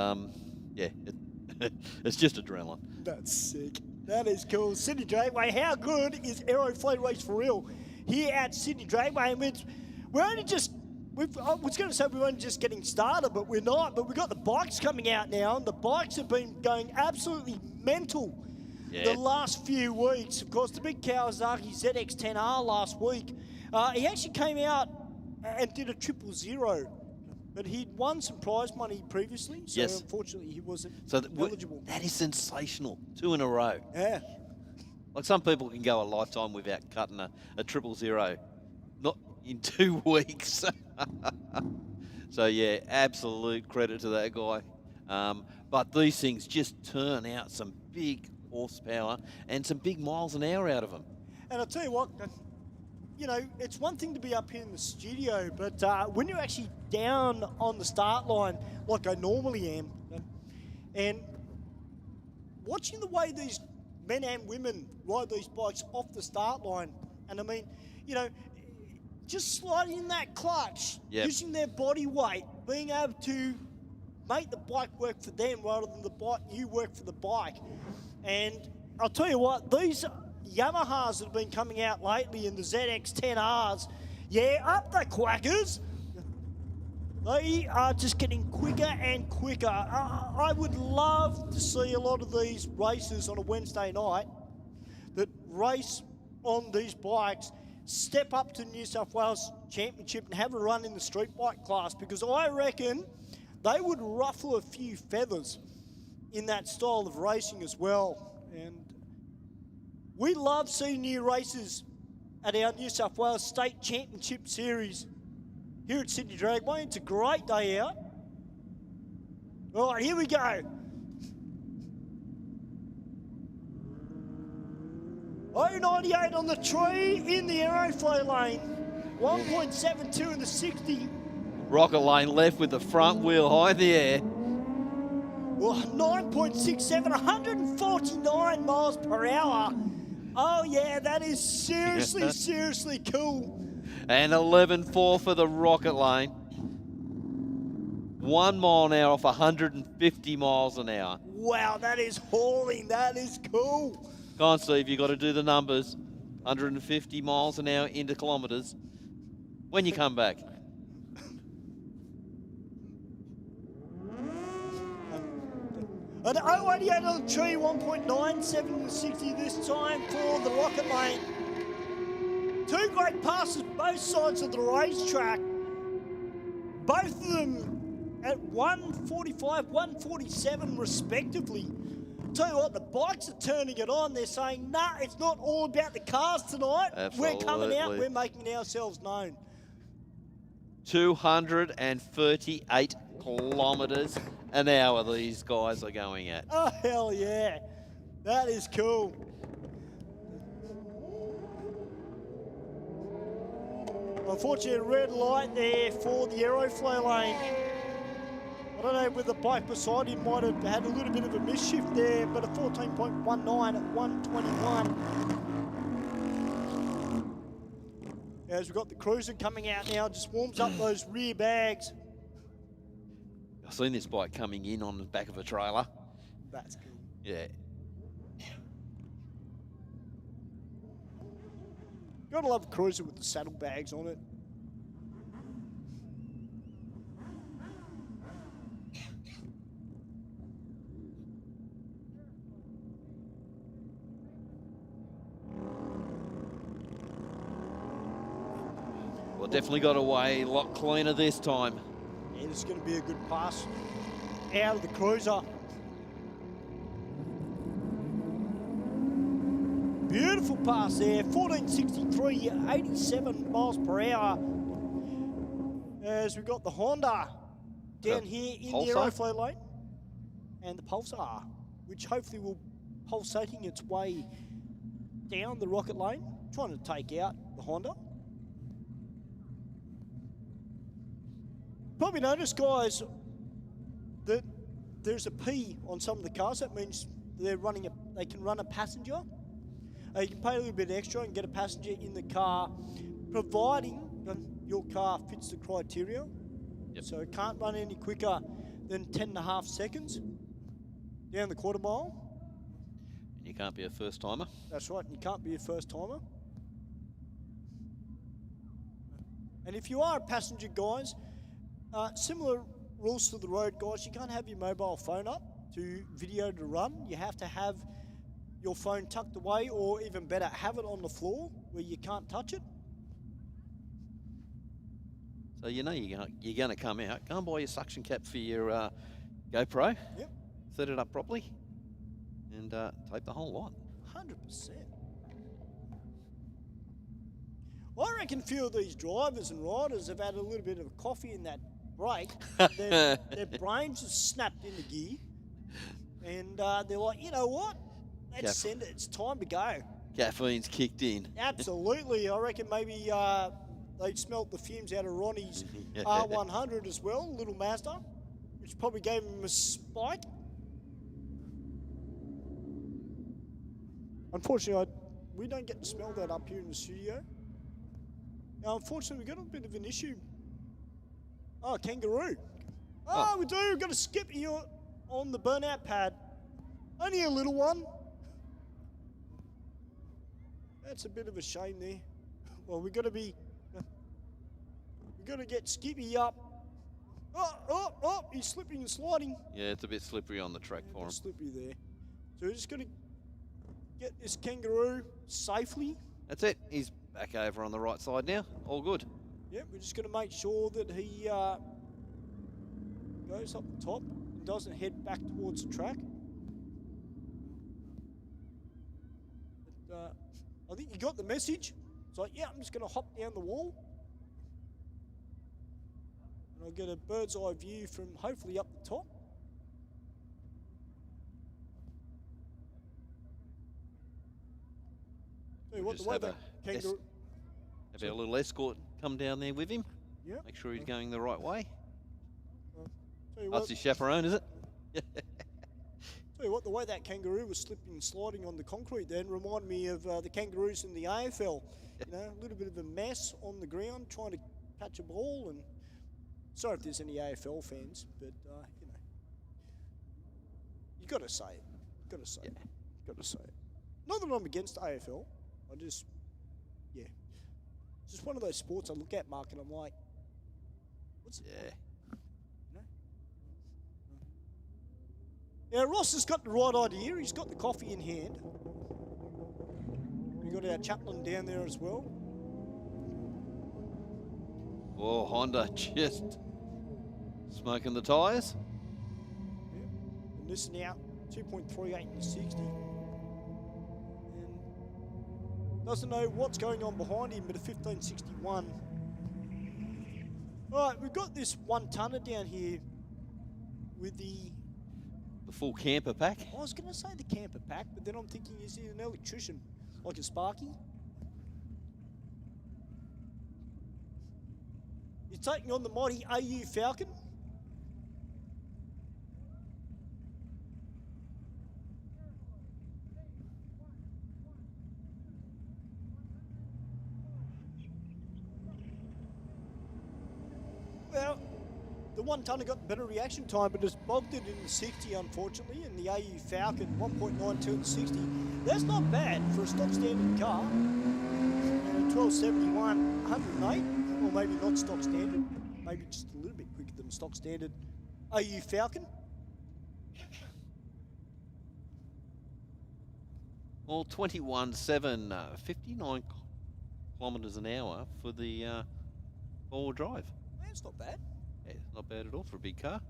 it's just adrenaline. That's sick. That is cool. Sydney Dragway, how good is Aeroflow Race for Real here at Sydney Dragway? And we're only just, I was going to say we're only just getting started, but we're not. But we've got the bikes coming out now, and the bikes have been going absolutely mental the last few weeks. Of course, the big Kawasaki ZX-10R last week, he actually came out and did a 000. But he'd won some prize money previously, so unfortunately he wasn't eligible. That is sensational. 2 in a row. Yeah. Like some people can go a lifetime without cutting a 000. Not in 2 weeks. So, yeah, absolute credit to that guy. But these things just turn out some big horsepower and some big miles an hour out of them. And I'll tell you what, you know, it's one thing to be up here in the studio, but when you're actually down on the start line, like I normally am, and watching the way these men and women ride these bikes off the start line, and I mean, you know, just sliding in that clutch, using their body weight, being able to make the bike work for them rather than you work for the bike. And I'll tell you what, these Yamahas that have been coming out lately in the ZX-10Rs, Yeah, up the Quackers. They are just getting quicker and quicker. I would love to see a lot of these races on a Wednesday night that race on these bikes step up to New South Wales Championship and have a run in the street bike class, because I reckon they would ruffle a few feathers in that style of racing as well. And we love seeing new races at our New South Wales State Championship Series here at Sydney Dragway. It's a great day out. All right, here we go. .098 on the tree in the Aeroflow lane. 1.72 in the 60. Rocket Lane left with the front wheel high in the air. Well, 9.67, 149 miles per hour. Oh yeah, that is seriously, seriously cool. And 11.4 for the Rocket Lane. 1 mile an hour off 150 miles an hour. Wow, that is hauling. That is cool. Go on, Steve, you got to do the numbers. 150 miles an hour into kilometres. When you come back. An 088 on the tree, 1.97 in the 60 this time for the Rocket Lane. Two great passes both sides of the racetrack. Both of them at 145, 147 respectively. Tell you what, the bikes are turning it on. They're saying, nah, it's not all about the cars tonight. Absolutely. We're coming out, we're making ourselves known. 238 kilometres an hour these guys are going at. Oh, hell yeah. That is cool. Unfortunately, a red light there for the Aeroflow lane. I don't know whether the bike beside him might have had a little bit of a mischief there, but a 14.19 at 121. As we've got the Cruiser coming out now, just warms up those rear bags. I've seen this bike coming in on the back of a trailer. That's cool. Yeah. Gotta love a Cruiser with the saddlebags on it. Well, definitely got away a lot cleaner this time. Yeah, this is going to be a good pass out of the Cruiser. Beautiful pass there, 1463, 87 miles per hour. As we've got the Honda down here in the Aeroflow lane. And the Pulsar, which hopefully will pulsating its way down the Rocket lane, trying to take out the Honda. Probably noticed, guys, that there's a P on some of the cars. That means they're running they can run a passenger. You can pay a little bit extra and get a passenger in the car, providing your car fits the criteria. Yep. So it can't run any quicker than 10.5 seconds down the quarter mile. You can't be a first timer. That's right, and you can't be a first timer. And if you are a passenger, guys, similar rules to the road, guys. You can't have your mobile phone up to video to run. You have to have your phone tucked away, or even better, have it on the floor where you can't touch it. So you know you're going to come out. Go and buy your suction cap for your GoPro. Yep. Set it up properly and tape the whole lot. 100%. I reckon a few of these drivers and riders have had a little bit of a coffee in that break. Their brains have snapped into gear. And they're like, you know what? Let's send it. It's time to go. Caffeine's kicked in. Absolutely. I reckon maybe they smelt the fumes out of Ronnie's R100 as well, little Mazda, which probably gave him a spike. Unfortunately, we don't get to smell that up here in the studio. Now, unfortunately, we've got a bit of an issue. Oh, kangaroo. Oh, we do. We've got a skip here on the burnout pad. Only a little one. That's a bit of a shame there. Well, we've got to be We've got to get Skippy up. Oh, he's slipping and sliding. Yeah, it's a bit slippery on the track for him. Slippery there. So we're just going to get this kangaroo safely. That's it. He's back over on the right side now. All good. Yep, we're just going to make sure that he goes up the top and doesn't head back towards the track. But, I think you got the message. It's like, yeah, I'm just going to hop down the wall. And I'll get a bird's eye view from hopefully up the top. Tell you what, the way that kangaroo... Have our little escort come down there with him. Yep. Make sure he's going the right way. Tell you That's his chaperone, is it? Tell you what, the way that kangaroo was slipping and sliding on the concrete then reminded me of the kangaroos in the AFL. You know, a little bit of a mess on the ground trying to catch a ball. And sorry if there's any AFL fans, but you know, you got to say it. Got to say it. Got to say it. Not that I'm against AFL. I just, yeah, it's just one of those sports I look at, Mark, and I'm like, what's it? Yeah. Now, Ross has got the right idea. He's got the coffee in hand. We've got our chaplain down there as well. Oh, Honda just smoking the tyres. Yep. And this now, 2.38 in the 60. And doesn't know what's going on behind him, but a 1561. All right, we've got this 1 tonner down here with the full camper pack. I was going to say the camper pack, but then I'm thinking, is he an electrician, like a Sparky? He's taking on the mighty AU Falcon. Well, the 1 tonner got better reaction time, but just bogged it in the 60, unfortunately, and the AU Falcon 1.92 in the 60. That's not bad for a stock standard car. 1271, 108, or maybe not stock standard, maybe just a little bit quicker than stock standard AU Falcon. Well, 21.7, 59 kilometres an hour for the all-wheel drive. That's not bad. Yeah, not bad at all for a big car.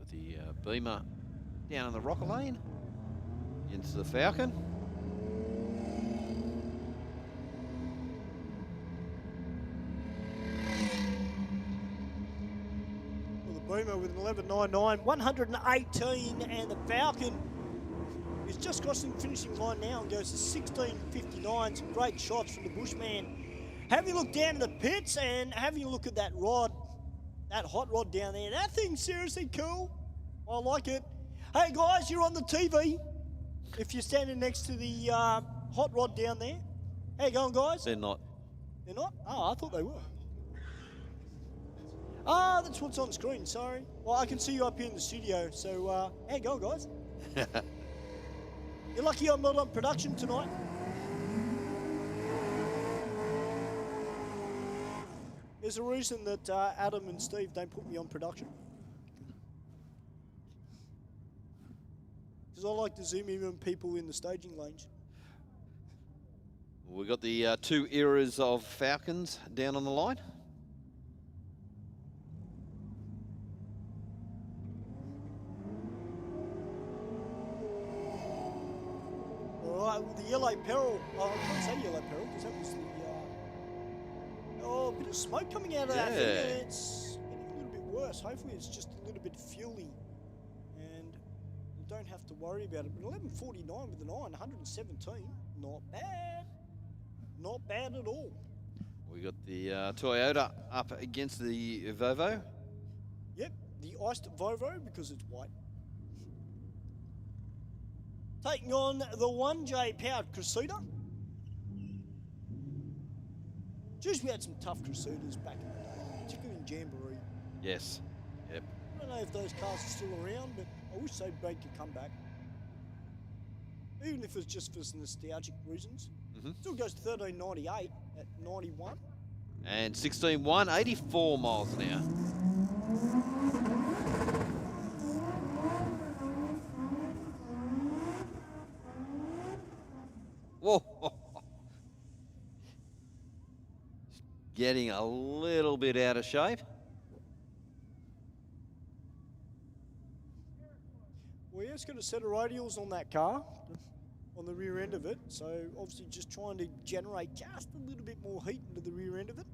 With the Beamer down in the rocker lane into the Falcon. Well, the Beamer with an 11.99, 118, and the Falcon is just crossing the finishing line now and goes to 16.59. Some great shots from the Bushman. Having a look down in the pits and having a look at that rod, that hot rod down there. That thing's seriously cool. I like it. Hey guys, you're on the TV. If you're standing next to the hot rod down there. How you going, guys? They're not. They're not? Oh, I thought they were. Ah, that's what's on screen, sorry. Well, I can see you up here in the studio, so how you going, guys? You're lucky I'm not on production tonight. There's a reason that Adam and Steve don't put me on production. Because I like to zoom in on people in the staging lanes. We've got the 2 eras of Falcons down on the line. All right, with the Yellow Peril. Oh, I can't say Yellow Peril because that was the... Oh, a bit of smoke coming out of that thing, and it's getting a little bit worse. Hopefully it's just a little bit fuely, and you don't have to worry about it. But 11.49 with an iron, 117, not bad. Not bad at all. We got the Toyota up against the Volvo. Yep, the iced Volvo because it's white. Taking on the 1J powered Crusader. Geez, we had some tough Crusaders back in the day, particularly in Jamboree. Yes. Yep. I don't know if those cars are still around, but I wish they'd make a comeback. Even if it's just for nostalgic reasons. Still goes 13.98 at 91. And 16.1, 84 miles an hour. Whoa. Getting a little bit out of shape. Well, yeah, it's got a set of radials on that car, on the rear end of it. So obviously just trying to generate just a little bit more heat into the rear end of it.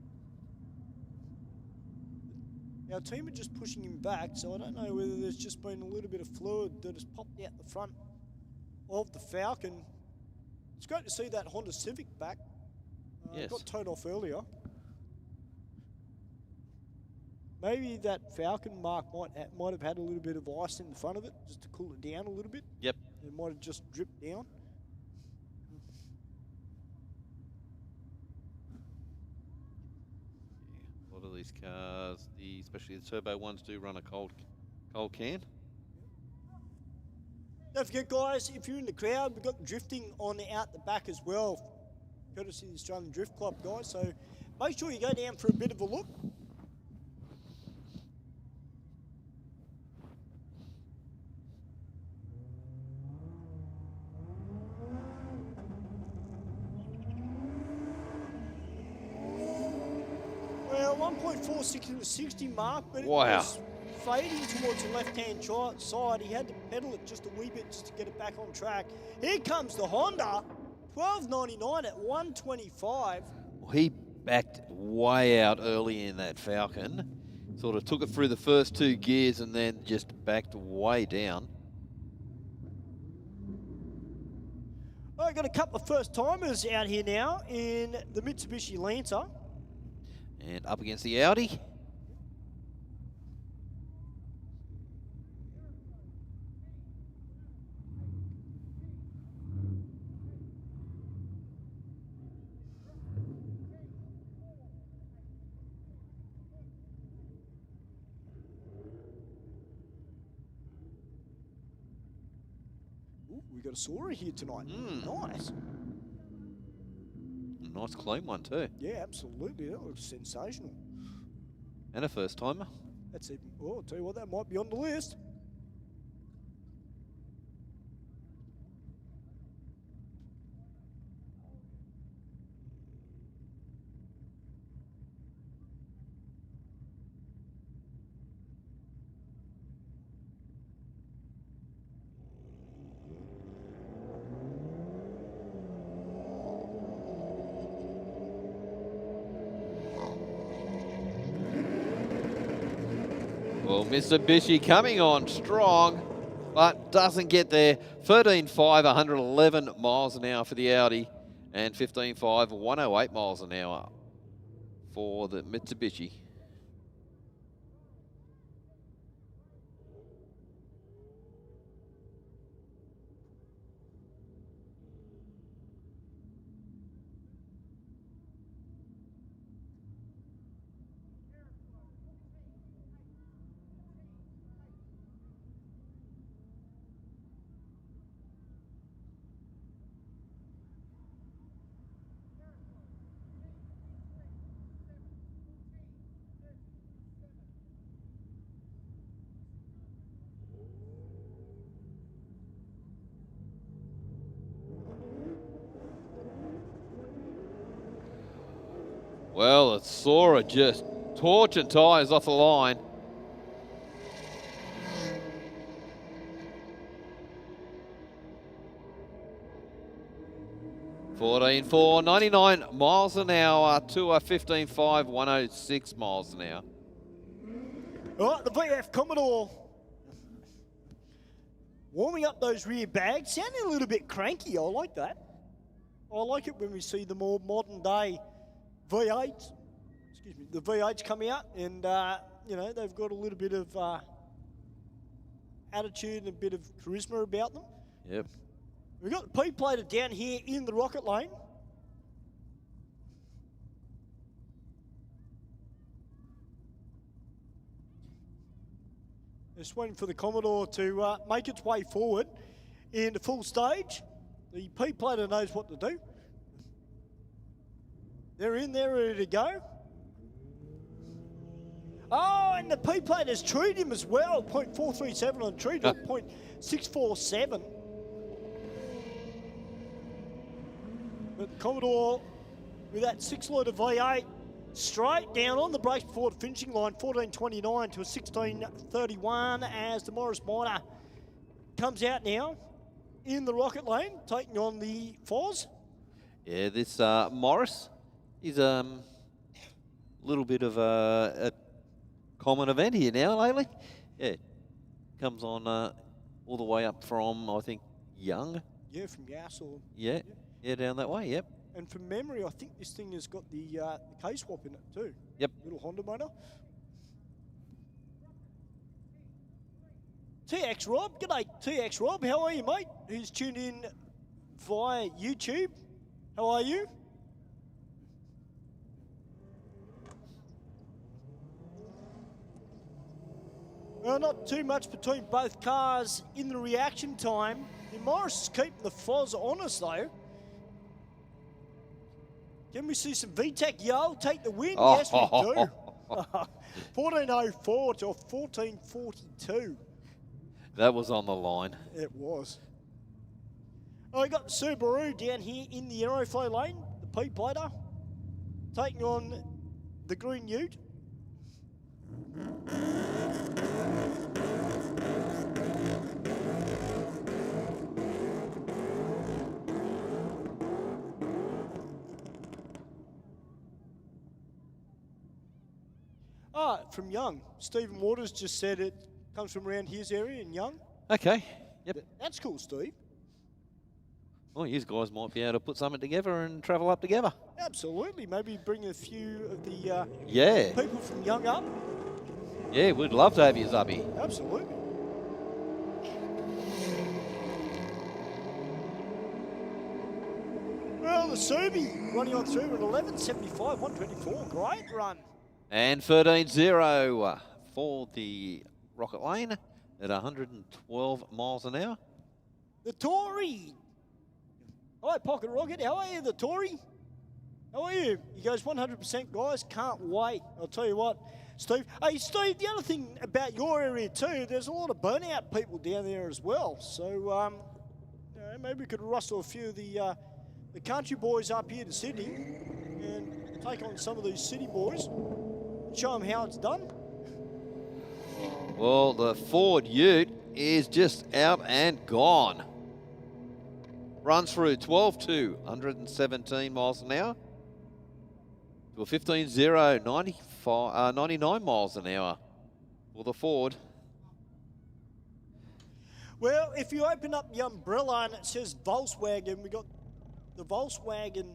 Our team are just pushing him back, so I don't know whether there's just been a little bit of fluid that has popped out the front of the Falcon. It's great to see that Honda Civic back. Yes. Got towed off earlier. Maybe that Falcon mark might have had a little bit of ice in the front of it, just to cool it down a little bit. Yep. It might have just dripped down. A lot of these cars, especially the turbo ones, do run a cold can. Don't forget, guys, if you're in the crowd, we've got drifting on out the back as well, courtesy of the Australian Drift Club, guys. So make sure you go down for a bit of a look. Well, 1.46 in the 60 mark, but Wow. it was fading towards the left-hand side. He had to pedal it just a wee bit just to get it back on track. Here comes the Honda, 12.99 at 125. Well, he backed way out early in that Falcon. Sort of took it through the first two gears and then just backed way down. I got a couple of first-timers out here now in the Mitsubishi Lancer. And up against the Audi. Ooh, we got a Sora here tonight. Nice. Nice clean one too. Yeah, absolutely. That looks sensational. And a first timer. That's even. Oh, I'll tell you what, that might be on the list. Well, Mitsubishi coming on strong, but doesn't get there. 13.5, 111 miles an hour for the Audi, and 15.5, 108 miles an hour for the Mitsubishi. Well, it's Sora just torching tyres off the line. $14.4, 99 miles an hour to a 15.5, 106 miles an hour. All right, the VF Commodore. Warming up those rear bags, sounding a little bit cranky. I like that. I like it when we see the more modern day V8s, excuse me, the V8s come out and, you know, they've got a little bit of attitude and a bit of charisma about them. Yep. We've got the P-plater down here in the rocket lane. Just waiting for the Commodore to make its way forward into full stage. The P-plater knows what to do. They're in there ready to go. Oh, and the P-plate has treated him as well. 0.437 on treat, or 0.647. But Commodore, with that 6-litre V8, straight down on the brakes before the finishing line, 14.29 to a 16.31 as the Morris Minor comes out now in the rocket lane, taking on the Foz. Yeah, this Morris is a little bit of a common event here now lately. Yeah, comes on all the way up from, I think, Young. Yeah, from Yass or... Yeah, yeah, down that way, yep. And from memory, I think this thing has got the K-swap in it too. Yep. Little Honda motor. TX Rob, g'day TX Rob, how are you, mate? Who's tuned in via YouTube? How are you? Well, not too much between both cars in the reaction time. The Morris is keeping the Foz honest though. Can we see some VTEC Yo take the win? Oh. Yes, we do. 14.04 to 14.42. That was on the line. It was. Oh, we got the Subaru down here in the Aeroflow lane, the P-plater, taking on the Green Ute. From Young. Stephen Waters just said it comes from around his area in Young. Okay, yep. That's cool, Steve. Well, you guys might be able to put something together and travel up together. Absolutely. Maybe bring a few of the Yeah. people from Young up. Yeah, we'd love to have you, Zubby. Absolutely. Well, the Subi running on through at 11.75, 124. Great run. And 13.0 for the Rocket Lane at 112 miles an hour. The Tory. Hi, Pocket Rocket. How are you, the Tory? How are you? You guys 100% guys. Can't wait. I'll tell you what, Steve. Hey, Steve, the other thing about your area too, there's a lot of burnout people down there as well. So, you know, maybe we could rustle a few of the country boys up here to Sydney and take on some of these city boys. Show them how it's done. Well, the Ford Ute is just out and gone. Runs through 12.2, 117 miles an hour to a 15.0, 99 miles an hour for the Ford. Well, if you open up the umbrella and it says Volkswagen, we got the Volkswagen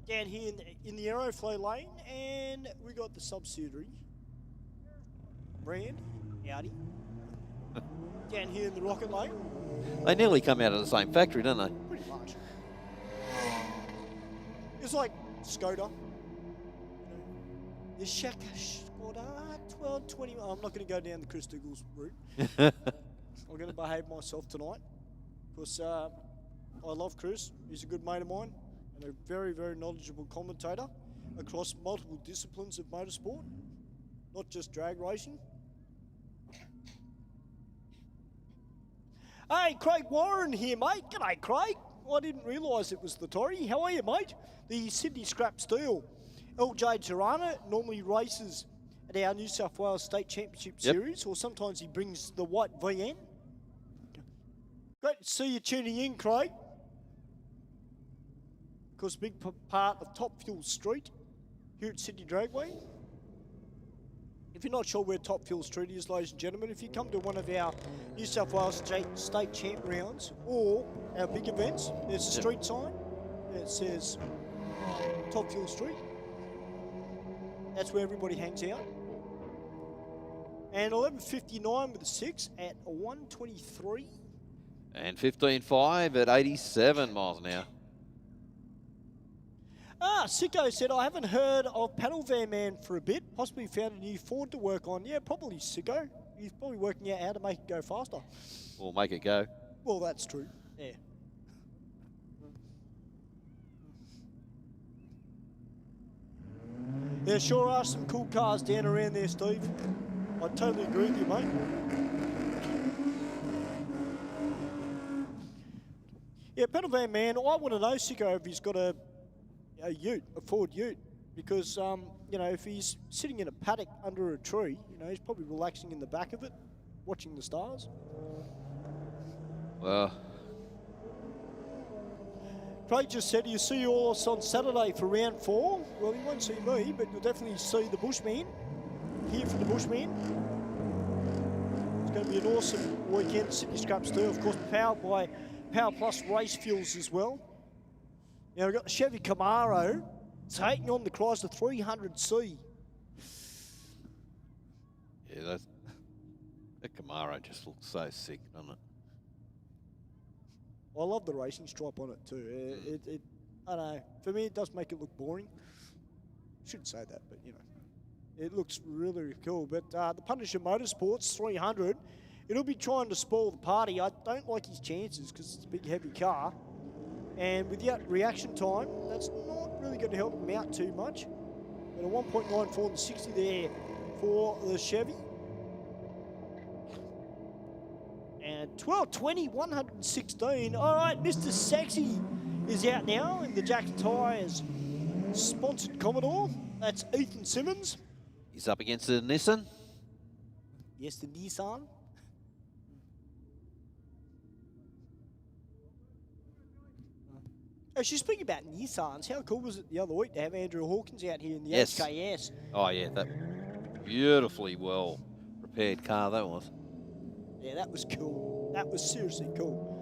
down here in the Aeroflow lane, and we got the subsidiary brand, Audi, down here in the Rocket lane. They nearly come out of the same factory, don't they? Pretty much. It's like Skoda. The Skoda 1220. I'm not going to go down the Chris Douglas route. I'm going to behave myself tonight because I love Chris. He's a good mate of mine and a very, very knowledgeable commentator across multiple disciplines of motorsport, not just drag racing. Hey, Craig Warren here, mate. G'day, Craig. I didn't realise it was the Tory. How are you, mate? The Sydney Scrap Steel. LJ Tirana normally races at our New South Wales State Championship Series, or sometimes he brings the white VN. Great to see you tuning in, Craig. Of course, a big part of Top Fuel Street here at Sydney Dragway. If you're not sure where Top Fuel Street is, ladies and gentlemen, if you come to one of our New South Wales State Champ rounds or our big events, there's a street sign that says Top Fuel Street. That's where everybody hangs out. And 11.59 with a 6 at 123. And 15.5 at 87 miles an hour. Sicko said, I haven't heard of Paddle Van Man for a bit. Possibly found a new Ford to work on. Yeah, probably Sicko. He's probably working out how to make it go faster. Or make it go. Well, that's true. Yeah. There sure are some cool cars down around there, Steve. I totally agree with you, mate. Yeah, Pedal Van Man, I want to know, Sicko, if he's got a ute, a Ford ute. Because, you know, if he's sitting in a paddock under a tree, you know, he's probably relaxing in the back of it, watching the stars. Well, Craig just said he'll see you all on Saturday for round 4. Well, he won't see me, but you'll definitely see the Bushman. Here for the Bushman. It's going to be an awesome weekend. Sydney Scraps too, of course, powered by Power Plus race fuels as well. Now we've got the Chevy Camaro taking on the Chrysler 300C. yeah, that Camaro just looks so sick, doesn't it? I love the racing stripe on it too. I don't know. For me, it does make it look boring. Shouldn't say that, but you know, it looks really, really cool. But the Punisher Motorsports 300, it'll be trying to spoil the party. I don't like his chances because it's a big, heavy car. And with the reaction time, that's not really going to help him out too much. But a 1.94 and 60 there for the Chevy. And 12.20, 116. All right, Mr. Sexy is out now in the Jack Tyres sponsored Commodore. That's Ethan Simmons. He's up against the Nissan. Yes, the Nissan. Actually, speaking about Nissans, how cool was it the other week to have Andrew Hawkins out here in the Yes. HKS? Oh, yeah, that beautifully well prepared car that was. Yeah, that was cool. That was seriously cool.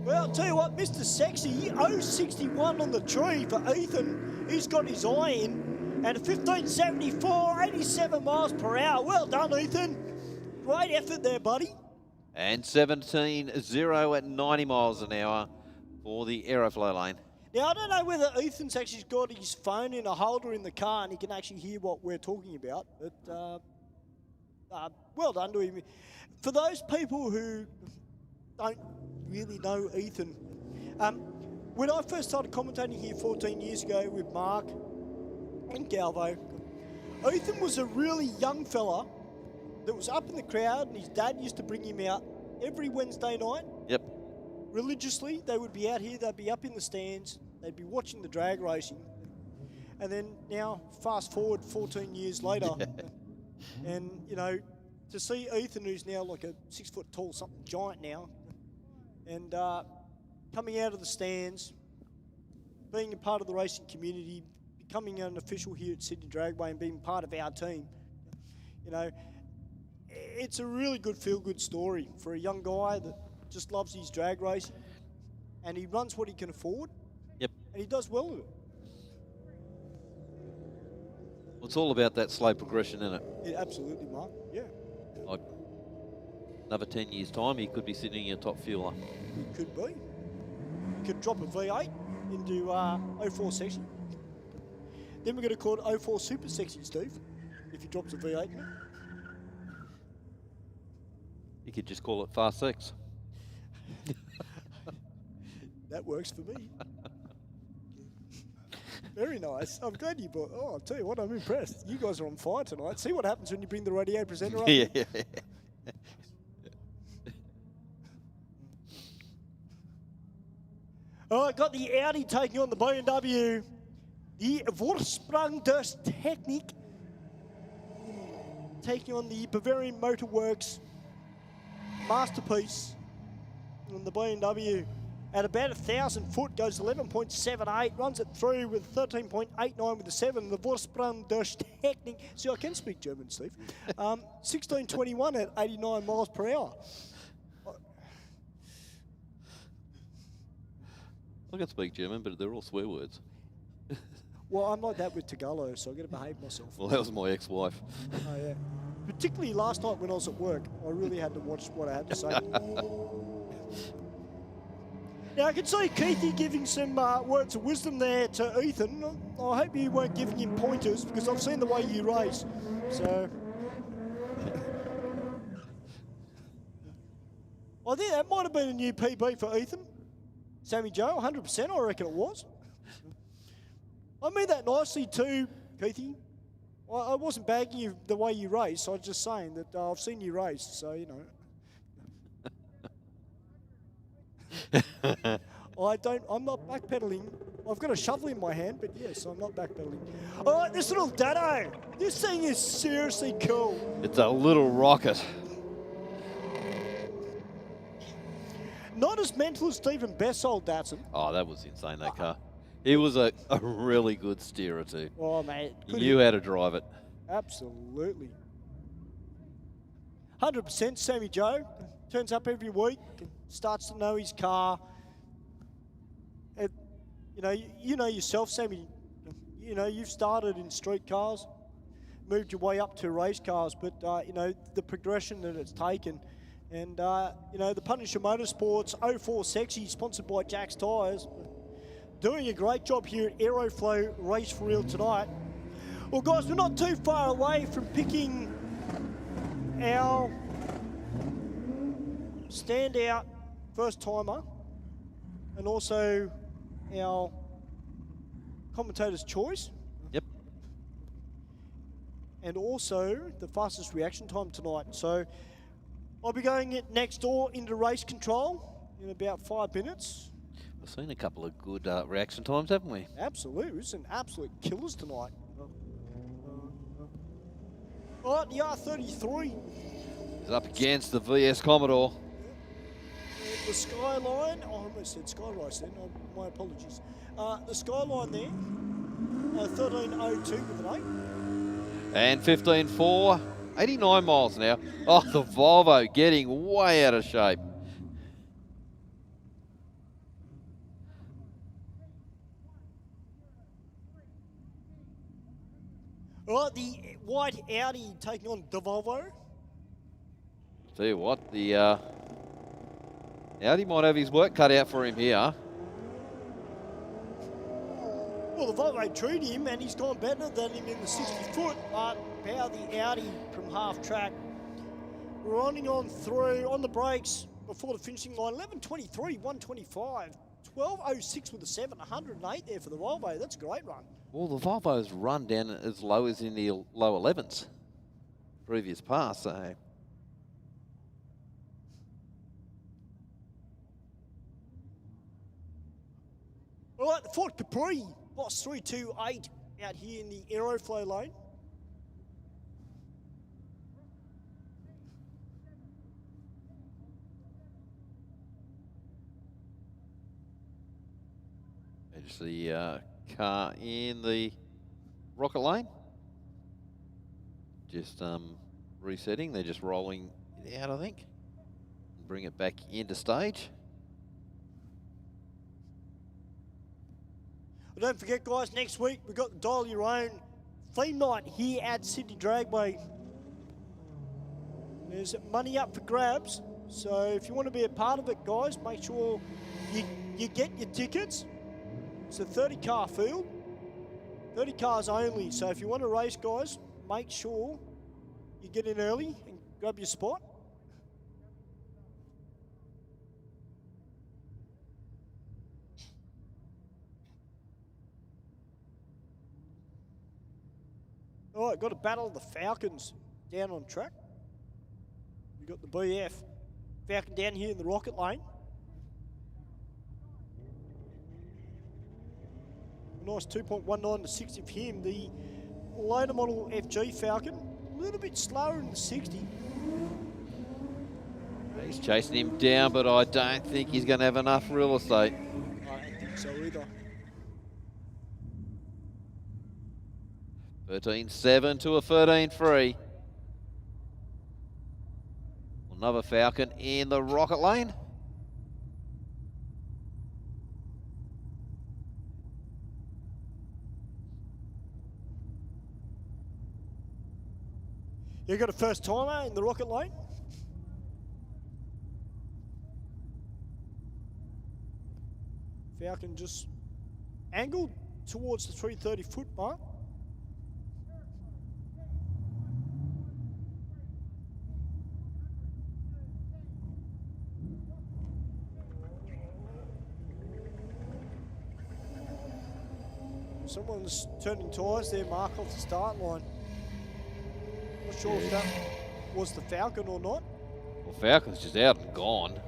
Well, I'll tell you what, Mr. Sexy, 061 on the tree for Ethan. He's got his eye in at a 1574, 87 miles per hour. Well done, Ethan. Great effort there, buddy. And 17.0 at 90 miles an hour for the Aeroflow lane. Now, I don't know whether Ethan's actually got his phone in a holder in the car and he can actually hear what we're talking about, but well done to him. For those people who don't really know Ethan, when I first started commentating here 14 years ago with Mark and Galvo, Ethan was a really young fella that was up in the crowd, and his dad used to bring him out every Wednesday night. Yep. Religiously, they would be out here, they'd be up in the stands, they'd be watching the drag racing. And then now, fast forward 14 years later, and, you know, to see Ethan, who's now like a 6 foot tall something giant now, and coming out of the stands, being a part of the racing community, becoming an official here at Sydney Dragway and being part of our team, you know, it's a really good feel-good story for a young guy that just loves his drag racing, and he runs what he can afford. Yep. And he does well with it. Well, it's all about that slow progression, isn't it? Yeah, absolutely, Mark. Yeah. Like another 10 years' time, he could be sitting in a top fueler. He could be. He could drop a V8 into 04 Sexy. Then we're going to call it 04 Super Sexy, Steve, if he drops a V8 in it. You could just call it Fast 6. That works for me. Very nice. I'm glad you brought. Oh, I'll tell you what, I'm impressed. You guys are on fire tonight. See what happens when you bring the radio presenter up. Yeah. All right, got the Audi taking on the BMW. The Vorsprung des Technik taking on the Bavarian Motorworks masterpiece on the BMW. At about 1,000 foot, goes 11.78, runs it through with 13.89 with the 7. The Vorsprung des Technik. See, I can speak German, Steve. 16.21 at 89 miles per hour. I can speak German, but they're all swear words. Well, I'm like that with Tagalog, so I've got to behave myself. Well, that was my ex-wife. Oh, yeah. Particularly last night when I was at work, I really had to watch what I had to say. Now, I can see Keithy giving some words of wisdom there to Ethan. I hope you weren't giving him pointers, because I've seen the way you race. So, I think that might have been a new PB for Ethan. Sammy Joe, 100%, I reckon it was. I mean that nicely too, Keithy. I wasn't bagging you the way you race. I was just saying that I've seen you race, so you know. I'm not backpedaling. I've got a shovel in my hand, but yes, I'm not backpedaling. All right, this little Dado. This thing is seriously cool. It's a little rocket. Not as mental as Stephen Best's old Datsun. Oh, that was insane, that car. He was a really good steerer too. Oh, mate. He knew how to drive it. Absolutely. 100% Sammy Joe. Turns up every week, starts to know his car. And, you know yourself, Sammy. You know, you've started in street cars, moved your way up to race cars, but, the progression that it's taken. And, the Punisher Motorsports 04 Sexy, sponsored by Jack's Tyres, doing a great job here at Aeroflow Race for Real tonight. Well, guys, we're not too far away from picking our Standout first timer and also our Commentator's Choice. Yep. And also the fastest reaction time tonight. So I'll be going it next door into race control in about 5 minutes. We've seen a couple of good reaction times, haven't we? Absolutely. It's an absolute killers tonight. All right, the R33. He's up against the VS Commodore. The Skyline, I almost said Skyrise then, my apologies. The Skyline there, 13.02 with an 8. And 15.4, 89 miles an hour. Oh, the Volvo getting way out of shape. All right, the white Audi taking on the Volvo. Tell you what, the Audi might have his work cut out for him here. Well, the Volvo treated him, and he's gone better than him in the 60-foot, but how the Audi from half track. Running on through, on the brakes before the finishing line, 11.23, 125, 12.06 with a 7, 108 there for the Volvo. That's a great run. Well, the Volvo's run down as low as in the low 11s, previous pass, so. All right, the Ford Capri, Boss 328 out here in the Aeroflow lane. There's the car in the rocket lane. Just resetting. They're just rolling it out, I think. Bring it back into stage. Well, don't forget, guys, next week we've got the Dial Your Own theme night here at Sydney Dragway. There's money up for grabs, so if you want to be a part of it, guys, make sure you get your tickets. It's a 30-car field, 30 cars only, so if you want to race, guys, make sure you get in early and grab your spot. All right, got a battle of the Falcons down on track. We got the BF Falcon down here in the rocket lane. A nice 2.19 to 60 for him. The later model FG Falcon, a little bit slower in the 60. He's chasing him down, but I don't think he's going to have enough real estate. I don't think so either. 13.7 to a 13.3. Another Falcon in the rocket lane. You got a first timer in the rocket lane. Falcon just angled towards the 330-foot mark. someone's turning tyres there, Mark, off the start line. Not sure if that was the Falcon or not. Well, Falcon's just out and gone.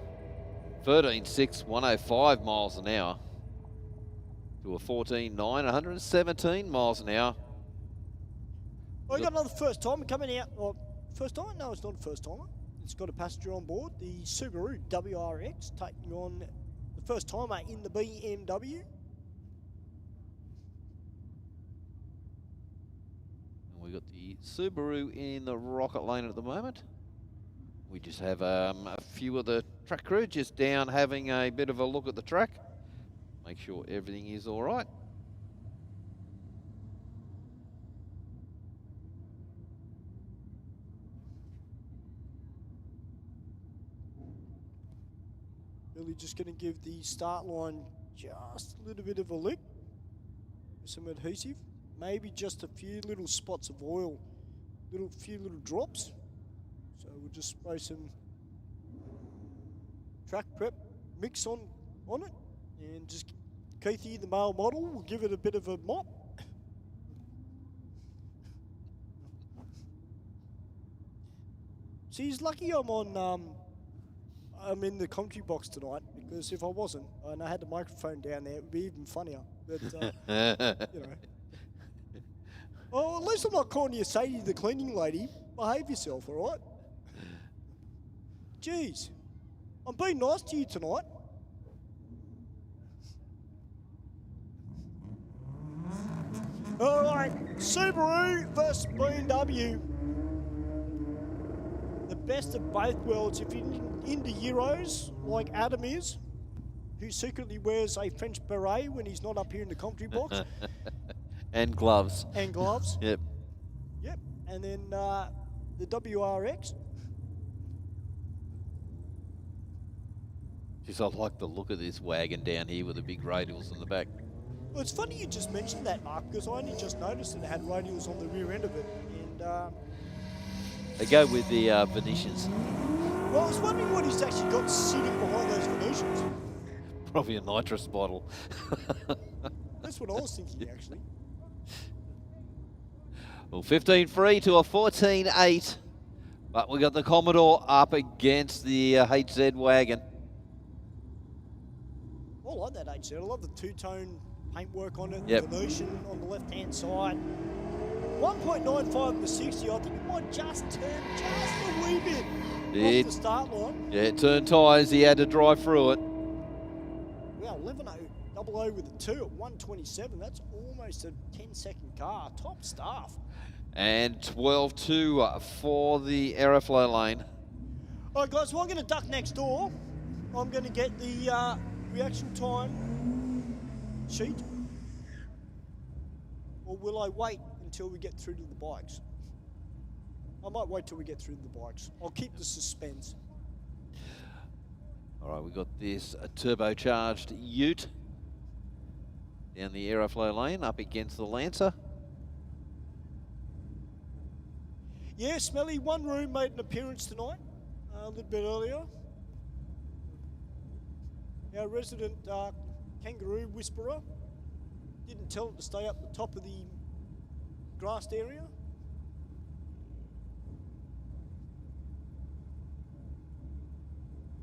13.6, 105 miles an hour. To a 14.9, 117 miles an hour. I got another first timer coming out. Well, first timer? No, it's not a first timer. It's got a passenger on board. The Subaru WRX taking on the first timer in the BMW. And we got the Subaru in the rocket lane at the moment. We just have a few of the track crew just down having a bit of a look at the track. Make sure everything is all right. Really just going to give the start line just a little bit of a lick with some adhesive. Maybe just a few little spots of oil, few little drops. So we'll just spray some track prep mix on it, and just Keithy, the male model, will give it a bit of a mop. See, he's lucky I'm in the commentary box tonight, because if I wasn't and I had the microphone down there, it would be even funnier. But you know. Oh, at least I'm not calling you Sadie the cleaning lady. Behave yourself, all right? Jeez, I'm being nice to you tonight. All right, Subaru versus BMW. The best of both worlds. If you're into Euros, like Adam is, who secretly wears a French beret when he's not up here in the commentary box. And gloves. And gloves. Yep. Yep. And then the WRX. Just I like the look of this wagon down here with the big radials in the back. Well, it's funny you just mentioned that, Mark, because I only just noticed that it had radials on the rear end of it. And they go with the Venetians. Well, I was wondering what he's actually got sitting behind those Venetians. Probably a nitrous bottle. That's what I was thinking, actually. Well, 15.3 to a 14.8. But we got the Commodore up against the HZ wagon. I like that HZ. I love the two-tone paintwork on it, Yep. Venetian on the left-hand side. 1.95 to 60. I think it might just turn just a wee bit off the start line. Yeah, it turned tyres. He had to drive through it. Well, 11.00 with a 2 at 127. That's almost a 10-second car. Top stuff. And 12.2 for the Aeroflow lane. All right, guys, well, I'm going to duck next door. I'm going to get the reaction time sheet. Or will I wait until we get through to the bikes? I might wait till we get through to the bikes. I'll keep the suspense. All right, we got this turbocharged Ute down the Aeroflow lane up against the Lancer. Yeah, Smelly, one room made an appearance tonight, a little bit earlier. Our resident kangaroo whisperer didn't tell it to stay up the top of the grassed area.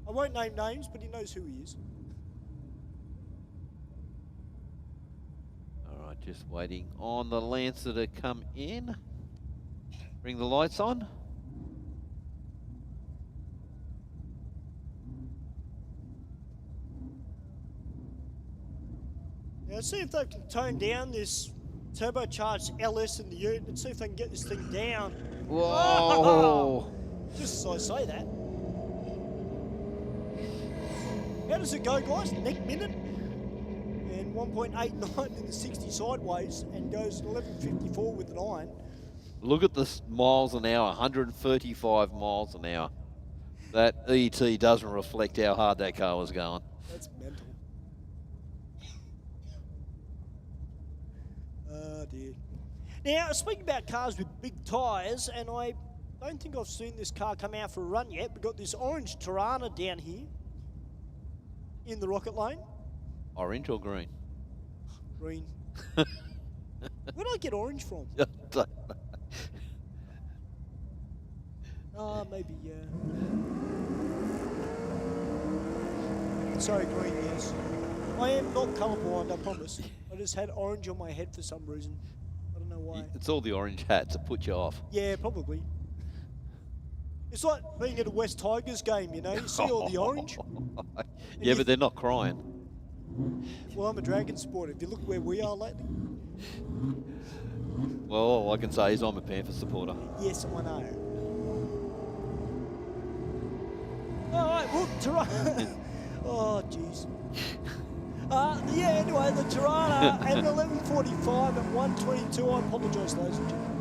I won't name names, but he knows who he is. All right, just waiting on the Lancer to come in. Bring the lights on. Now, let's see if they can tone down this turbocharged LS in the Ute. Let's see if they can get this thing down. Whoa! Just as I say that. How does it go, guys? Neck minute? And 1.89 in the 60 sideways and goes 11.54 with an iron. Look at the miles an hour, 135 miles an hour. That ET doesn't reflect how hard that car was going. That's mental. Oh dear. Now, speaking about cars with big tyres, and I don't think I've seen this car come out for a run yet. We've got this orange Tirana down here in the rocket lane. Orange or green? Green. Where did I get orange from? Maybe, Sorry, green, yes. I am not colourblind, I promise. I just had orange on my head for some reason. I don't know why. It's all the orange hats that put you off. Yeah, probably. It's like being at a West Tigers game, you know? You see all the orange. Yeah, but they're not crying. Well, I'm a Dragon supporter. If you look where we are lately. Well, all I can say is I'm a Panther supporter. Yes, I know. All right, well, Toronto. Oh, jeez. Yeah, anyway, the Toronto at 11:45 at 1:22. I apologise, ladies and gentlemen.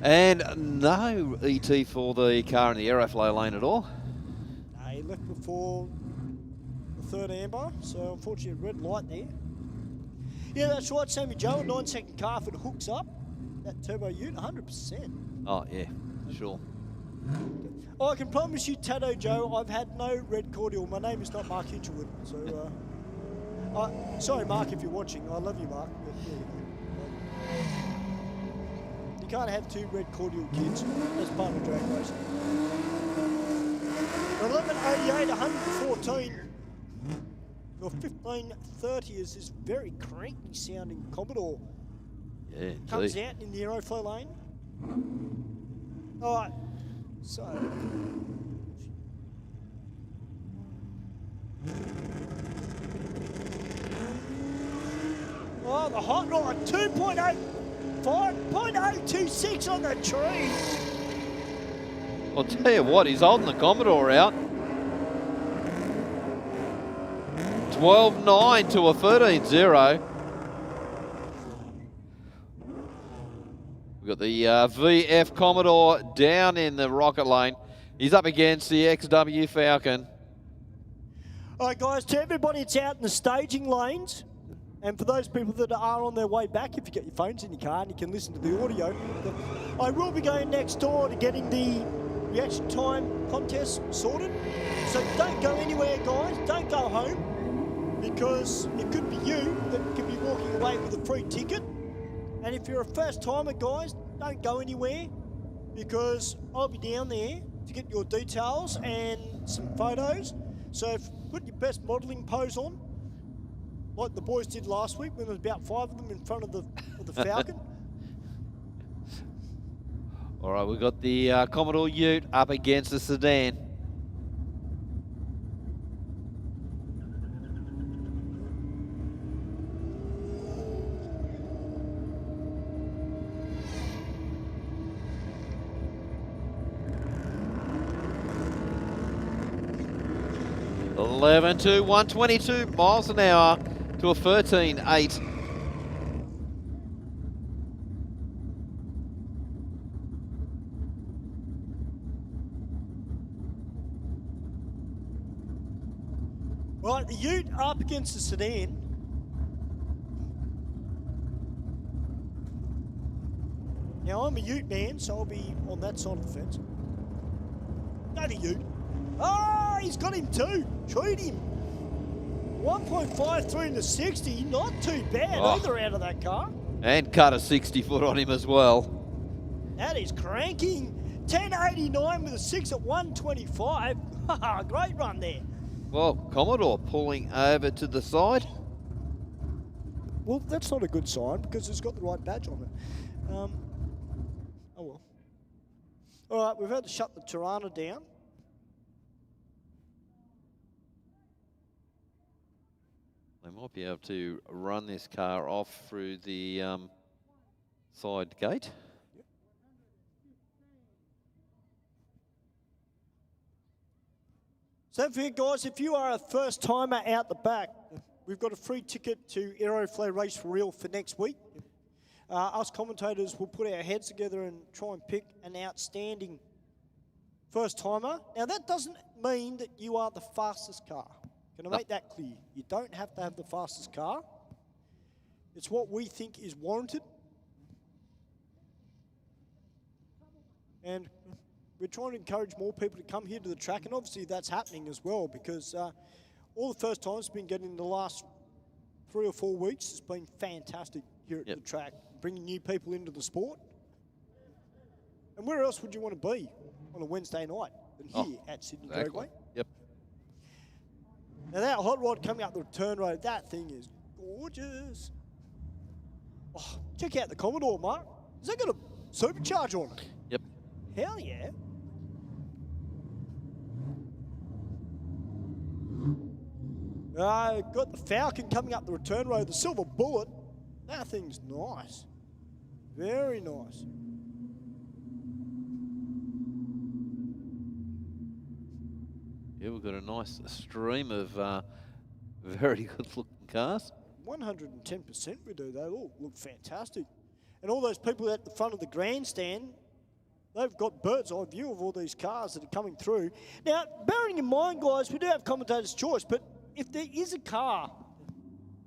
And no ET for the car in the Aeroflow lane at all. No, he left before the third amber, so unfortunately red light there. Yeah, that's right, Sammy Joe, a 9-second car if it hooks up. That turbo ute, 100%. Oh, yeah, sure. Oh, I can promise you, Tato Joe, I've had no red cordial. My name is not Mark Hinchwood, so sorry, Mark, if you're watching. I love you, Mark. But, yeah, you can't have 2 red cordial kids as part of drag racing. 11:88, 114. Or 15:30 is this very cranky sounding Commodore. Yeah, Comes out in the Aeroflow lane. All right, so. Oh, the hot rod, 2.8, 5.026 on the tree. I'll tell you what, he's holding the Commodore out. 12.9 to a 13.0. We've got the VF Commodore down in the rocket lane. He's up against the XW Falcon. All right, guys, to everybody that's out in the staging lanes, and for those people that are on their way back, if you get your phones in your car and you can listen to the audio, I will be going next door to getting the reaction time contest sorted. So don't go anywhere, guys. Don't go home, because it could be you that could be walking away with a free ticket. And if you're a first timer, guys, don't go anywhere, because I'll be down there to get your details and some photos. So put your best modelling pose on, like the boys did last week when there was about 5 of them in front of the Falcon. All right, we've got the Commodore Ute up against the sedan. To 122 miles an hour to a 13.8. Right, the Ute up against the sedan. Now, I'm a Ute man, so I'll be on that side of the fence. Go the Ute. Oh, he's got him too. Treat him. 1.53 in the 60. Not too bad either out of that car. And cut a 60 foot on him as well. That is cranking. 10.89 with a 6 at 125. Great run there. Well, Commodore pulling over to the side. Well, that's not a good sign because it's got the right badge on it. Oh well. All right, we've had to shut the Tirana down. They might be able to run this car off through the side gate. Yep. So don't forget, guys, if you are a first timer out the back, we've got a free ticket to Aeroflow Race for real for next week. Us commentators will put our heads together and try and pick an outstanding first timer. Now, that doesn't mean that you are the fastest car. Can I make that clear? You don't have to have the fastest car. It's what we think is warranted. And we're trying to encourage more people to come here to the track, and obviously that's happening as well, because all the first timers have been getting the last 3 or 4 weeks has been fantastic here at the track, bringing new people into the sport. And where else would you want to be on a Wednesday night than here at Sydney Dragway? Yep. Now that hot rod coming up the return road, that thing is gorgeous. Oh, check out the Commodore, Mark. Has that got a supercharger on it? Yep. Hell yeah. Got the Falcon coming up the return road, the Silver Bullet. That thing's nice. Very nice. Yeah, we've got a nice stream of very good-looking cars. 110% we do. They all look fantastic. And all those people at the front of the grandstand, they've got bird's eye view of all these cars that are coming through. Now, bearing in mind, guys, we do have commentator's choice, but if there is a car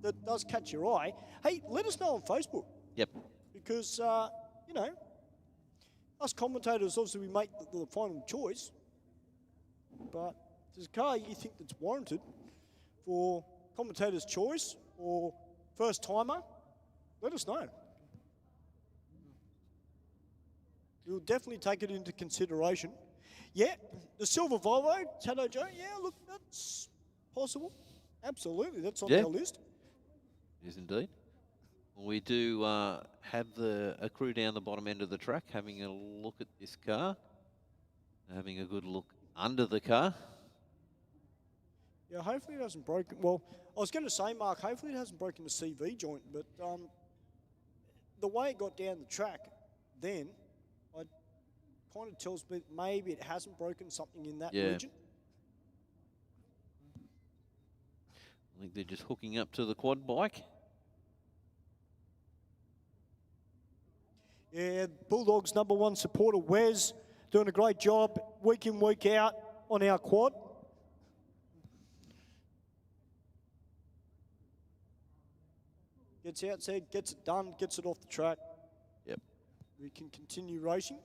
that does catch your eye, hey, let us know on Facebook. Yep. Because, you know, us commentators, obviously, we make the final choice. But if there's a car you think that's warranted for commentator's choice or first timer, let us know. We'll definitely take it into consideration. Yeah, the silver Volvo, Tato Joe, yeah, look, that's possible. Absolutely, that's on our list. It is indeed. We do have a crew down the bottom end of the track having a look at this car, having a good look under the car. Yeah, hopefully it hasn't broken. Well, I was going to say, Mark, hopefully it hasn't broken the CV joint, but the way it got down the track then, it kind of tells me maybe it hasn't broken something in that region. I think they're just hooking up to the quad bike. Yeah, Bulldogs #1 supporter Wes doing a great job week in, week out on our quad. Gets outside, gets it done, gets it off the track. Yep. We can continue racing.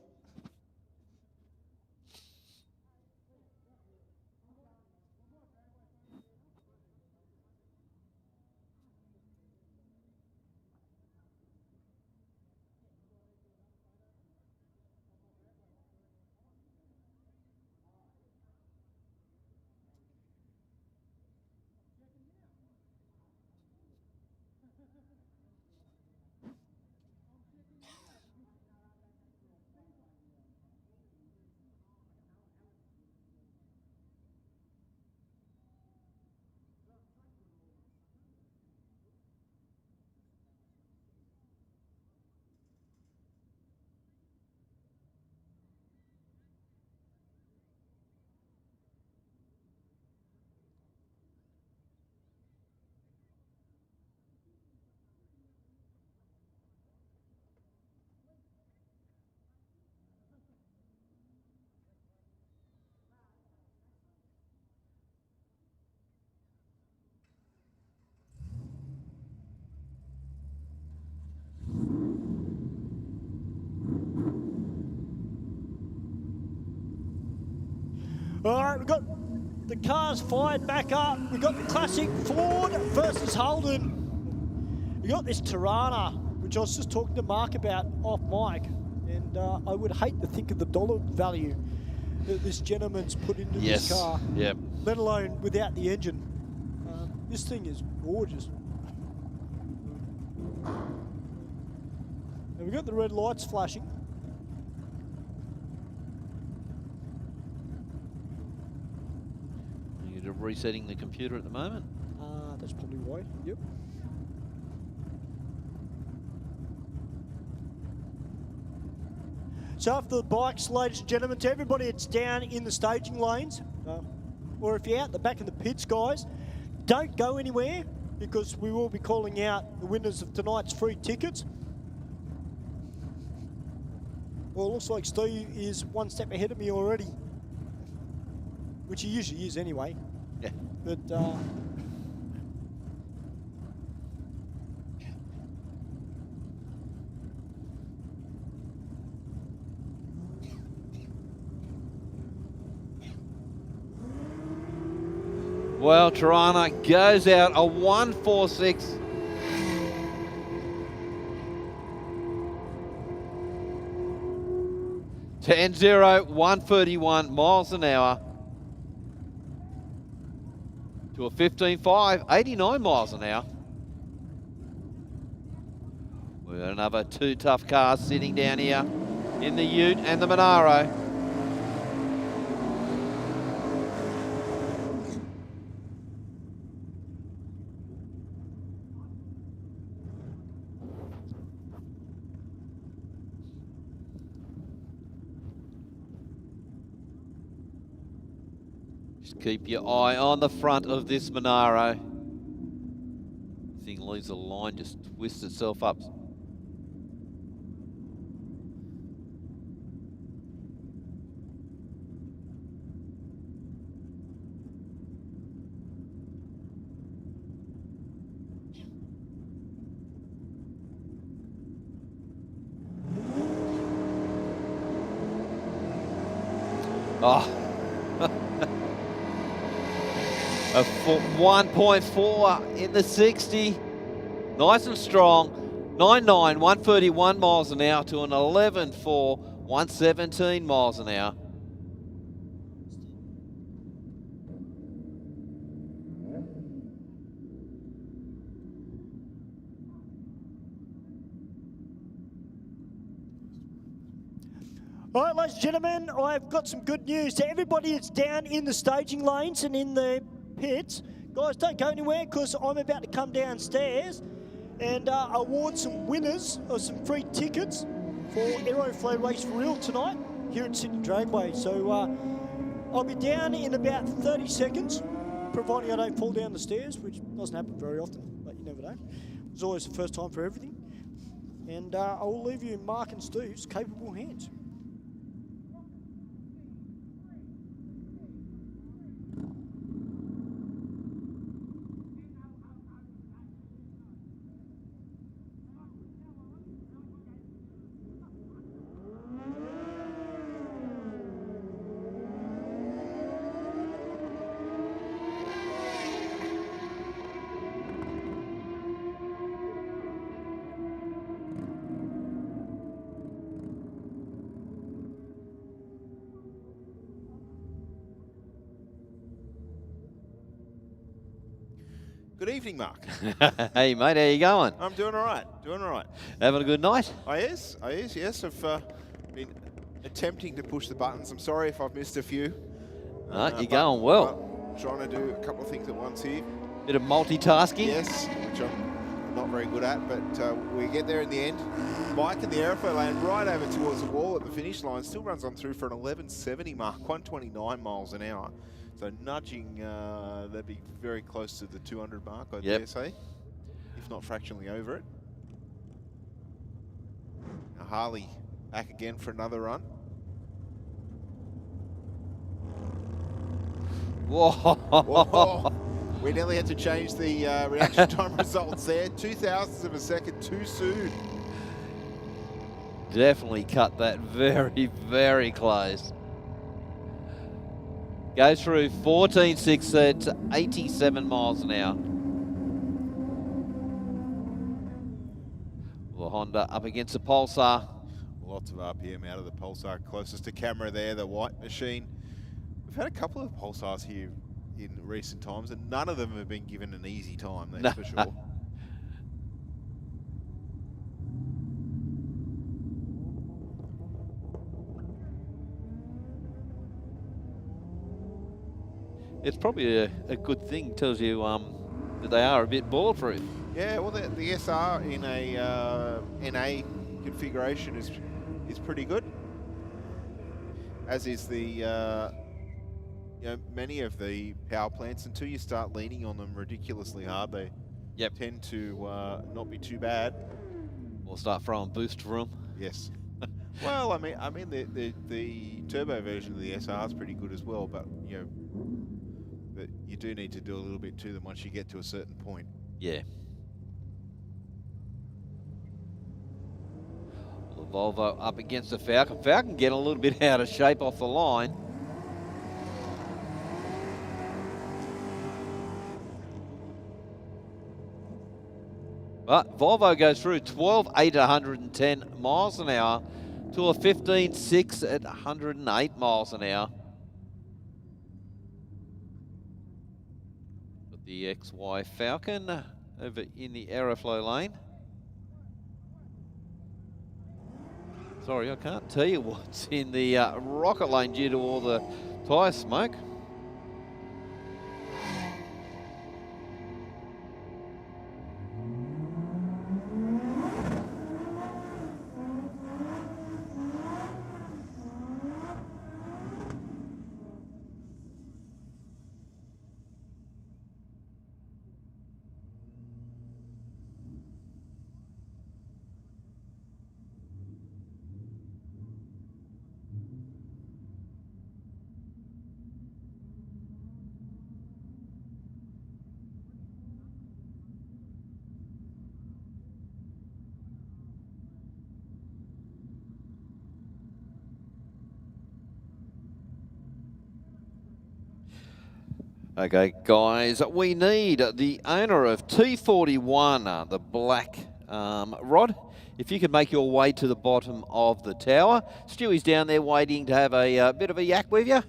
All right, we've got the cars fired back up. We've got the classic Ford versus Holden. We've got this Tirana, which I was just talking to Mark about off mic, and I would hate to think of the dollar value that this gentleman's put into this car, let alone without the engine. This thing is gorgeous. And we've got the red lights flashing. You're resetting the computer at the moment. That's probably why. Yep. So after the bikes, ladies and gentlemen, to everybody that's down in the staging lanes, or if you're out the back of the pits, guys, don't go anywhere because we will be calling out the winners of tonight's free tickets. Well, it looks like Steve is one step ahead of me already, which he usually is anyway. Yeah. But well, Tirana goes out a 146. 10-0, 131 miles an hour to a 15.5, 89 miles an hour. We've got another two tough cars sitting down here in the Ute and the Monaro. Just keep your eye on the front of this Monaro. Thing leaves the line, just twists itself up. Oh. A 1.4 in the 60. Nice and strong. 9.9, 131 miles an hour to an 11.4, 117 miles an hour. All right, ladies and gentlemen, I've got some good news to everybody that's down in the staging lanes and in the pits. Guys, don't go anywhere because I'm about to come downstairs and award some winners of some free tickets for Aeroflow Race for Real tonight here at Sydney Dragway. So I'll be down in about 30 seconds, providing I don't fall down the stairs, which doesn't happen very often, but you never know. It's always the first time for everything. And I will leave you in Mark and Steve's capable hands. Good evening, Mark. Hey, mate, how you going? I'm doing all right, doing all right. Having a good night? Yes. I've been attempting to push the buttons. I'm sorry if I've missed a few. You're going well. Trying to do a couple of things at once here. Bit of multitasking? Yes, which I'm not very good at, but we get there in the end. Mike in the Aeroflow lane right over towards the wall at the finish line. Still runs on through for an 11.70 mark, 129 miles an hour. So nudging, that'd be very close to the 200 mark, I dare say, if not fractionally over it. Now Harley back again for another run. Whoa! Whoa. We nearly had to change the reaction time results there. 0.02 of a second too soon. Definitely cut that very, very close. Goes through 14.6 to 87 miles an hour. The Honda up against the Pulsar. Lots of RPM out of the Pulsar. Closest to camera there, the white machine. We've had a couple of Pulsars here in recent times, and none of them have been given an easy time, that's for sure. It's probably a good thing. Tells you that they are a bit bulletproof. Yeah, well, the SR in a NA configuration is pretty good, as is the many of the power plants. Until you start leaning on them ridiculously hard, they tend to not be too bad. Or start throwing boost for them. Yes. Well, I mean the turbo version of the SR is pretty good as well, but but you do need to do a little bit to them once you get to a certain point. Yeah. The Volvo up against the Falcon. Falcon getting a little bit out of shape off the line. But Volvo goes through 12.8 110 miles an hour to a 15.6 at 108 miles an hour. Got the XY Falcon over in the Aeroflow lane. Sorry, I can't tell you what's in the rocket lane due to all the tyre smoke. Okay, guys, we need the owner of T41, the black rod. If you could make your way to the bottom of the tower. Stewie's down there waiting to have a bit of a yak with you.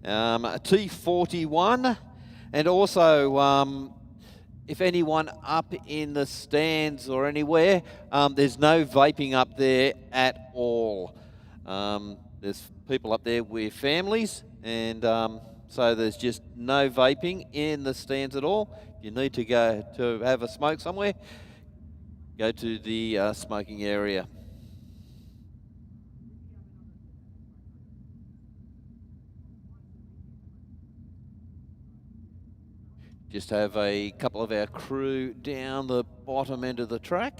T41. And also, if anyone up in the stands or anywhere, there's no vaping up there at all. There's people up there with families, and so there's just no vaping in the stands at all. If you need to go to have a smoke somewhere, go to the smoking area. Just have a couple of our crew down the bottom end of the track.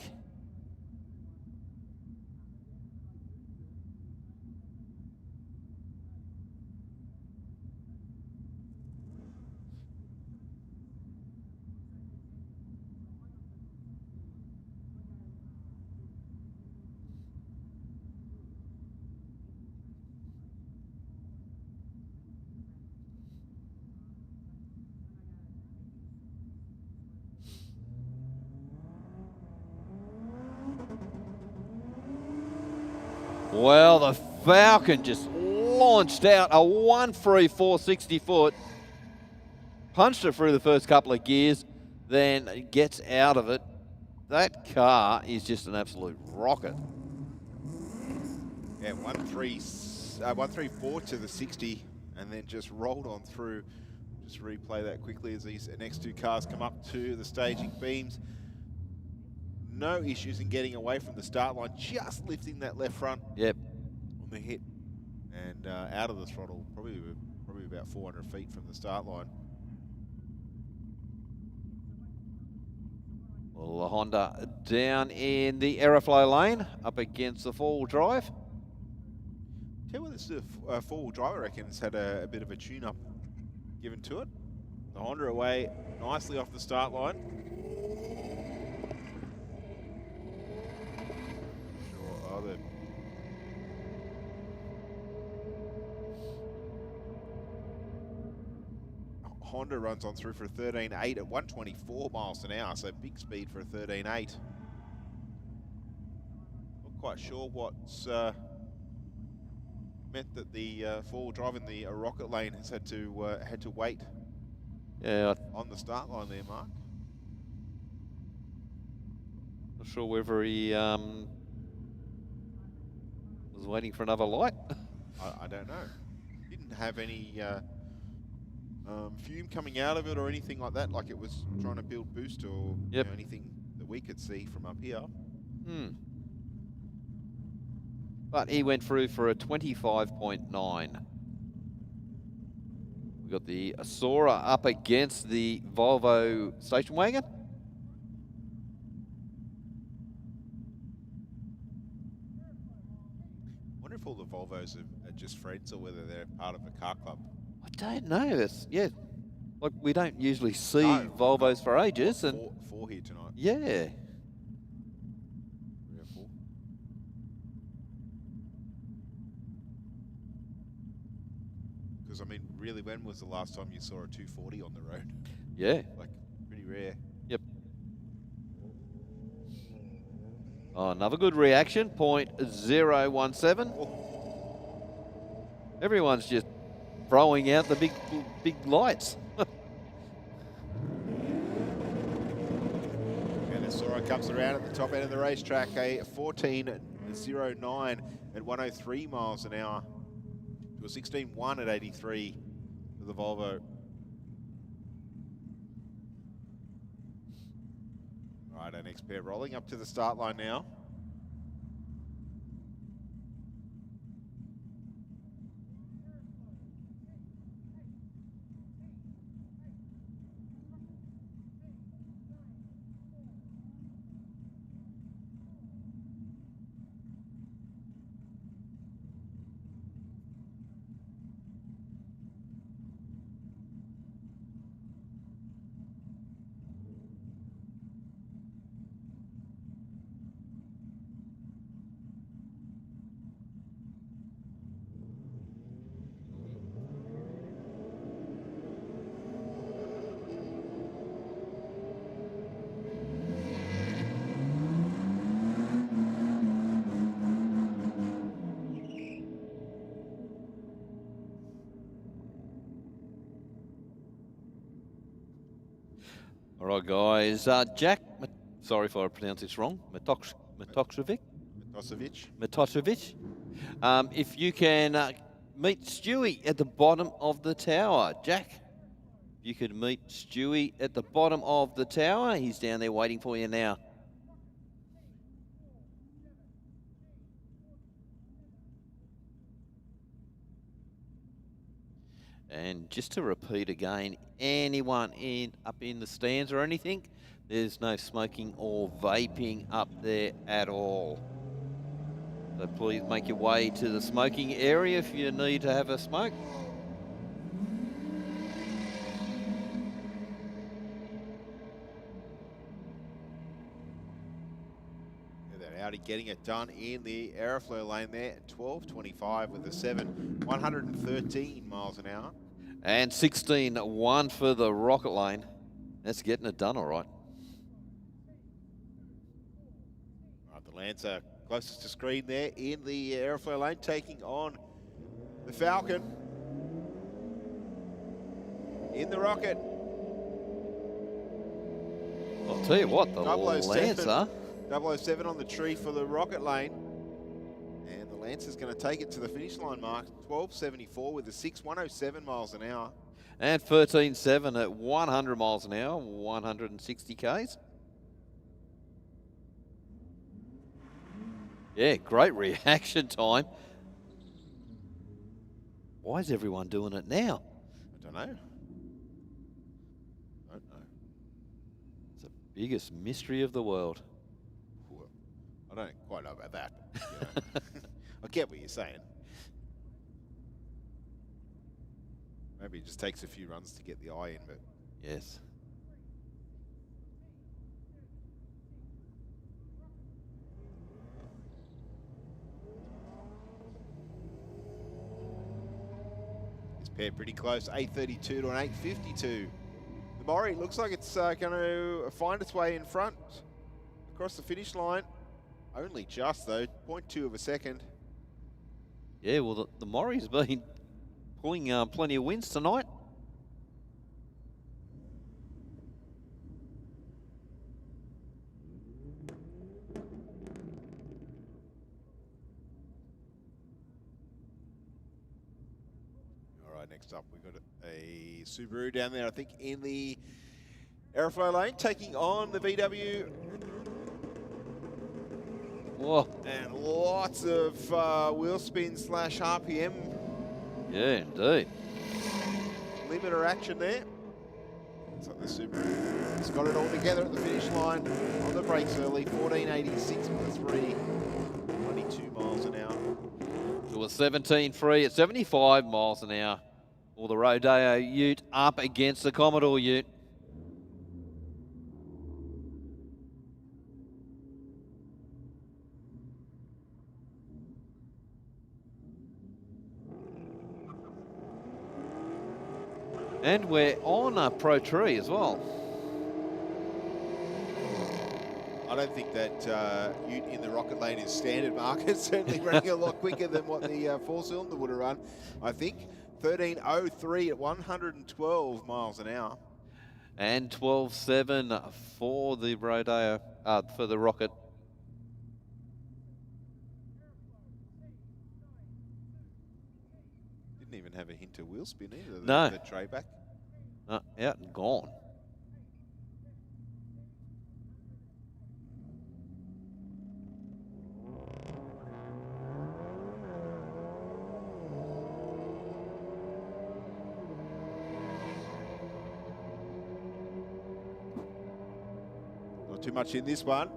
Well, the Falcon just launched out a 1.34 60 foot, punched it through the first couple of gears, then gets out of it. That car is just an absolute rocket. Yeah, 134 to the 60, and then just rolled on through. Just replay that quickly as these next two cars come up to the staging beams. No issues in getting away from the start line, just lifting that left front. Yep. On the hit, and out of the throttle, probably about 400 feet from the start line. Well, the Honda down in the Aeroflow lane, up against the four-wheel drive. Tell you what, this is a four-wheel drive, I reckon, has had a bit of a tune-up given to it. The Honda away nicely off the start line. Sure, oh, Honda runs on through for a 13.8 at 124 miles an hour, so big speed for a 13.8. Not quite sure what's meant that the four-wheel drive in the rocket lane has had to wait. Yeah, on the start line there, Mark. Not sure whether he was waiting for another light. I don't know. Didn't have any fume coming out of it or anything like that, like it was trying to build boost or you know, anything that we could see from up here. But he went through for a 25.9. We've got the Asura up against the Volvo station wagon. I wonder if all the Volvos are just friends or whether they're part of a car club. I don't know. Like we don't usually see Volvos for ages. And four here tonight. Yeah. 3 or 4. Because I mean, really, when was the last time you saw a 240 on the road? Yeah. Like pretty rare. Yep. Oh, another good reaction, 0.017. Everyone's just throwing out the big lights. And Sora comes around at the top end of the racetrack, a 14.09 at 103 miles an hour to a 16.1 at 83 for the Volvo. All right, our next pair rolling up to the start line now. All right, guys. Jack, sorry if I pronounce this wrong, Matošević. If you can meet Stewie at the bottom of the tower. Jack, if you could meet Stewie at the bottom of the tower. He's down there waiting for you now. And just to repeat again, anyone up in the stands or anything, there's no smoking or vaping up there at all. So please make your way to the smoking area if you need to have a smoke. Audi getting it done in the Aeroflow lane there at 12.25 with a 7, 113 miles an hour. And 16.1 for the Rocket lane. That's getting it done all right. All right, the Lancer closest to screen there in the Aeroflow lane, taking on the Falcon in the Rocket. I'll tell you what, the Lancer. 007 on the tree for the Rocket lane. And the Lancer's going to take it to the finish line mark. 12.74 with a 6, 107 miles an hour. And 13.7 at 100 miles an hour, 160 Ks. Yeah, great reaction time. Why is everyone doing it now? I don't know. It's the biggest mystery of the world. I don't quite know about that. But, you know, I get what you're saying. Maybe it just takes a few runs to get the eye in, but yes. This pair pretty close, 8.32 to an 8.52. The Mori looks like it's going to find its way in front across the finish line. Only just, though, 0.2 of a second. Yeah, well, the Mori's been pulling plenty of wins tonight. All right, next up, we've got a Subaru down there, I think, in the Aeroflow lane, taking on the VW. Whoa. And lots of wheel spin / RPM. Yeah, indeed. Limiter action there. Looks like the Subaru has got it all together at the finish line. On the brakes early, 14.86 with a 3, 22 miles an hour. To a 17.3 at 75 miles an hour. Or the Rodeo Ute up against the Commodore Ute. And we're on a Pro Tree as well. I don't think that Ute in the rocket lane is standard, Mark. It's certainly running a lot quicker than what the four-cylinder would have run, I think. 13.03 at 112 miles an hour. And 12.7 for the Rodeo, for the Rocket. Didn't even have a hint of wheel spin either, No. the tray back. Out and gone. Not too much in this one.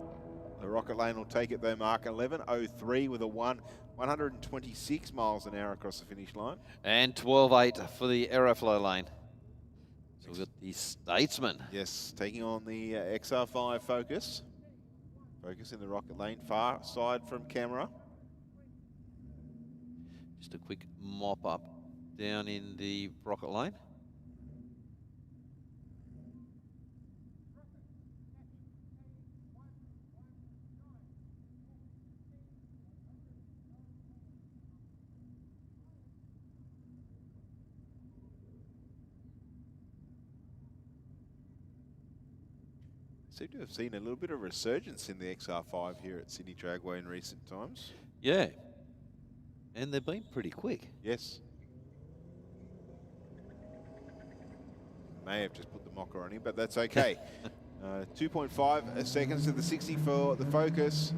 The rocket lane will take it though, Mark. 11.03 with a 126 miles an hour across the finish line. And 12.8 for the Aeroflow lane. So we've got the Statesman. Yes, taking on the XR5 Focus. Focus in the rocket lane, far side from camera. Just a quick mop up down in the rocket lane. Seem to have seen a little bit of resurgence in the XR5 here at Sydney Dragway in recent times. Yeah. And they've been pretty quick. Yes. May have just put the mocker on him, but that's okay. 2.5 seconds to the 60 for the Focus.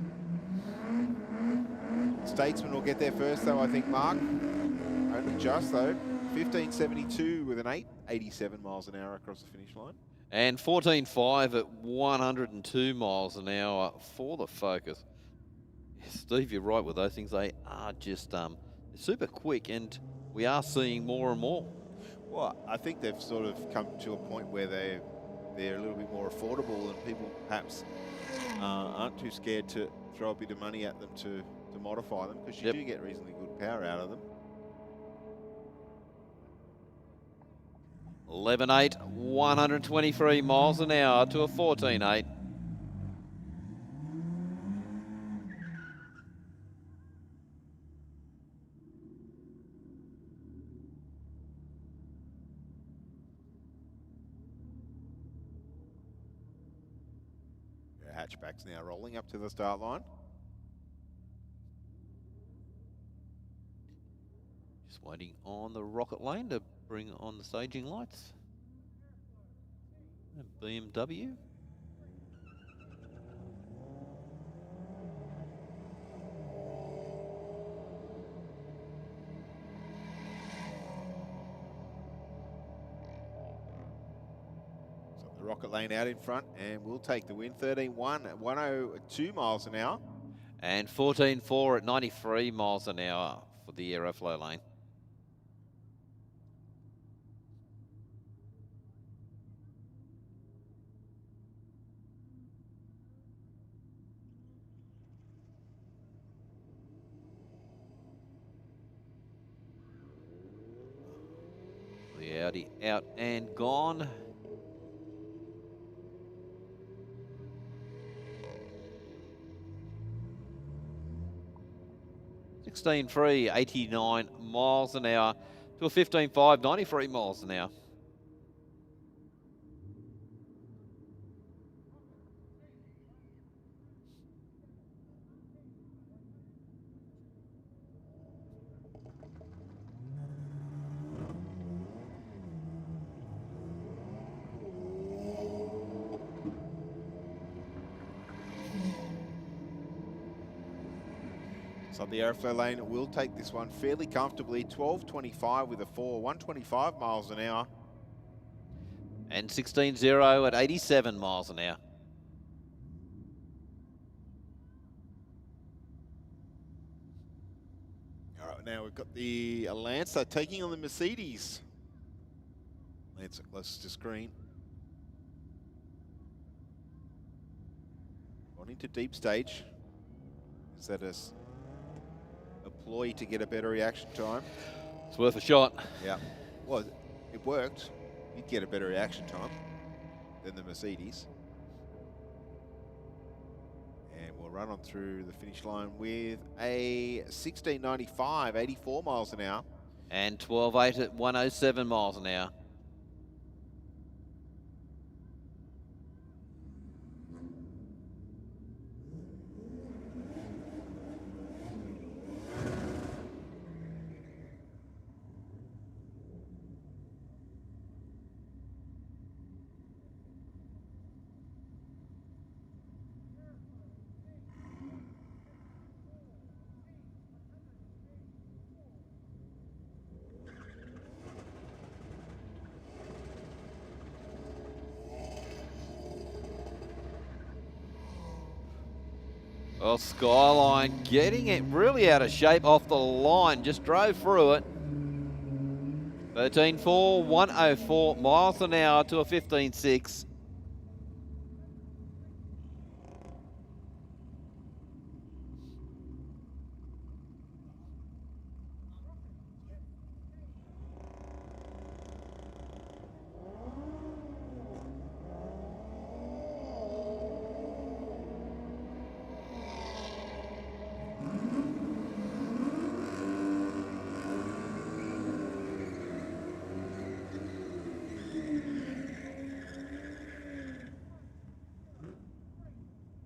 Statesman will get there first, though, I think, Mark. Only just, though. 15.72 with an 8.87 miles an hour across the finish line. And 14.5 at 102 miles an hour for the Focus. Steve, you're right with those things. They are just super quick, and we are seeing more and more. Well, I think they've sort of come to a point where they're a little bit more affordable, and people perhaps aren't too scared to throw a bit of money at them to modify them, because you do get reasonably good power out of them. 11.8, 123 miles an hour to a 14.8. Hatchback's now rolling up to the start line. Just waiting on the rocket lane to bring on the staging lights. And BMW. The rocket lane out in front, and we'll take the win. 13.1 at 102 miles an hour. And 14.4 at 93 miles an hour for the Aeroflow lane. The Audi out and gone. .3, 89 miles an hour to a 15.5, 93 miles an hour. So the Aeroflow lane will take this one fairly comfortably. 12.25 with a 4, 125 miles an hour. And 16.0 at 87 miles an hour. All right, now we've got the Lancer taking on the Mercedes. Lancer closest to screen. On into deep stage. Is that a ploy to get a better reaction time? It's worth a shot. Yeah. Well, it worked. You'd get a better reaction time than the Mercedes. run on through the finish line with a 16.95, 84 miles an hour. And 12.8 at 107 miles an hour. Well, Skyline getting it really out of shape off the line. Just drove through it. 13.4, 104 miles an hour to a 15.6.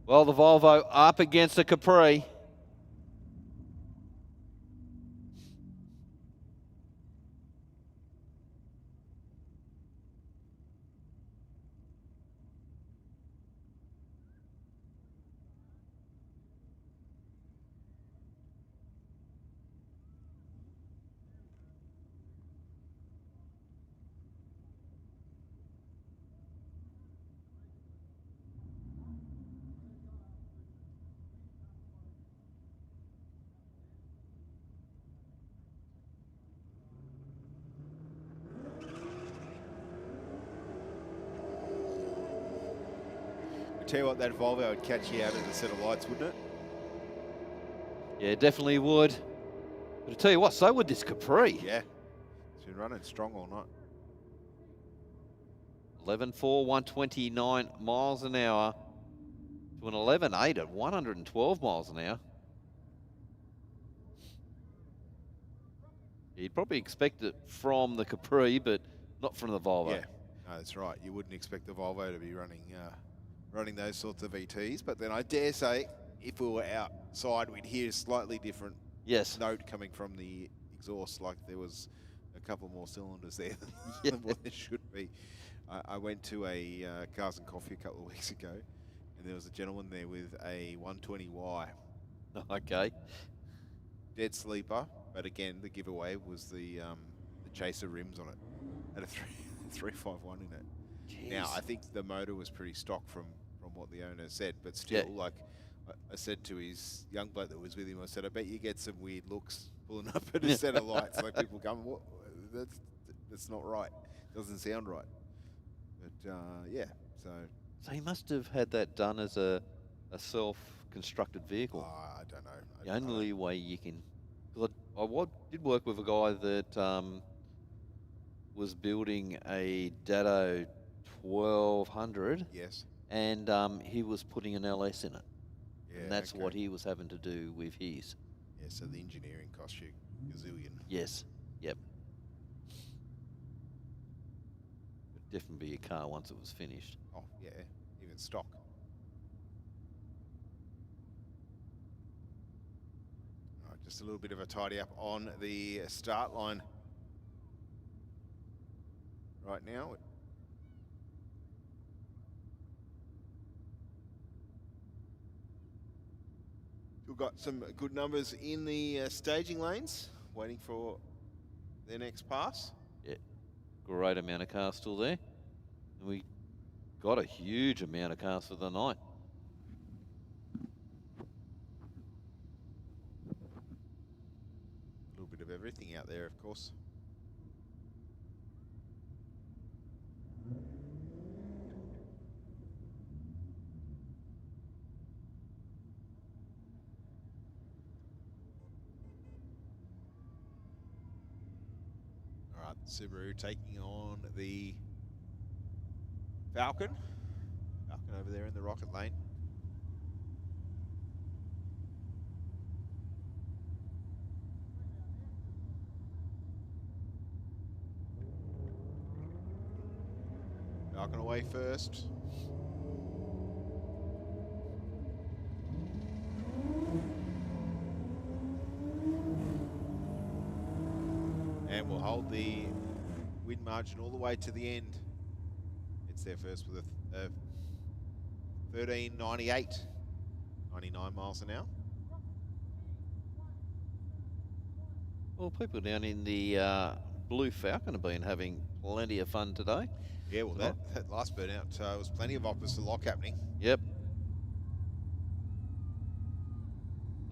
Well, the Volvo up against the Capri. Tell you what, that Volvo would catch you out of the set of lights, wouldn't it? Yeah, definitely would. But I tell you what, so would this Capri. Yeah. It's been running strong all night. 11.4, 129 miles an hour to an 11.8 at 112 miles an hour. You'd probably expect it from the Capri, but not from the Volvo. Yeah, no, that's right. You wouldn't expect the Volvo to be running those sorts of ETs, but then I dare say if we were outside, we'd hear a slightly different note coming from the exhaust, like there was a couple more cylinders there than what there should be. I went to a Cars and Coffee a couple of weeks ago, and there was a gentleman there with a 120Y. Okay. Dead sleeper, but again, the giveaway was the chaser rims on it. Had a 351 in it. Jeez. Now, I think the motor was pretty stock from what the owner said, but still, like I said to his young bloke that was with him, I said, I bet you get some weird looks pulling up at a set of lights, like people going, what? That's not right. Doesn't sound right. But yeah, so. So he must have had that done as a self-constructed vehicle. I don't know. The only way you can. I did work with a guy that was building a Datto 1200. Yes. And he was putting an LS in it. Yeah, and that's what he was having to do with his. Yeah, so the engineering cost you a gazillion. Yes. Yep. It'd definitely be a car once it was finished. Oh, yeah. Even stock. All right, just a little bit of a tidy up on the start line right now. We've got some good numbers in the staging lanes, waiting for their next pass. Yeah, great amount of cars still there. And we got a huge amount of cars for the night. A little bit of everything out there, of course. Subaru taking on the Falcon. Falcon over there in the rocket lane. Falcon away first. And we'll hold the win margin all the way to the end. It's there first with a 13.98, 99 miles an hour. Well, people down in the Blue Falcon have been having plenty of fun today. Yeah, well, that last burnout was plenty of opposite lock happening. Yep.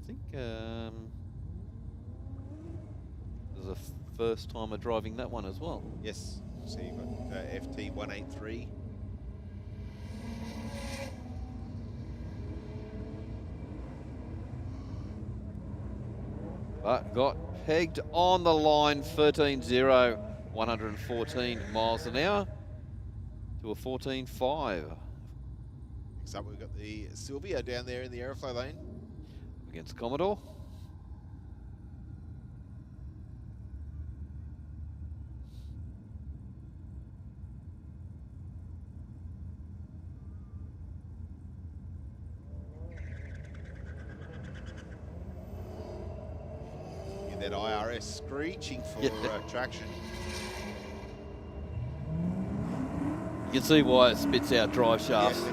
I think there's a first timer driving that one as well. Yes. So you've got FT 183. But got pegged on the line, 13.0, 114 miles an hour to a 14.5. Next up, we've got the Silvia down there in the Aeroflow lane. Against Commodore. That IRS screeching for traction. You can see why it spits out drive shafts.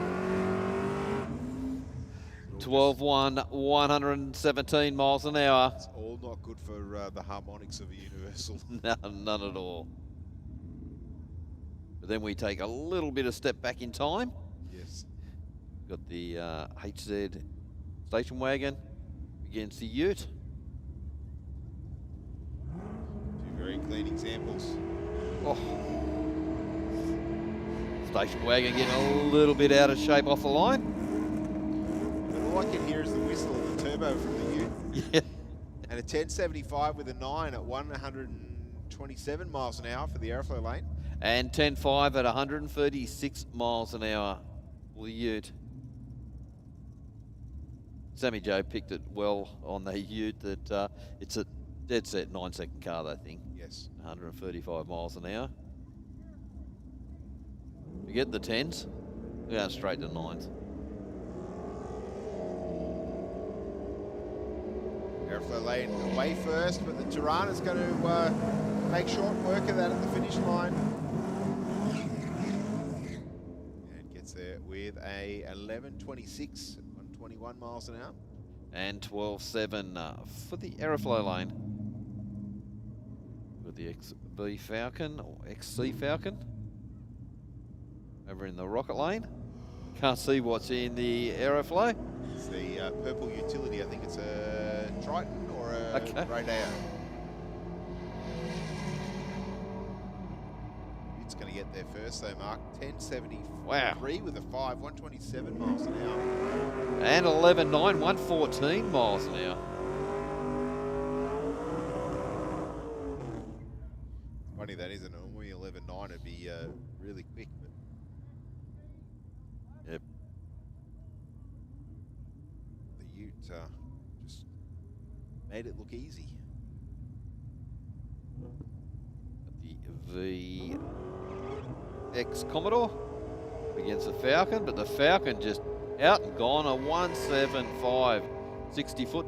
12.1, 117 miles an hour. It's all not good for the harmonics of a Universal. None at all. But then we take a little bit of step back in time. Yes. Got the HZ station wagon against the Ute. Very clean examples. Oh. Station wagon getting a little bit out of shape off the line. But all I can hear is the whistle of the turbo from the Ute. Yeah. And a 1075 with a 9 at 127 miles an hour for the Aeroflow lane. And 10.5 at 136 miles an hour for the Ute. Sammy Joe picked it well on the Ute that it's a dead set 9-second car, that thing. Yes. 135 miles an hour. You get the 10s, we're going straight to 9s. Aeroflow lane away first, but the Tirana's going to make short work of that at the finish line. And gets there with a 11.26 at 121 miles an hour. And 12.7 for the Aeroflow lane. With the XB Falcon, or XC Falcon. Over in the rocket lane. Can't see what's in the Aeroflow. It's the purple utility. I think it's a Triton or a Radar. It's going to get there first though, Mark. 10.73 wow. With a 5, 127 miles an hour. And 11.9, 114 miles an hour. Funny that isn't normally 11.9. It'd be really quick. But yep. The Ute just made it look easy. The VX Commodore against the Falcon, but the Falcon just out and gone, a 175, 60 foot.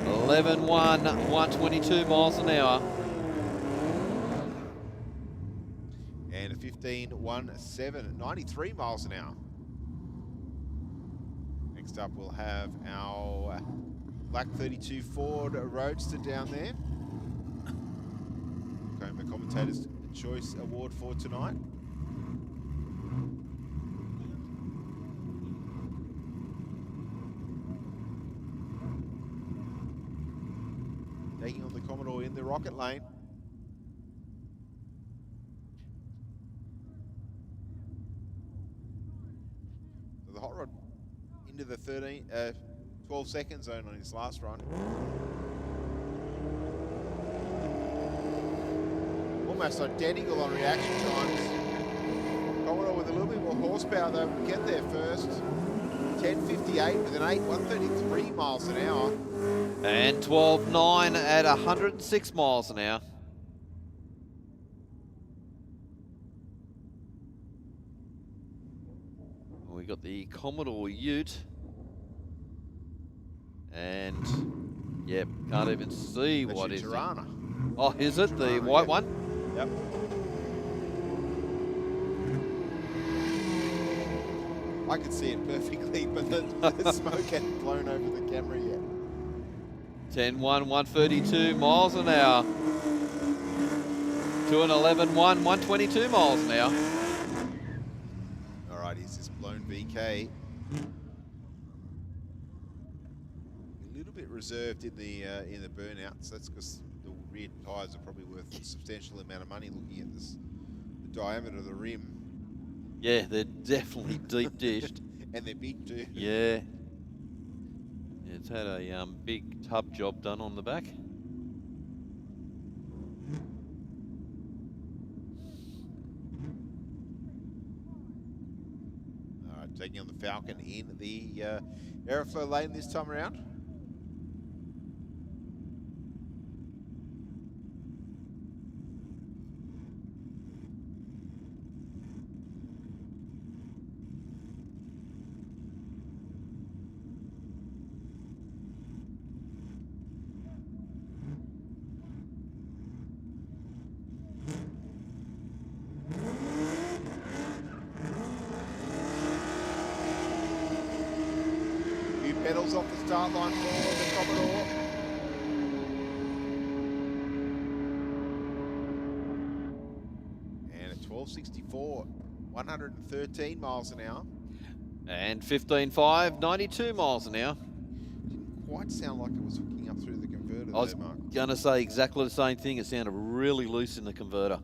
11.1, 122 miles an hour. And a 15.17, 93 miles an hour. Next up, we'll have our Black 32 Ford Roadster down there. Commentator's Choice Award for tonight. Taking on the Commodore in the rocket lane. So the hot rod into the 12 second zone on his last run. Almost identical on reaction times. Commodore with a little bit more horsepower though will get there first. 10.58 with an 8, 133 miles an hour. And 12.9 at 106 miles an hour. the Commodore Ute. And, yep, can't even see That's what your is it. Tirana. Oh, is it? The Tirana, white yep. one? Yep. I could see it perfectly, but the smoke hadn't blown over the camera yet. 10-1, 132 miles an hour. To an 11-1, 122 miles an hour. All right, here's this blown VK. A little bit reserved in the burnouts. That's because the rear tyres are probably worth a substantial amount of money looking at this, the diameter of the rim. Yeah, they're definitely deep dished. And they're big too. Yeah. It's had a big tub job done on the back. All right, taking on the Falcon in the Aeroflow lane this time around. Pedals off the start line for the Commodore. And at 12.64, 113 miles an hour. And 15.5, 92 miles an hour. Didn't quite sound like it was hooking up through the converter I was there, Mark. going to say exactly the same thing. It sounded really loose in the converter.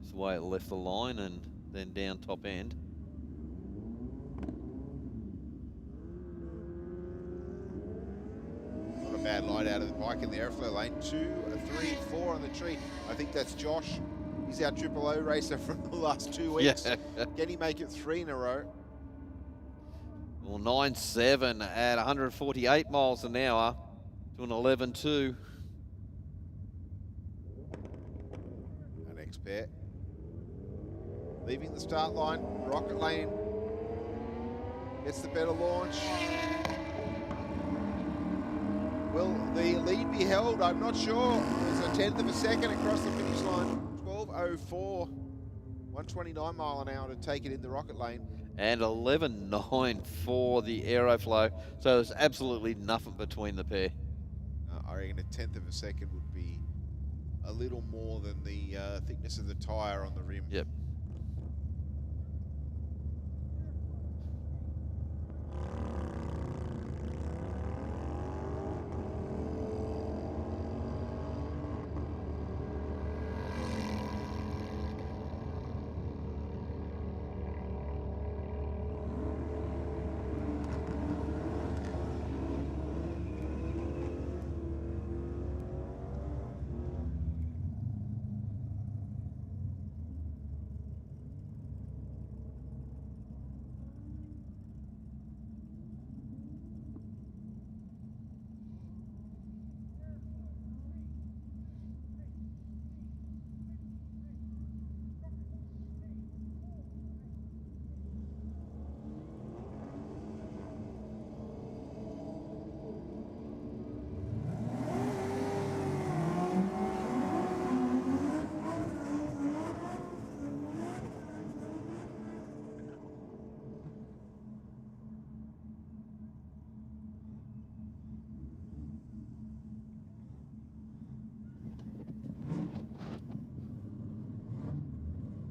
It's the way it left the line and then down top end. Not a bad light out of the bike in the Aeroflow lane. 2, 3, 4 on the tree. I think that's Josh. He's our O racer from the last 2 weeks. Yeah. Can he make it 3 in a row? Well, 9.7 at 148 miles an hour to an 11.2. Our next pair. Leaving the start line, Rocket Lane gets the better launch. Will the lead be held? I'm not sure. There's a tenth of a second across the finish line. 12.04, 129 mile an hour to take it in the Rocket Lane. And 11.9 for the Aeroflow. So there's absolutely nothing between the pair. I reckon a tenth of a second would be a little more than the thickness of the tyre on the rim. Yep.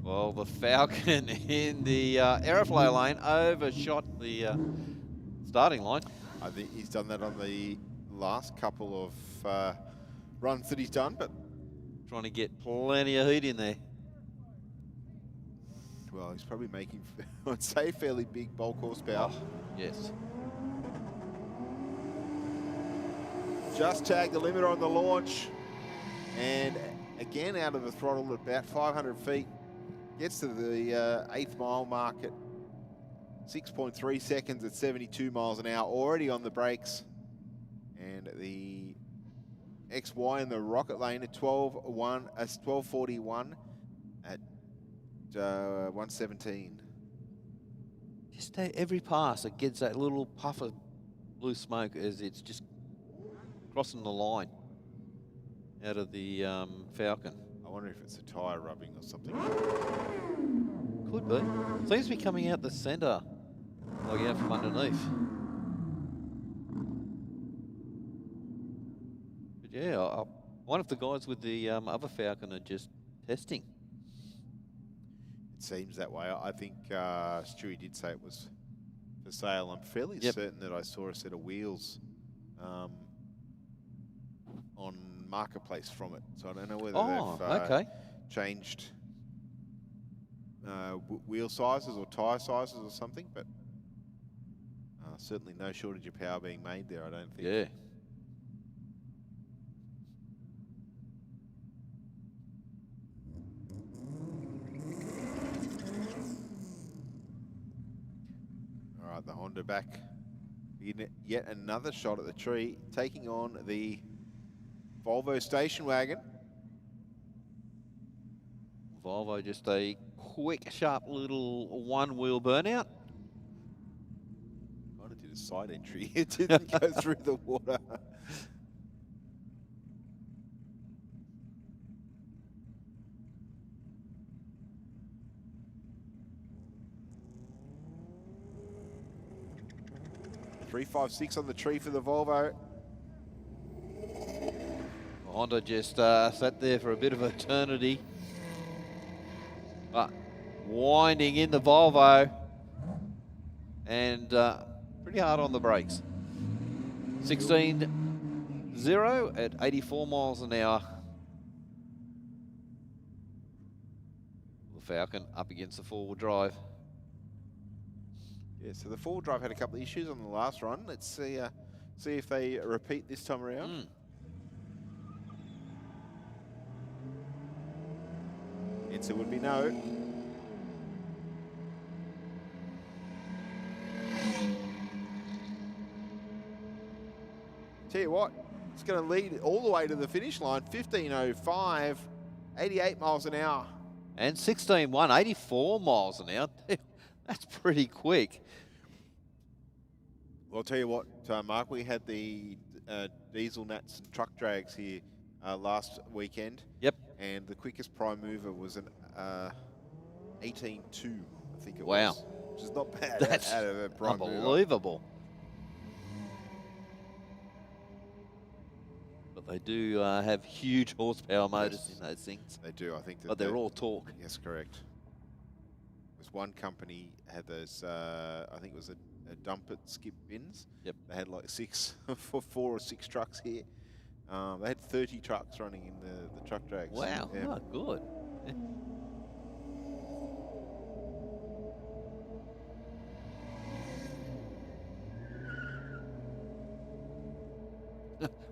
Well, the Falcon in the Aeroflow lane overshot the starting line. I think he's done that on the last couple of runs that he's done, but Trying to get plenty of heat in there. well, he's probably making, I'd say, fairly big bulk horsepower. Oh, yes. Just tagged the limiter on the launch, and again out of the throttle at about 500 feet. Gets to the 8th mile mark at 6.3 seconds at 72 miles an hour, already on the brakes. And the XY in the Rocket Lane at 12.41 at 117. Just every pass, it gets that little puff of blue smoke as it's just crossing the line out of the Falcon. I wonder if it's a tyre rubbing or something. Could be. Seems to be coming out the centre, like out from underneath. But yeah, I wonder if the guys with the other Falcon are just testing. It seems that way. I think Stewie did say it was for sale. I'm fairly certain that I saw a set of wheels on Marketplace from it. So I don't know whether they've changed wheel sizes or tyre sizes or something, but certainly no shortage of power being made there, I don't think. Yeah. All right, the Honda back. Yet another shot at the tree, taking on the Volvo station wagon. Volvo just a quick, sharp little one-wheel burnout. Kind of did a side entry. It didn't go through the water. .356 on the tree for the Volvo. Honda just sat there for a bit of eternity. But winding in the Volvo and pretty hard on the brakes. 16.0 at 84 miles an hour. The Falcon up against the four-wheel drive. Yeah, so the four-wheel drive had a couple of issues on the last run. Let's see if they repeat this time around. Answer would be no. Tell you what, it's going to lead all the way to the finish line. 15.05, 88 miles an hour. And 16.1, 84 miles an hour. That's pretty quick. Well, I'll tell you what, Mark, we had the diesel nats and truck drags here last weekend. Yep. And the quickest prime mover was an 18.2, I think it wow. was. Which is not bad. That's out of a prime unbelievable. mover. But they do have huge horsepower motors in those things. They do, I think. But they're all torque. Yes, correct. There's one company had those, I think it was a dump it skip bins. Yep. They had like 4 or 6 trucks here. They had 30 trucks running in the truck drags. Wow, yeah. Oh, good.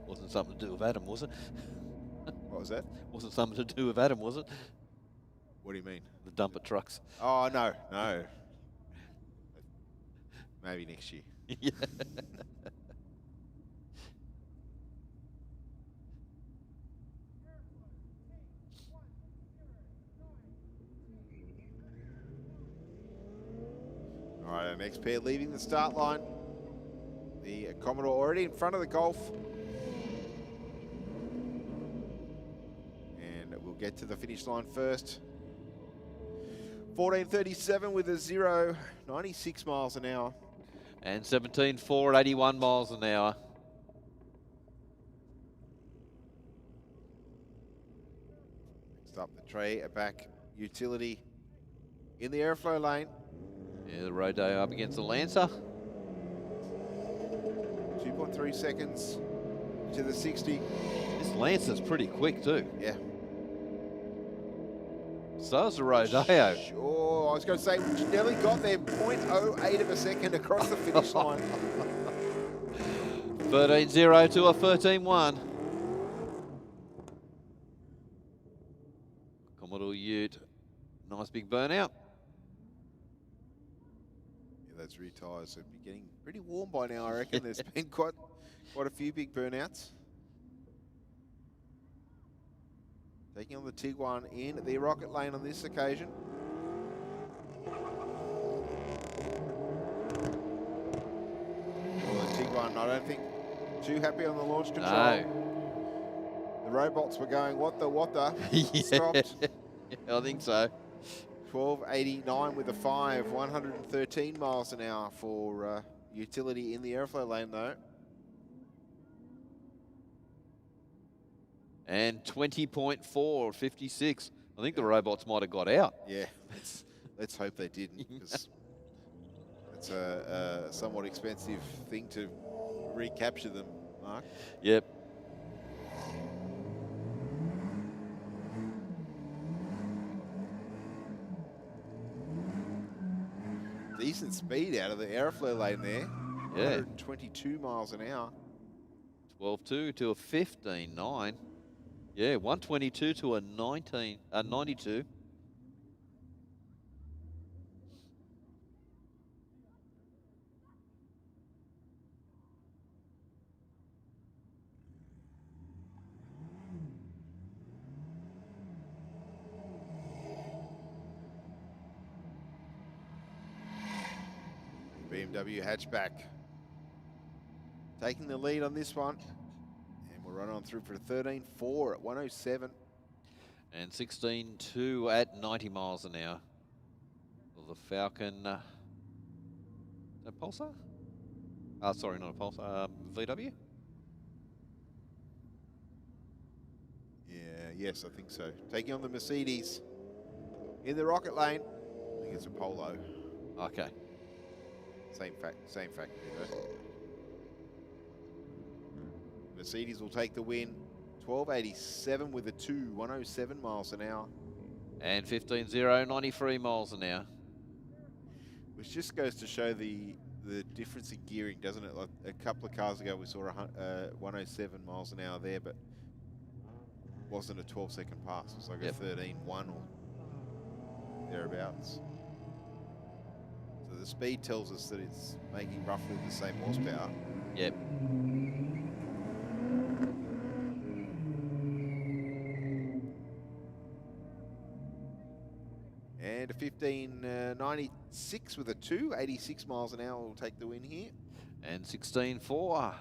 Wasn't something to do with Adam, was it? What was that? Wasn't something to do with Adam, was it? What do you mean? The dumper trucks. Oh, no. Maybe next year. Yeah. All right, our next pair leaving the start line. The Commodore already in front of the Golf. And we'll get to the finish line first. 14.37 with a 0, 96 miles an hour. And 17.4 at 81 miles an hour. Next up, the tray, a back utility in the Aeroflow lane. Yeah, the Rodeo up against the Lancer. 2.3 seconds to the 60. This Lancer's pretty quick too. Yeah. So is the Rodeo. Sure, I was going to say, nearly got there 0.08 of a second across the finish line. 13.0 to a 13.1. Commodore Ute, nice big burnout. Yeah, those rear tyres would be getting pretty warm by now, I reckon. There's been quite a few big burnouts. Taking on the Tiguan in the rocket lane on this occasion. I don't think too happy on the launch control. No. The robots were going, what the? Yeah. Stopped. I think so. 12.89 with a 5, 113 miles an hour for utility in the airflow lane though. And 20.4, 56. I think the robots might have got out. Yeah, let's hope they didn't, because it's a somewhat expensive thing to recapture them, Mark. Yep. Decent speed out of the airflow lane there. Yeah. 122 miles an hour. 12.2 to a 15.9. Yeah, 122 to a 92. BMW hatchback taking the lead on this one. And we'll run on through for 13.4 at 107. And 16.2 at 90 miles an hour. For the Falcon. Is that Pulsar? Sorry, not a Pulsar. VW? Yeah, yes, I think so. Taking on the Mercedes in the rocket lane. I think it's a Polo. Okay. Same factory though. Mercedes will take the win. 12.87 with a 2, 107 miles an hour. And 15.0, 93 miles an hour. Which just goes to show the difference in gearing, doesn't it? Like a couple of cars ago, we saw 107 miles an hour there, but it wasn't a 12-second pass. It was like a 13.1 or thereabouts. So the speed tells us that it's making roughly the same horsepower. Yep. And a 15.96 with a 2, 86 miles an hour will take the win here. And 16.4.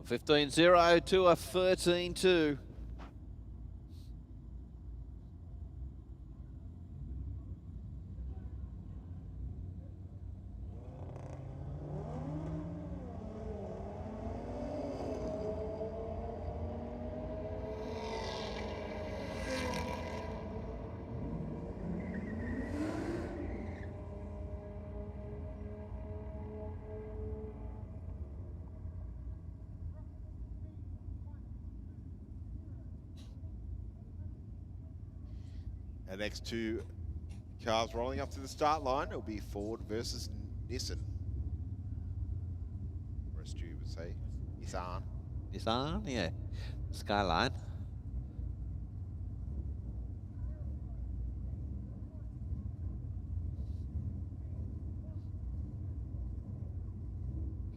A 15.0 to a 13.2. Our next two cars rolling up to the start line. It'll be Ford versus Nissan. Or as Stu would say, Nissan. Nissan, yeah. Skyline.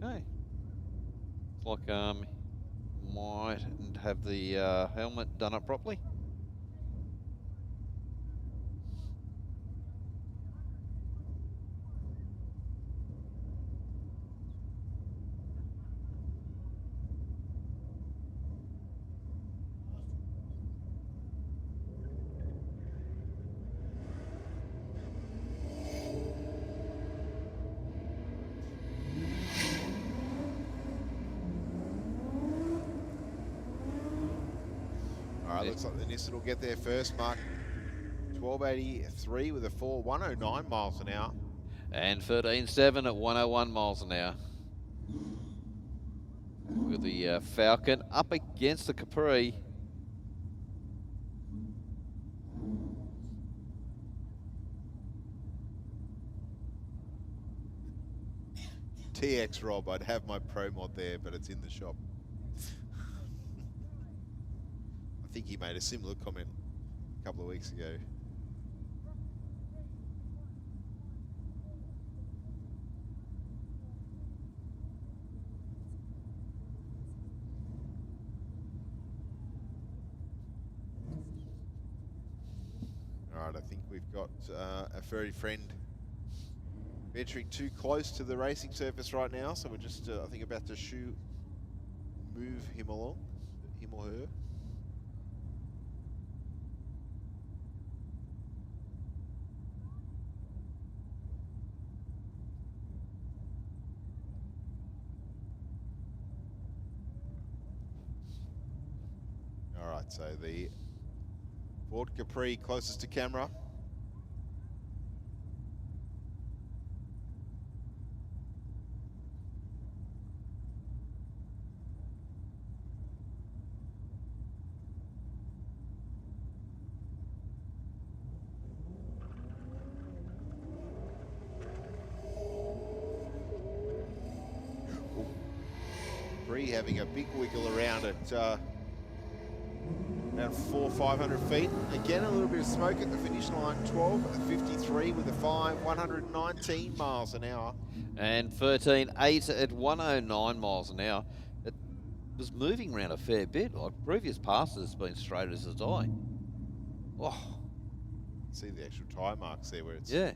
Okay. Looks like might have the helmet done up properly. All right, looks like the Nissan will get there first, Mark. 12.83 with a 4, 109 miles an hour. And 13.7 at 101 miles an hour. With the Falcon up against the Capri. TX Rob, I'd have my Pro mod there, but it's in the shop. think he made a similar comment a couple of weeks ago. All right, I think we've got a furry friend venturing too close to the racing surface right now, so we're just, I think, about to move him along, him or her. All right, so the Ford Capri closest to camera. Capri having a big wiggle around at around 500 feet. Again, a little bit of smoke at the finish line. 12:53 with a 119 miles an hour. And 13.8 at 109 miles an hour. It was moving around a fair bit. Like previous passes, it's been straight as a die. Oh. See the actual tyre marks there where it's... Yeah.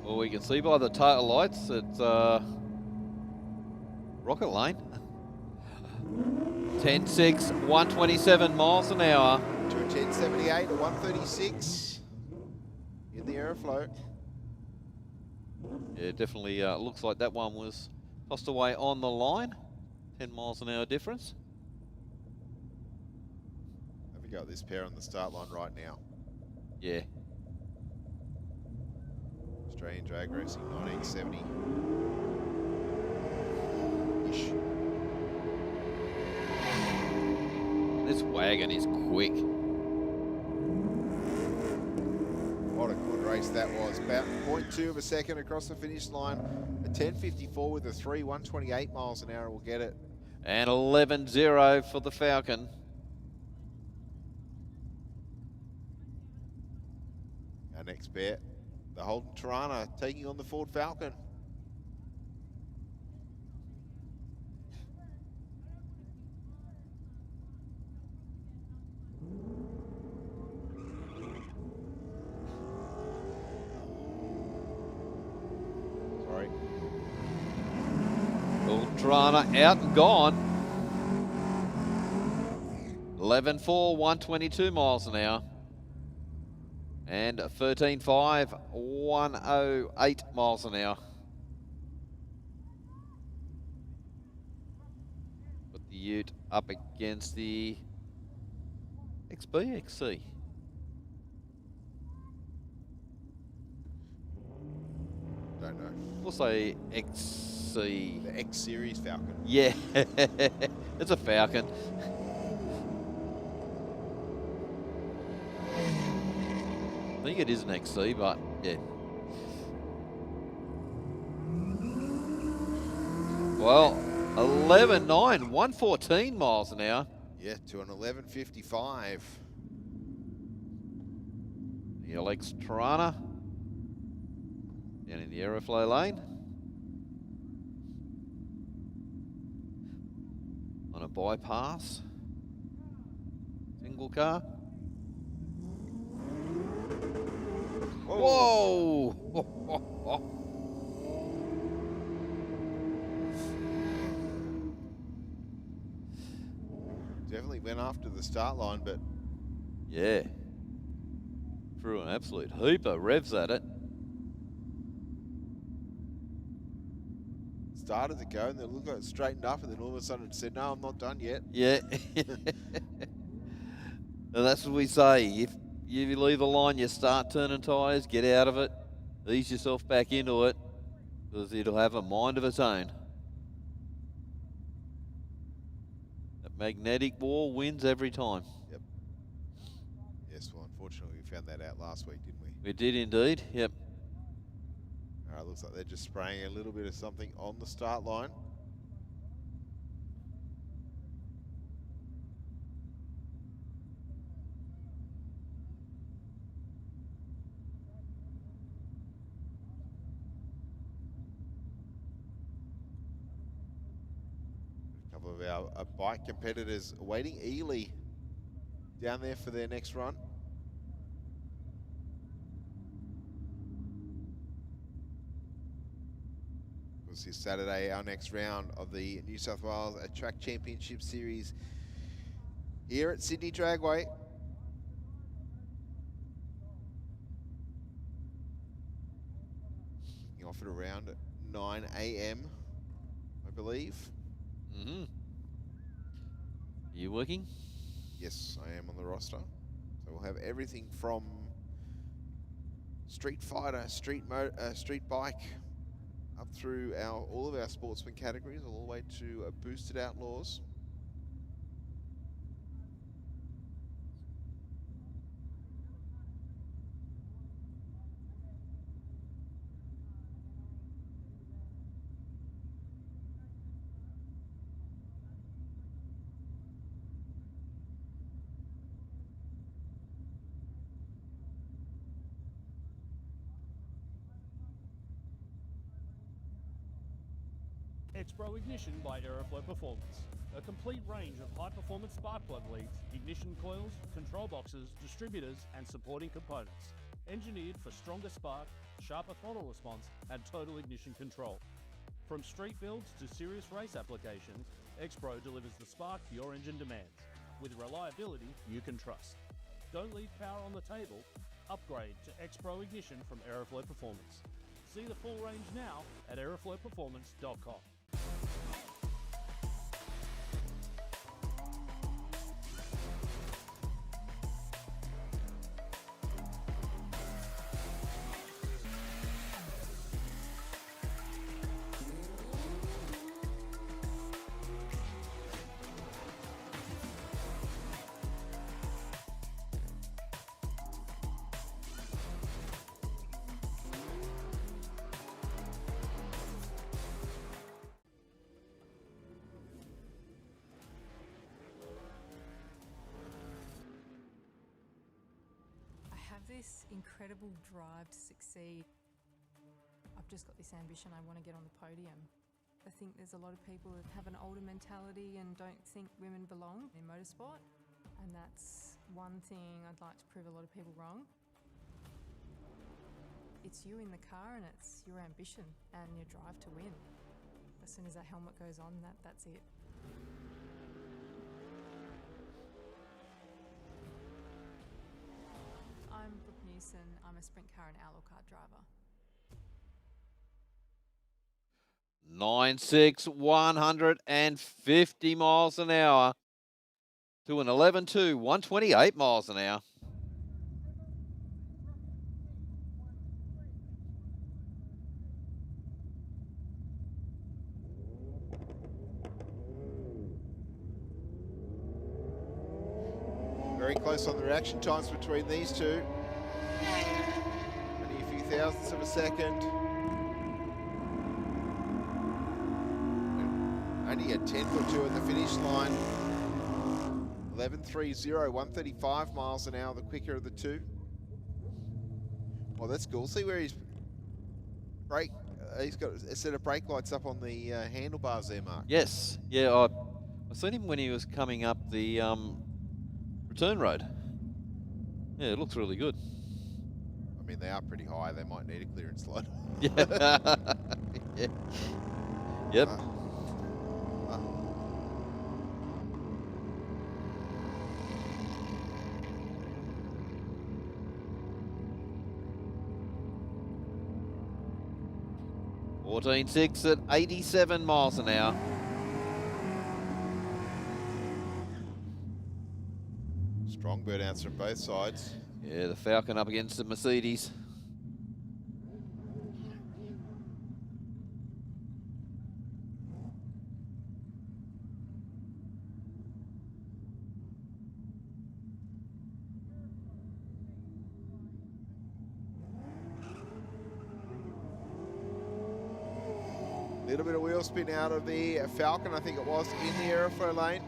Well, we can see by the tail lights it's rocket lane. 10.6, 127 miles an hour. To a 10.78, a 136 in the Aeroflow. Yeah, definitely looks like that one was tossed away on the line. 10 miles an hour difference. Have we got this pair on the start line right now? Yeah. Australian Drag Racing 1970-ish. This wagon is quick. What a good race that was. About 0.2 of a second across the finish line. A 10.54 with a 128 miles an hour will get it. And 11.0 for the Falcon. Our next bet, the Holden Tirana taking on the Ford Falcon. Sorry. Holden Tirana out and gone. 11.4, 122 miles an hour. And 13.5, 108 miles an hour. Put the Ute up against the XB, XC. Don't know. We'll say XC. The X Series Falcon. Yeah, it's a Falcon. I think it is an XC, but yeah. Well, 11.9, 114 miles an hour. Yeah, to an 11.55. The Alex Tirana down in the Aeroflow lane. On a bypass. Single car. Whoa! Definitely went after the start line, but... Yeah. Threw an absolute hooper, revs at it. Started to go, and it looked like it straightened up, and then all of a sudden it said, no, I'm not done yet. Yeah. And that's what we say. If you leave the line, you start turning tyres, get out of it, ease yourself back into it, because it'll have a mind of its own. That magnetic wall wins every time. Yep. Yes, well, unfortunately, we've found that out last week, didn't we? We did indeed, yep. All right, looks like they're just spraying a little bit of something on the start line. A couple of our bike competitors waiting. Ely down there for their next run. This Saturday, our next round of the New South Wales Track Championship Series here at Sydney Dragway. Kicking off at around 9 a.m., I believe. Mm-hmm. Are you working? Yes, I am on the roster. So we'll have everything from street fighter, street bike, up through all of our sportsman categories, all the way to boosted outlaws. X-Pro Ignition by Aeroflow Performance. A complete range of high-performance spark plug leads, ignition coils, control boxes, distributors, and supporting components. Engineered for stronger spark, sharper throttle response, and total ignition control. From street builds to serious race applications, X-Pro delivers the spark your engine demands, with reliability you can trust. Don't leave power on the table. Upgrade to X-Pro Ignition from Aeroflow Performance. See the full range now at aeroflowperformance.com. This incredible drive to succeed. I've just got this ambition, I want to get on the podium. I think there's a lot of people that have an older mentality and don't think women belong in motorsport, and that's one thing I'd like to prove a lot of people wrong. It's you in the car and it's your ambition and your drive to win. As soon as that helmet goes on, that's it. I'm Brooke Newson. I'm a sprint car and outlaw kart driver. 9.6, 150 miles an hour to an 11.2, 128 miles an hour. Very close on the reaction times between these two. Only a few thousandths of a second. Only a tenth or two at the finish line. 11.30, 135 miles an hour, the quicker of the two. Well, that's cool. See where he's got a set of brake lights up on the handlebars there, Mark. Yes, yeah, I seen him when he was coming up the return road. Yeah, it looks really good. I mean, they are pretty high. They might need a clearance light. Yeah. Yeah. Yep. 14.6 at 87 miles an hour. Strong burnouts from both sides. Yeah, the Falcon up against the Mercedes. Little bit of wheel spin out of the Falcon, I think it was, in the Aeroflow lane.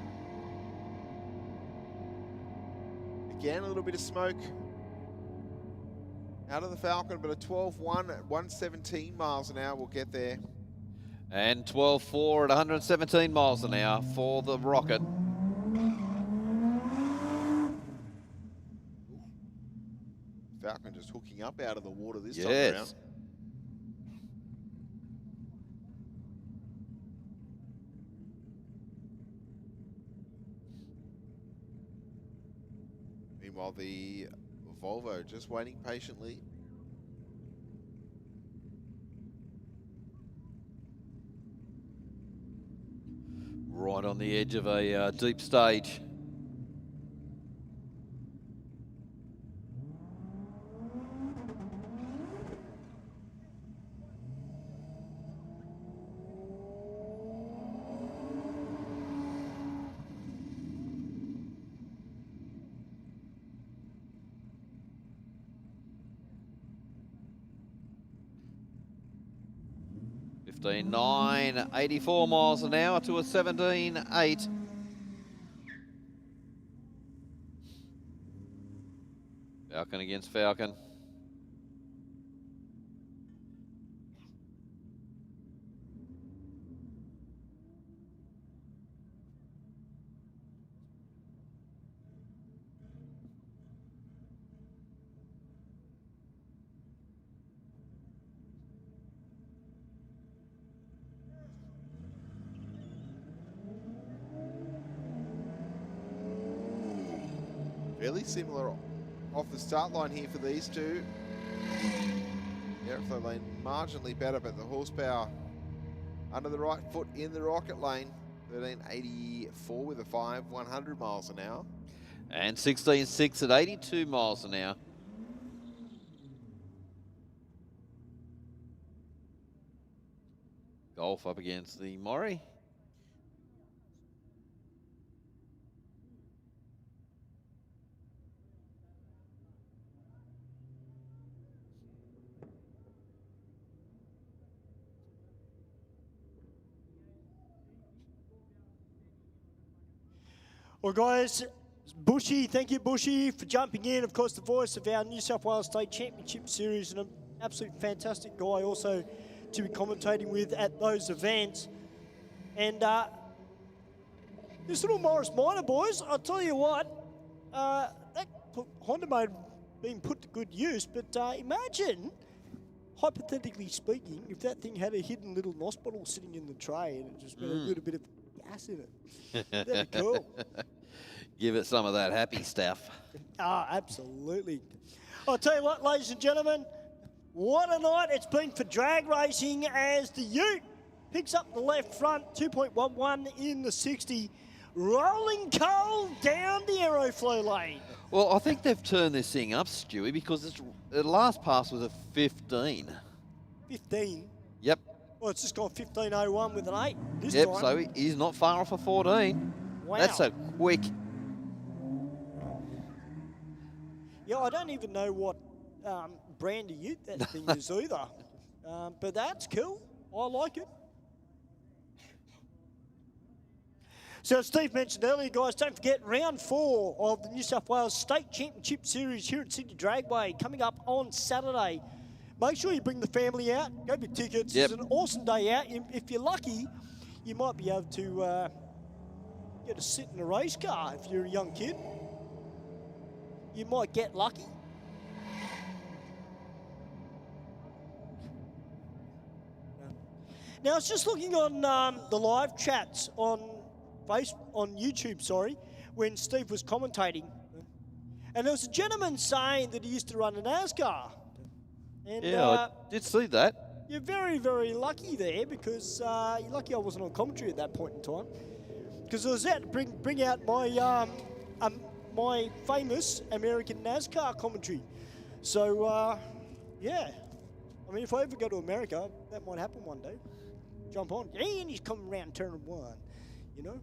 Again, a little bit of smoke out of the Falcon, but a 12.1 at 117 miles an hour will get there. And 12.4 at 117 miles an hour for the Rocket. Falcon just hooking up out of the water this time Yes. around. Meanwhile, the Volvo just waiting patiently. Right on the edge of a deep stage. .9, 84 miles an hour to a 17.8. Falcon against Falcon. Fairly similar off the start line here for these two. The Aeroflow lane marginally better, but the horsepower under the right foot in the Rocket lane. 1384 with a 100 miles an hour. And 16.6 at 82 miles an hour. Golf up against the Maury. Well, guys, Bushy, thank you, Bushy, for jumping in. Of course, the voice of our New South Wales State Championship Series, and an absolute fantastic guy also to be commentating with at those events. And this little Morris Minor, boys, I'll tell you what, that Honda mode being put to good use, but imagine, hypothetically speaking, if that thing had a hidden little NOS bottle sitting in the tray and it just had a little bit of gas in it. That'd be cool. Give it some of that happy stuff. Absolutely. I'll tell you what, ladies and gentlemen, what a night it's been for drag racing as the Ute picks up the left front, 2.11 in the 60, rolling coal down the Aeroflow lane. Well, I think they've turned this thing up, Stewie, because the last pass was a 15. 15? Yep. Well, it's just gone 15.01 with an 8 this Yep, time. so he's not far off a 14. Wow. That's a quick. Yeah, I don't even know what brand of Ute that thing is either. But that's cool. I like it. So as Steve mentioned earlier, guys, don't forget round 4 of the New South Wales State Championship Series here at Sydney Dragway coming up on Saturday. Make sure you bring the family out, go for tickets. Yep. It's an awesome day out. If you're lucky, you might be able to get to sit in a race car if you're a young kid. You might get lucky. Now, I was just looking on the live chats on YouTube, when Steve was commentating. And there was a gentleman saying that he used to run a NASCAR. And, Yeah, I did see that. You're very, very lucky there because you're lucky I wasn't on commentary at that point in time. Because I was out to bring out my my famous American NASCAR commentary. So, yeah. I mean, if I ever go to America, that might happen one day. Jump on. And he's coming around turn 1, you know?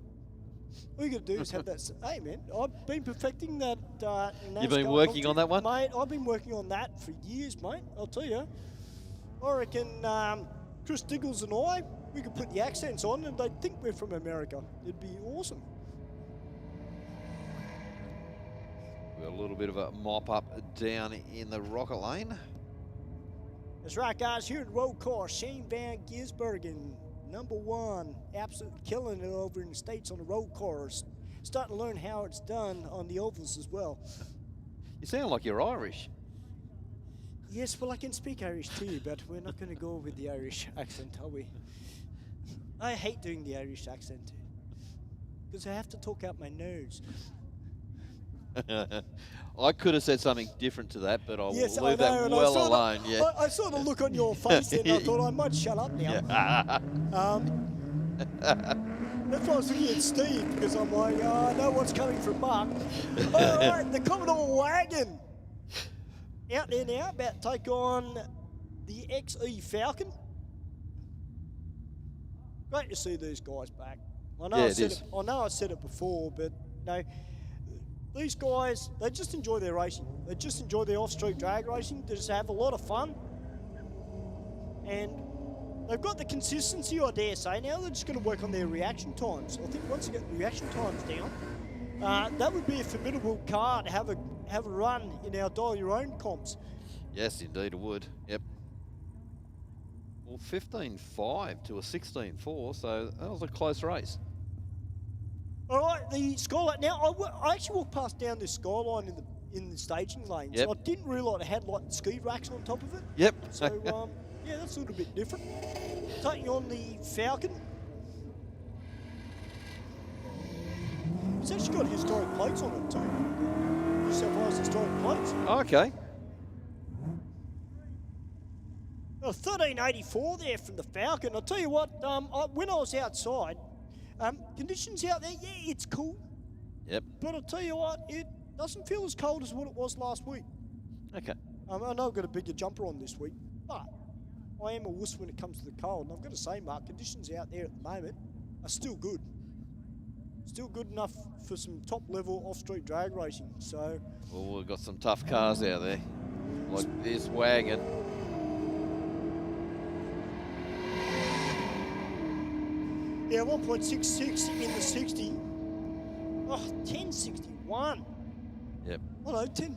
All you got to do is have that. Hey, man, I've been perfecting that NASCAR. You've been working on that one? Mate, I've been working on that for years, mate. I'll tell you. I reckon Chris Diggles and I, we could put the accents on and they'd think we're from America. It'd be awesome. We've got a little bit of a mop up down in the rocket lane. That's right, guys. Here at Road Course, Shane Van Gisbergen, #1, absolutely killing it over in the States on the road course. Starting to learn how it's done on the ovals as well. You sound like you're Irish. Yes, well, I can speak Irish too, but we're not going to go with the Irish accent, are we? I hate doing the Irish accent because I have to talk out my nose. I could have said something different to that, but I will Yes, leave I know, that well alone. Yeah. I saw the look on your face and I thought I might shut up now. That's why I was looking at Steve, because I'm like, oh, I know what's coming from Mark. All right, the Commodore Wagon. Out there now, about to take on the XE Falcon. Great to see these guys back. I know, I know I said it before, but you know, these guys, they just enjoy their racing. They just enjoy their off-street drag racing. They just have a lot of fun. And they've got the consistency, I dare say. Now they're just going to work on their reaction times. I think once they get the reaction times down, that would be a formidable car to have a run in our Dial Your Own comps. Yes, indeed it would. Yep. Well, 15.5 to a 16.4, so that was a close race. All right, the skyline. Now, I actually walked past down this skyline in the staging lanes. Yep. I didn't realise it had like ski racks on top of it. Yep. So, yeah, that's a little bit different. Taking on the Falcon. It's actually got historic plates on it too. New South Wales historic plates. Okay. 1384 there from the Falcon. I'll tell you what, when I was outside, conditions out there, yeah, it's cool. Yep. But I'll tell you what, it doesn't feel as cold as what it was last week. Okay. I know I've got a bigger jumper on this week, but I am a wuss when it comes to the cold. And I've got to say, Mark, conditions out there at the moment are still good. Still good enough for some top-level off-street drag racing. So, well, we've got some tough cars out there, like this wagon. yeah, 1.66 in the 60. Oh, 1061. Yep. Oh no, 10.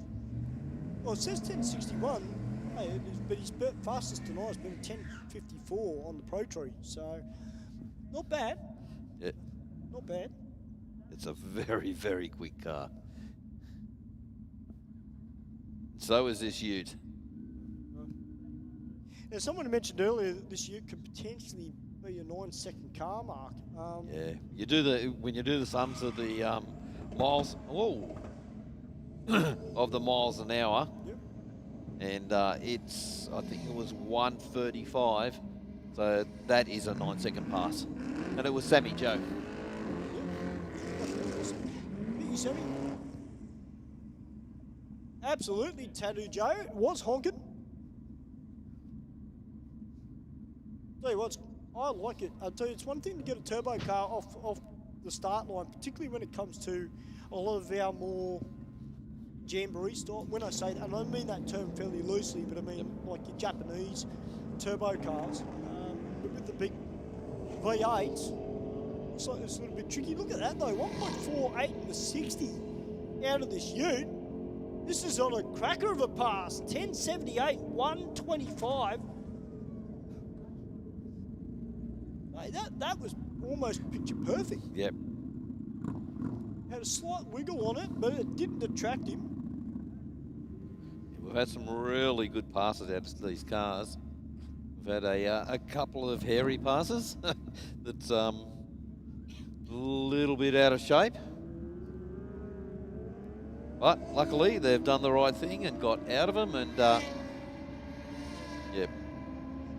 Well, it says 1061. Hey, but his fastest tonight has been 1054 on the Pro Tree. So, not bad. Yeah. Not bad. It's a very, very quick car. So is this ute. Now, someone mentioned earlier that this ute could potentially be a 9-second car, Mark. Yeah, you do when you do the sums of the miles. Oh, of the miles an hour. Yep. And it's, I think it was 1:35. So that is a 9-second pass. And it was Sammy Joe. You Sammy? Absolutely, Tattoo Joe. It was honking. Tell you what, I like it. I'll tell you, it's one thing to get a turbo car off the start line, particularly when it comes to a lot of our more jamboree style. When I say that, and I don't mean that term fairly loosely, but I mean like your Japanese turbo cars. But with the big V8s, looks like it's a little bit tricky. Look at that though, 1.48 in the 60 out of this ute. This is on a cracker of a pass. 1078, 125. Hey, that was almost picture perfect. Yep. Had a slight wiggle on it, but it didn't detract him. We've had some really good passes out of these cars. We've had a couple of hairy passes that's a little bit out of shape. But luckily they've done the right thing and got out of them, and yep.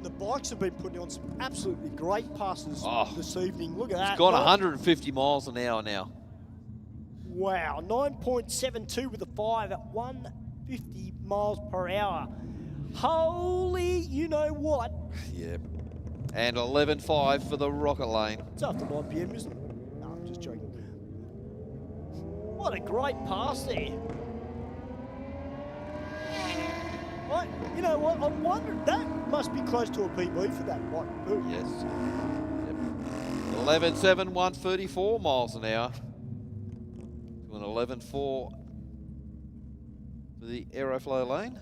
The bikes have been putting on some absolutely great passes this evening. Look at that. It's got 150 miles an hour now. Wow, 9.72 with a 5 at 150 miles per hour. Holy, you know what? Yep. And 11.5 for the rocket lane. It's after 9 p.m, isn't it? No, I'm just joking. What a great pass there. You know what? I'm wondering, that must be close to a PB for that bike too. Yes. 11.7, 134 miles an hour to an 11.4 for the Aeroflow lane.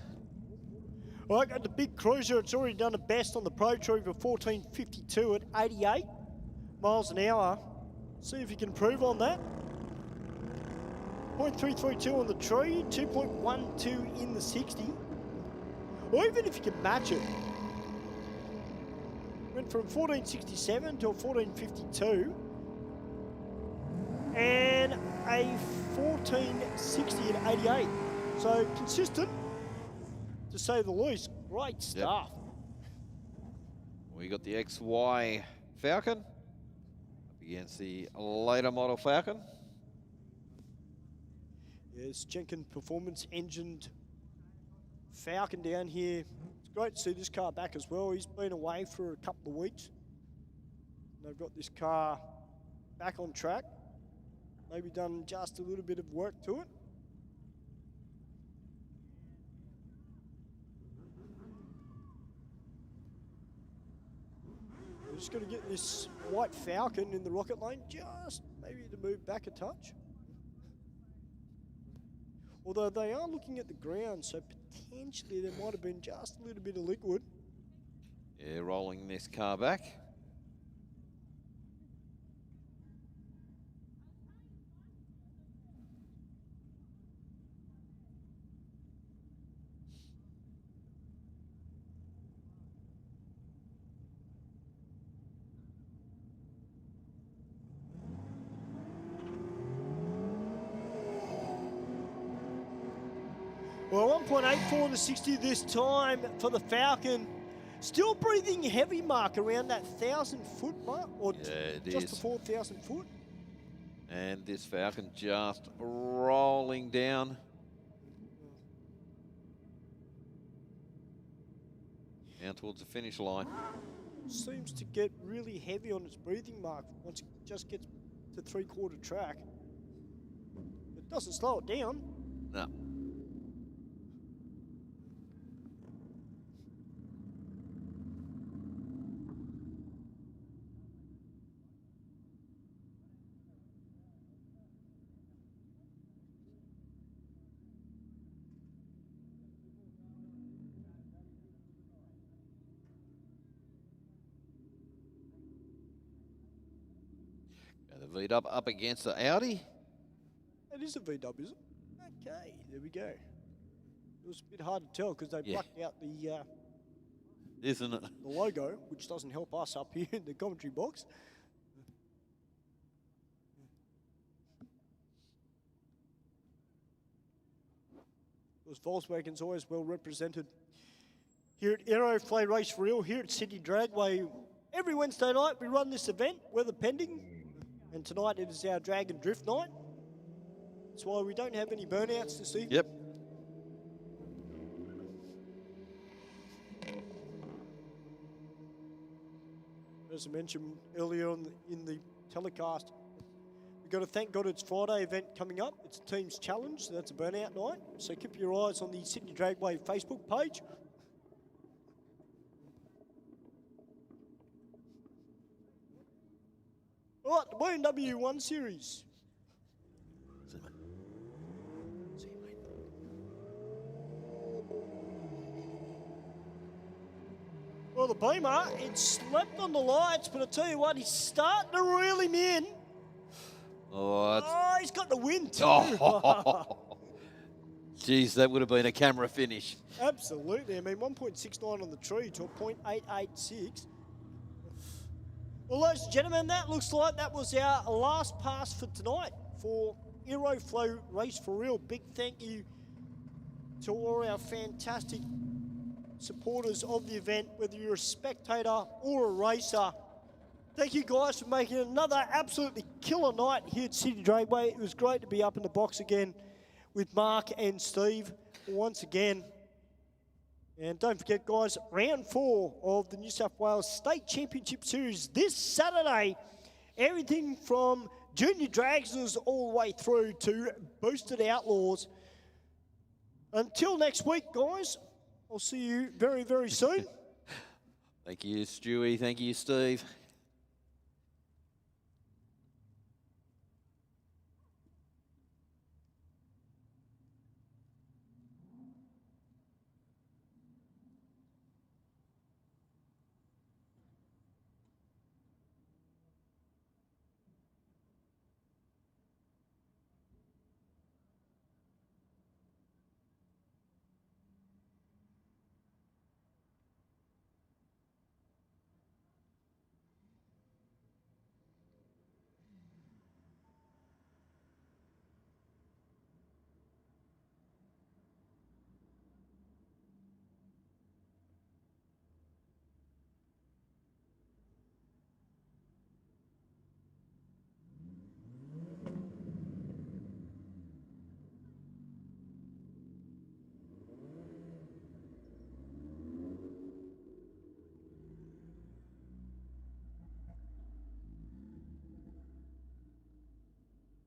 Well, I got the big cruiser. It's already done the best on the Pro Trooper, 14.52 at 88 miles an hour. See if you can improve on that. 0.332 on the tree, 2.12 in the 60. Or even if you can match it. Went from 14.67 to a 14.52. And a 14.60 at 88. So consistent, to say the least. Great stuff. We got the XY Falcon up against the later model Falcon. Yes, Jenkins Performance engined Falcon down here. It's great to see this car back as well. He's been away for a couple of weeks. They've got this car back on track. Maybe done just a little bit of work to it. We're just going to get this white Falcon in the rocket lane just maybe to move back a touch. Although they are looking at the ground, so potentially there might have been just a little bit of liquid. Yeah, rolling this car back. Well, 1.84 in the 60 this time for the Falcon. Still breathing heavy, Mark, around that 1,000-foot mark, or just before 1,000 foot. And this Falcon just rolling down. Down towards the finish line. Seems to get really heavy on its breathing, Mark, once it just gets to three-quarter track. It doesn't slow it down. No. The V-dub up against the Audi. It is a V-dub, is it? Okay, there we go. It was a bit hard to tell because they blacked out the isn't it? The logo, which doesn't help us up here in the commentary box. Because Volkswagen's always well represented here at Aeroflow Race for Real, here at Sydney Dragway. Every Wednesday night we run this event, weather pending, and tonight it is our drag and drift night. That's why we don't have any burnouts this evening. Yep. As I mentioned earlier on in the telecast, we've got to thank God it's Friday event coming up. It's a team's challenge, so that's a burnout night. So keep your eyes on the Sydney Dragway Facebook page. All right, the BMW 1 Series. Well, the Beamer, it slept on the lights, but I tell you what, he's starting to reel him in. Oh, he's got the win too. Oh. Geez, that would have been a camera finish. Absolutely. I mean, 1.69 on the tree to a 0.886. Well, ladies and gentlemen, that looks like that was our last pass for tonight for Aeroflow Race for Real. Big thank you to all our fantastic supporters of the event, whether you're a spectator or a racer. Thank you guys for making another absolutely killer night here at Sydney Dragway. It was great to be up in the box again with Mark and Steve once again. And don't forget, guys, round 4 of the New South Wales State Championship Series this Saturday. Everything from junior dragsters all the way through to boosted outlaws. Until next week, guys, I'll see you very, very soon. Thank you, Stewie. Thank you, Steve.